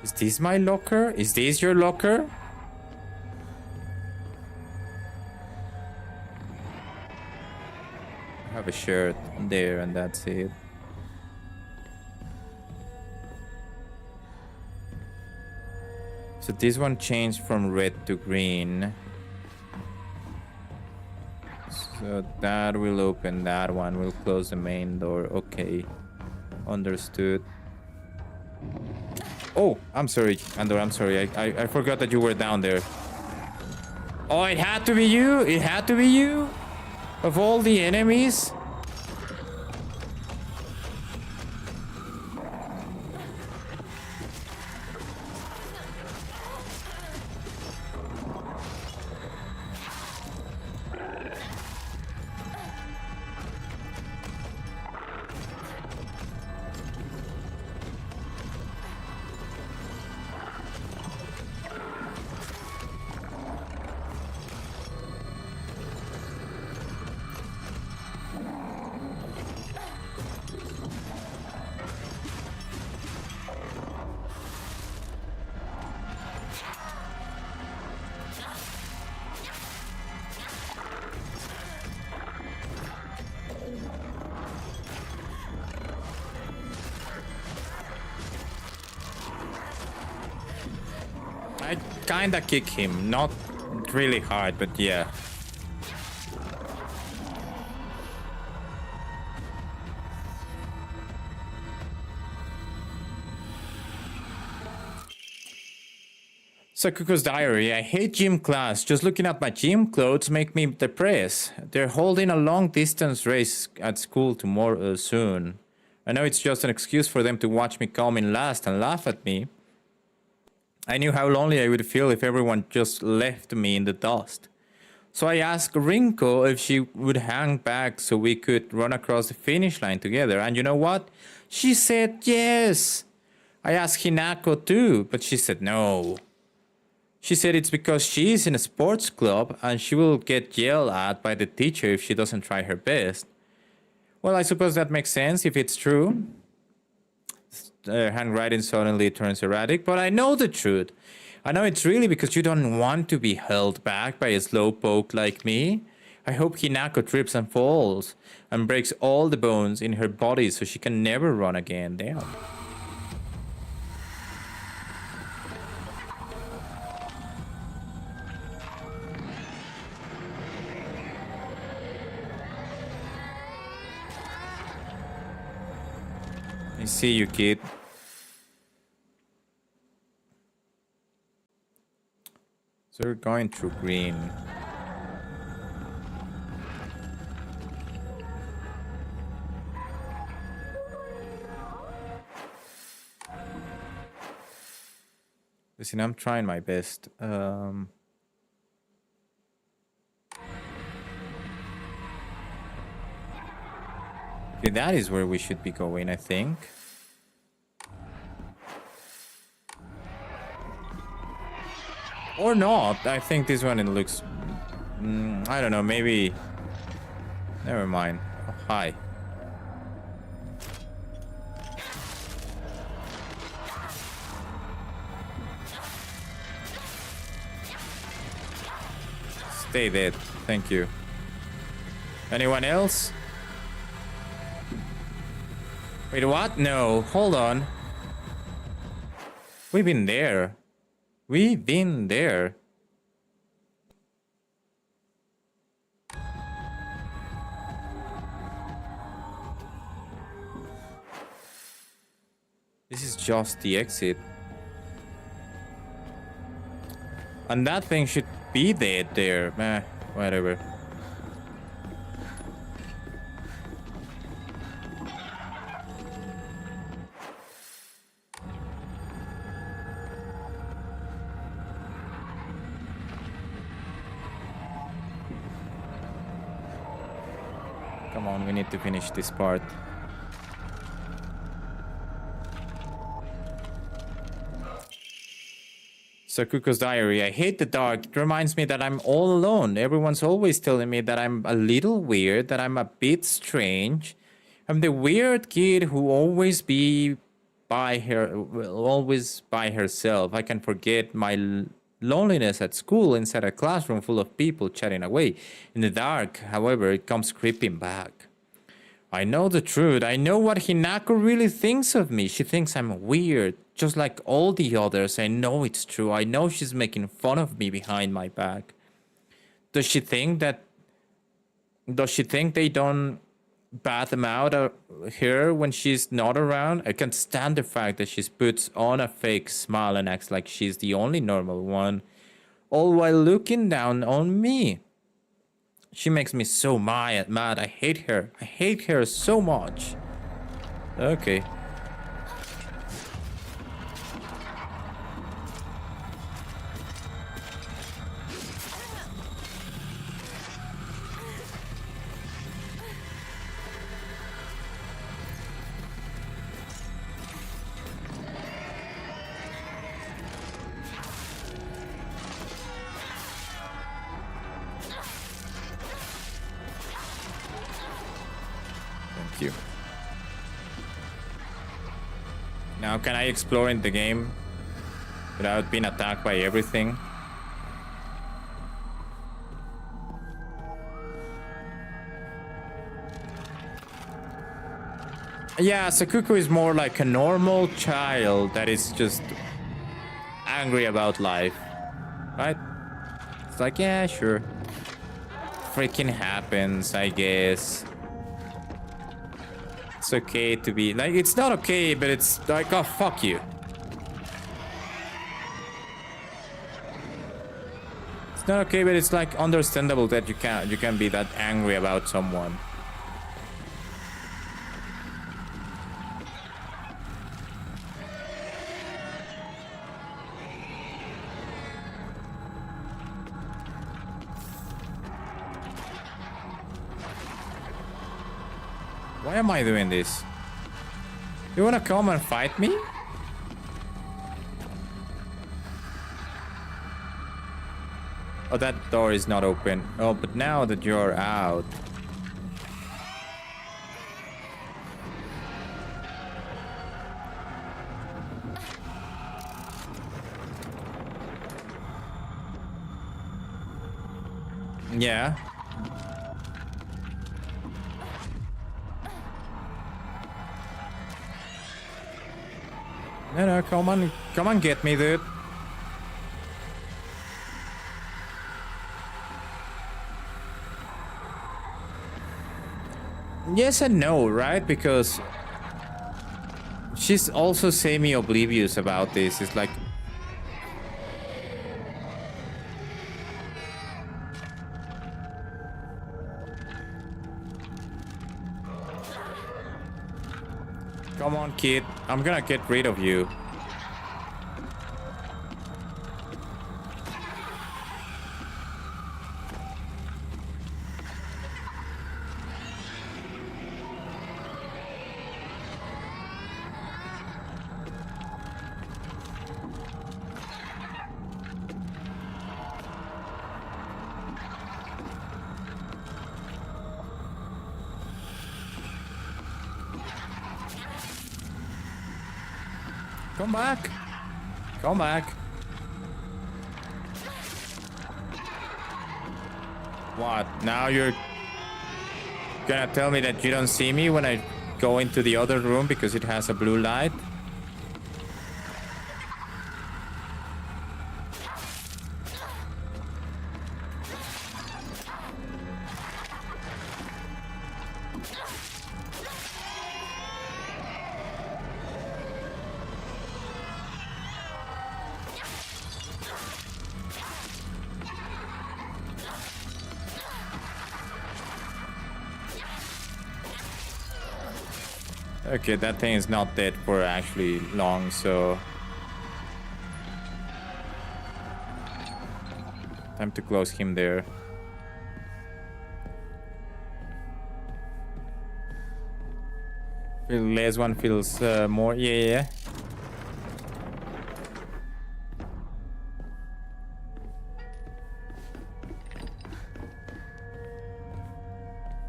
Is this my locker? Is this your locker? I have a shirt there and that's it. So this one changed from red to green. So that will open that one. Will close the main door. Okay. Understood. Oh, I'm sorry, Andor, I'm sorry. I forgot that you were down there. Oh, it had to be you? It had to be you? Of all the enemies? I kinda kick him, not really hard, but yeah. Sakuko's diary. I hate gym class. Just looking at my gym clothes make me depressed. They're holding a long distance race at school tomorrow soon. I know it's just an excuse for them to watch me come in last and laugh at me. I knew how lonely I would feel if everyone just left me in the dust. So I asked Rinko if she would hang back so we could run across the finish line together. And you know what? She said yes. I asked Hinako too, but she said no. She said it's because she's in a sports club and she will get yelled at by the teacher if she doesn't try her best. Well, I suppose that makes sense if it's true. Handwriting suddenly turns erratic, but I know the truth. I know it's really because you don't want to be held back by a slowpoke like me. I hope Hinako trips and falls and breaks all the bones in her body so she can never run again. Damn. I see you, kid. So we're going through green. Listen, I'm trying my best. Okay, that is where we should be going, I think. Or not. I think this one, it looks... I don't know, maybe... Never mind. Oh, hi. Stay dead. Thank you. Anyone else? Wait, what? No. Hold on. We've been there. We've been there. This is just the exit. And that thing should be dead there. Whatever. Come on, we need to finish this part. Sakuko's diary. I hate the dark. It reminds me that I'm all alone. Everyone's always telling me that I'm a little weird, that I'm a bit strange. I'm the weird kid who always by herself. I can forget my loneliness at school inside a classroom full of people chatting away. In the dark, however, it comes creeping back. I know the truth. I know what Hinako really thinks of me. She thinks I'm weird, just like all the others. I know it's true. I know she's making fun of me behind my back. Does she think they don't bat them out here when she's not around? I can't stand the fact that she puts on a fake smile and acts like she's the only normal one, all while looking down on me. She makes me so mad. I hate her. I hate her so much. Okay. Now, can I explore in the game without being attacked by everything? Yeah, Sakuko is more like a normal child that is just angry about life, right? It's like, yeah, sure. Freaking happens, I guess. It's okay to be like, it's not okay, but it's like, oh, fuck you. It's not okay, but it's like understandable that you can be that angry about someone. Why am I doing this? You wanna come and fight me? Oh, that door is not open. Oh, but now that you're out. Yeah. No, come on, get me, dude. Yes and no, right? Because she's also semi-oblivious about this. It's like... Come on, kid. I'm gonna get rid of you. Come back. Come back. What? Now you're gonna tell me that you don't see me when I go into the other room because it has a blue light? Okay, that thing is not dead for actually long, so... Time to close him there. Last one feels more... Yeah.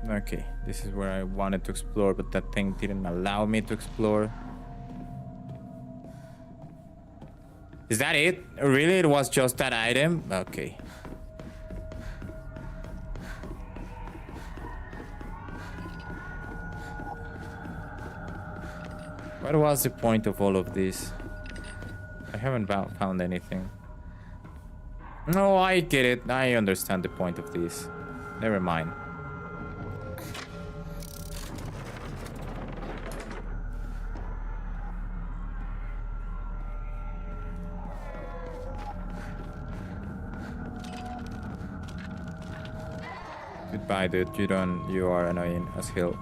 Okay, this is where I wanted to explore, but that thing didn't allow me to explore. Is that it? Really? It was just that item? Okay. What was the point of all of this? I haven't found anything. No, I get it. I understand the point of this. Never mind. Goodbye, dude. You are annoying as hell.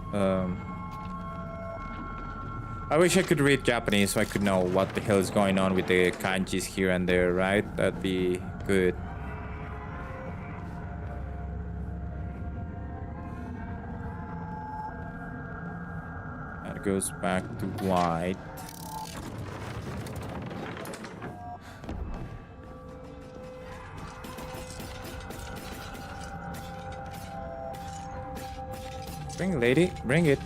I wish I could read Japanese so I could know what the hell is going on with the kanjis here and there, right? That'd be good. That goes back to white. Bring it, lady. Bring it.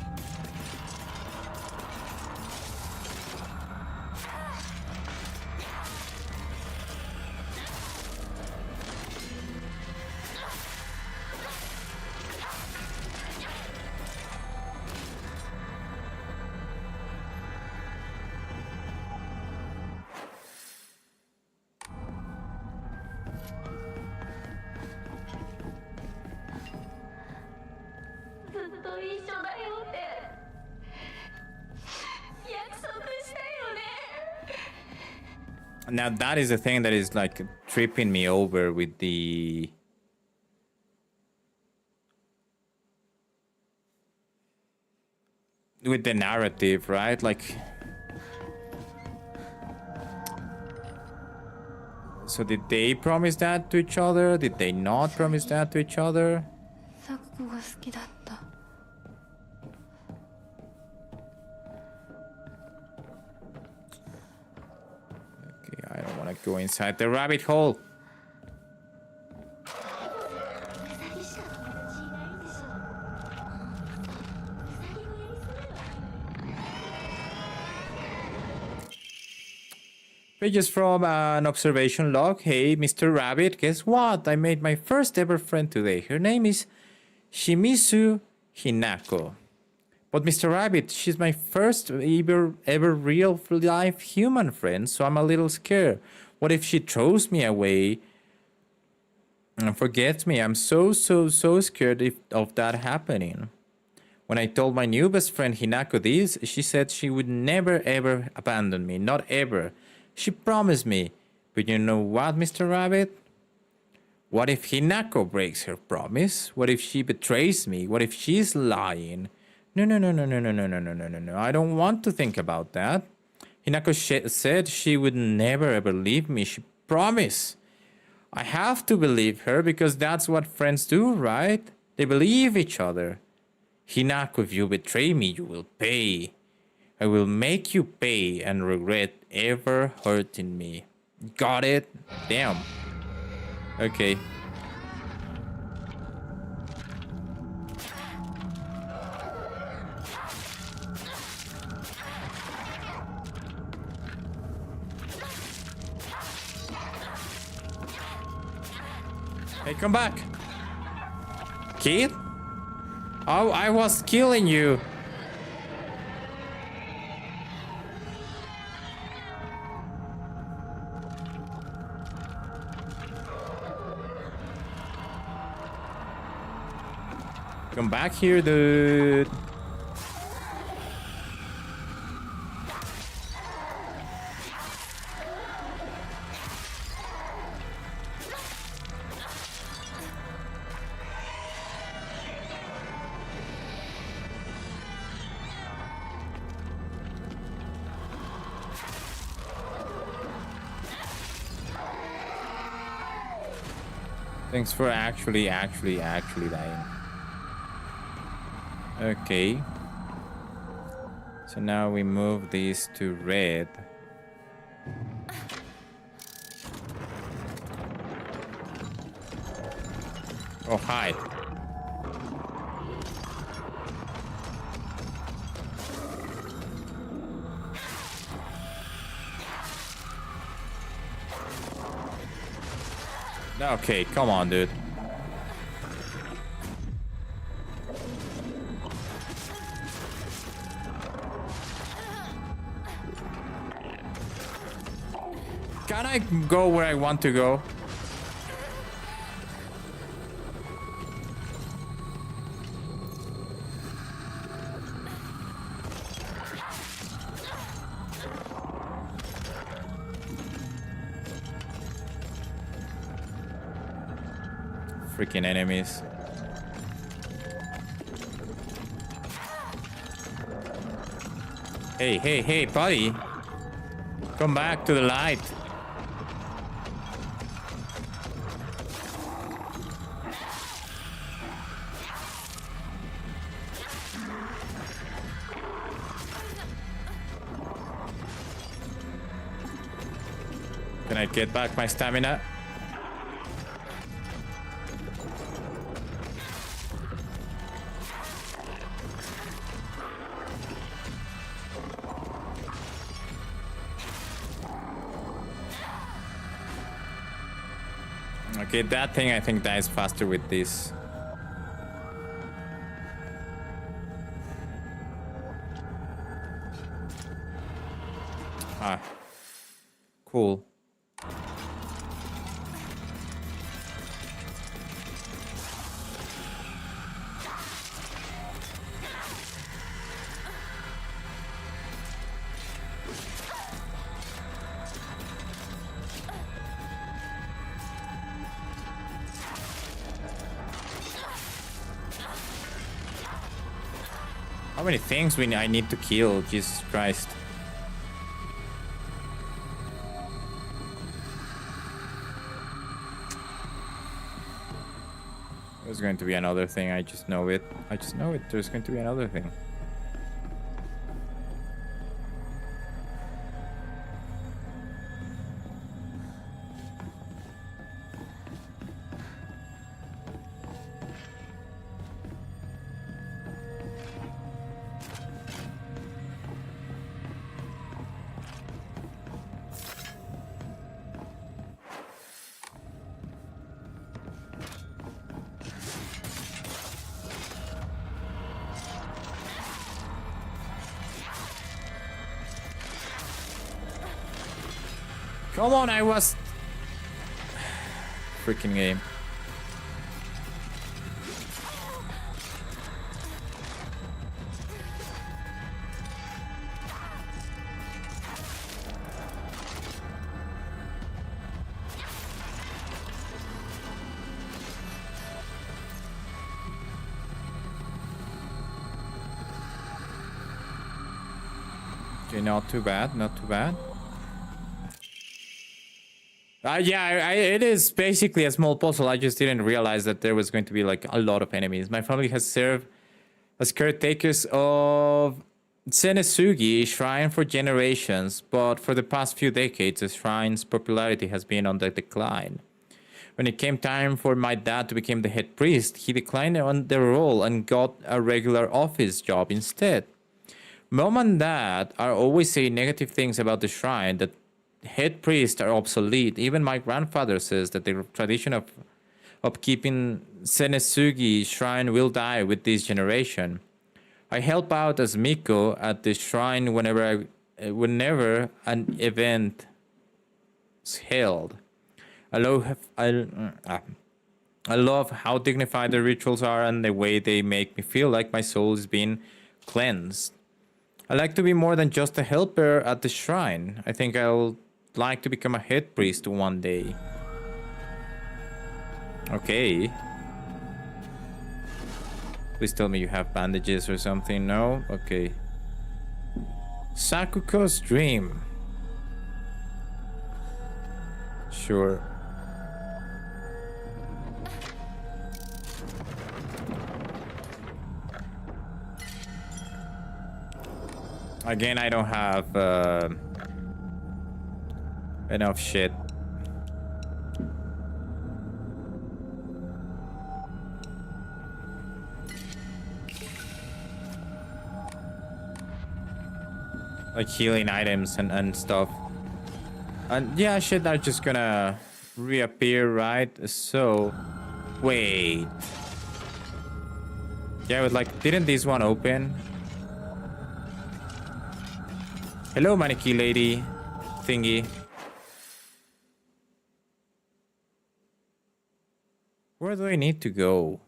Now that is a thing that is like tripping me over with the narrative, right? Like, so did they promise that to each other? Did they not promise that to each other? 咲子が好きだった。 Okay, I don't want to go inside the rabbit hole. Pages from an observation log. Hey, Mr. Rabbit, guess what? I made my first ever friend today. Her name is Shimizu Hinako. But Mr. Rabbit, she's my first ever real life human friend, so I'm a little scared. What if she throws me away and forgets me? I'm so scared of that happening. When I told my new best friend Hinako this, she said she would never ever abandon me, not ever. She promised me. But you know what, Mr. Rabbit? What if Hinako breaks her promise? What if she betrays me? What if she's lying? No. I don't want to think about that. Hinako said she would never ever leave me. She promised. I have to believe her because that's what friends do, right? They believe each other. Hinako, if you betray me, you will pay. I will make you pay and regret ever hurting me. Got it? Damn. Okay. Hey, come back. Kid? Oh, I was killing you. Come back here, dude. Thanks for actually dying. Okay. So now we move these to red. Oh, hi. Okay, come on, dude. Can I go where I want to go? Freaking enemies. Hey, buddy. Come back to the light. Can I get back my stamina? Okay, that thing I think dies faster with this. Ah, cool. How many things I need to kill? Jesus Christ. There's going to be another thing. I just know it. I just know it. There's going to be another thing. Come on, I was... Freaking game. Okay, not too bad, not too bad. Yeah, it is basically a small puzzle. I just didn't realize that there was going to be like a lot of enemies. My family has served as caretakers of Senesugi Shrine for generations, but for the past few decades, the shrine's popularity has been on the decline. When it came time for my dad to become the head priest, he declined on the role and got a regular office job instead. Mom and Dad are always saying negative things about the shrine, that head priests are obsolete. Even my grandfather says that the tradition of keeping Senesugi Shrine will die with this generation. I help out as Miko at the shrine whenever an event is held. I love how dignified the rituals are and the way they make me feel like my soul is being cleansed. I like to be more than just a helper at the shrine. I think I'll like to become a head priest one day. Okay. Please tell me you have bandages or something. No? Okay. Sakuko's dream. Sure. Again, I don't have enough shit. Like healing items and stuff. And yeah, shit are just gonna reappear, right? So, wait. Yeah, but like, didn't this one open? Hello, mannequin lady thingy. Where do I need to go?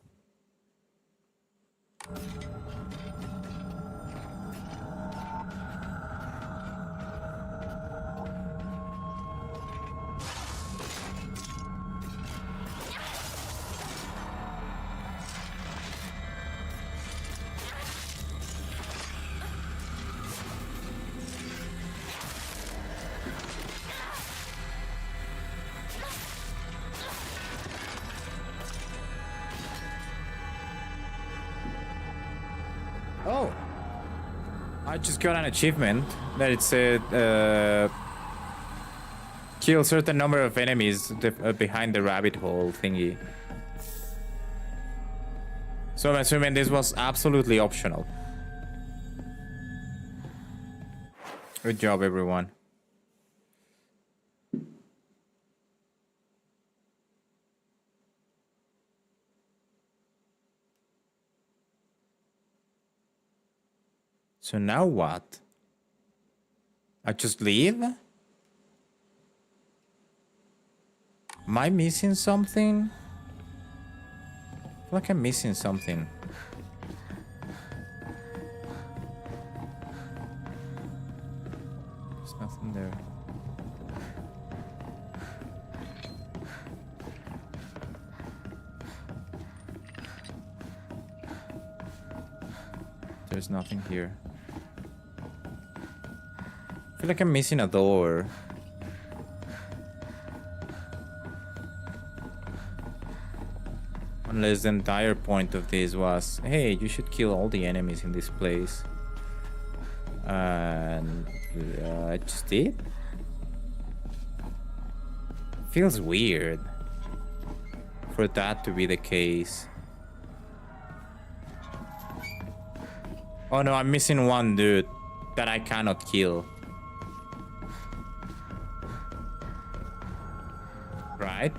Oh, I just got an achievement that it said kill certain number of enemies behind the rabbit hole thingy. So I'm assuming this was absolutely optional. Good job, everyone. So now what? I just leave? Am I missing something? I feel like I'm missing something. There's nothing there. There's nothing here. I feel like I'm missing a door. Unless the entire point of this was, hey, you should kill all the enemies in this place. And I just did? Feels weird for that to be the case. Oh no, I'm missing one dude that I cannot kill. Right?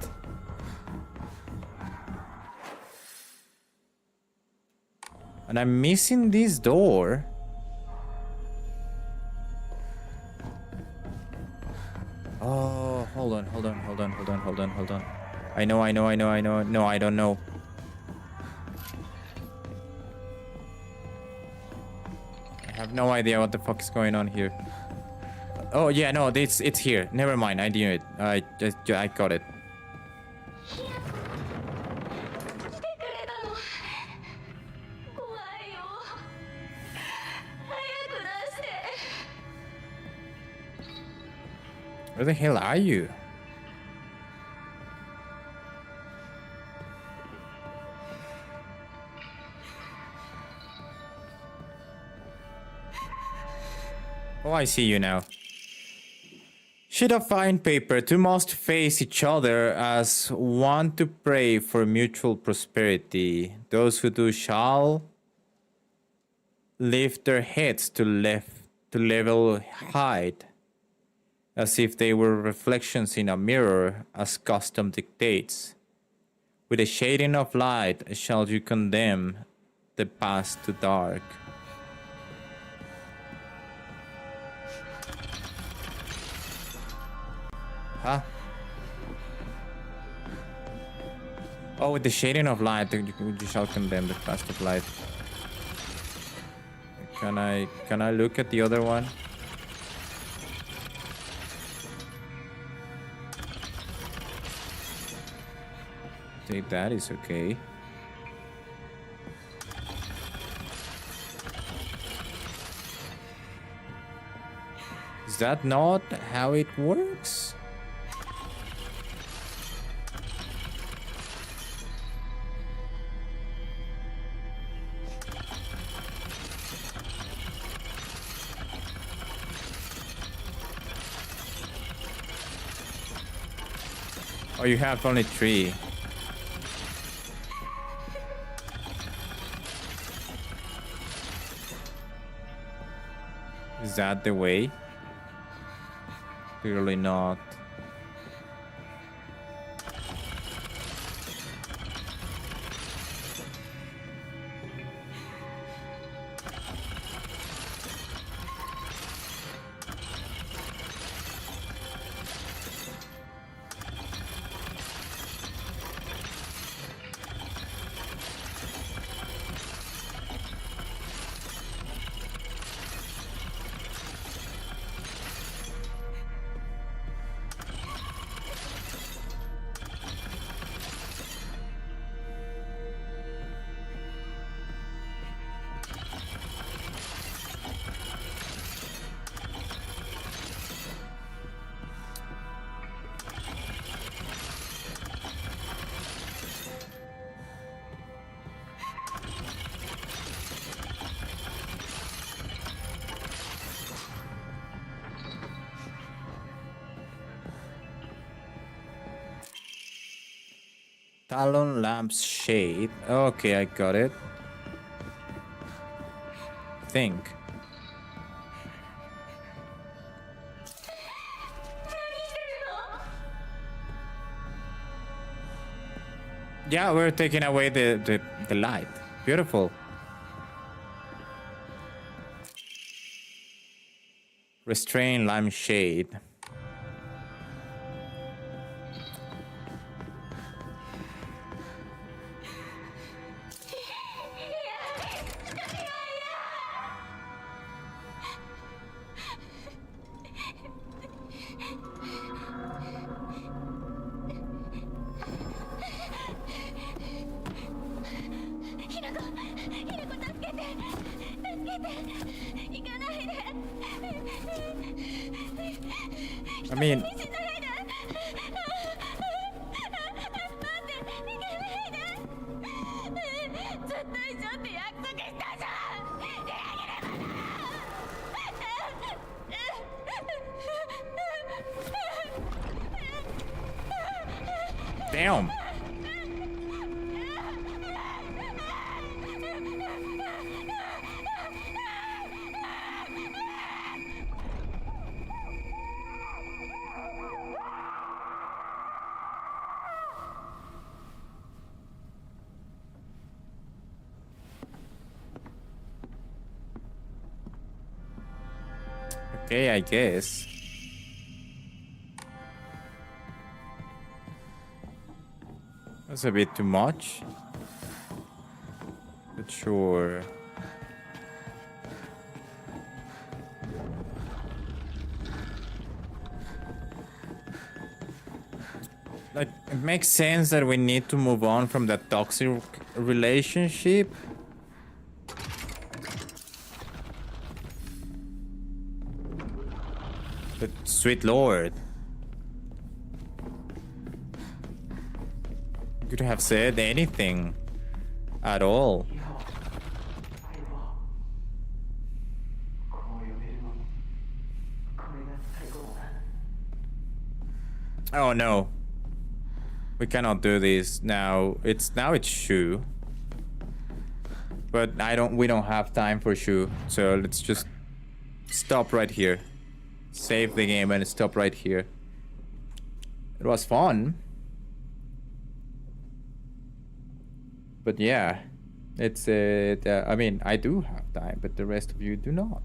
And I'm missing this door. Oh, hold on. I know. No, I don't know. I have no idea what the fuck is going on here. Oh yeah, no, it's here. Never mind, I knew it. I got it. Where the hell are you? Oh, I see you now. Sheet of fine paper. Two must face each other as one to pray for mutual prosperity. Those who do shall lift their heads to level height, as if they were reflections in a mirror, as custom dictates. With a shading of light shall you condemn the past to dark. Huh? Oh, with the shading of light you shall condemn the past of light. Can I look at the other one? Take that is okay. Is that not how it works? Oh, you have only 3. Is that the way? Clearly not. Talon Lamp's Shade. Okay, I got it. Think. Yeah, we're taking away the light. Beautiful. Restrain Lamp Shade. I mean, damn. Okay, I guess. That's a bit too much. But sure. Like, it makes sense that we need to move on from that toxic relationship. But sweet lord. Could have said anything at all. 最後こう呼べるのもこれが最後だな Oh no. We cannot do this now. It's Shu. But we don't have time for Shu. So let's just stop right here. Save the game and stop right here. It was fun. But yeah, it's I mean, I do have time, but the rest of you do not.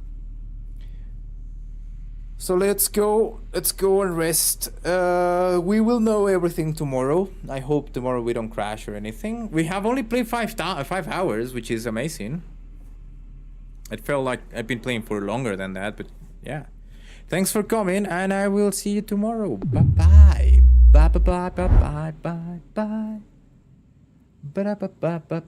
So let's go and rest. We will know everything tomorrow. I hope tomorrow we don't crash or anything. We have only played 5 hours, which is amazing. It felt like I've been playing for longer than that, but yeah. Thanks for coming, and I will see you tomorrow. Bye-bye. Bye-bye-bye-bye-bye-bye. Bye-bye-bye-bye-bye.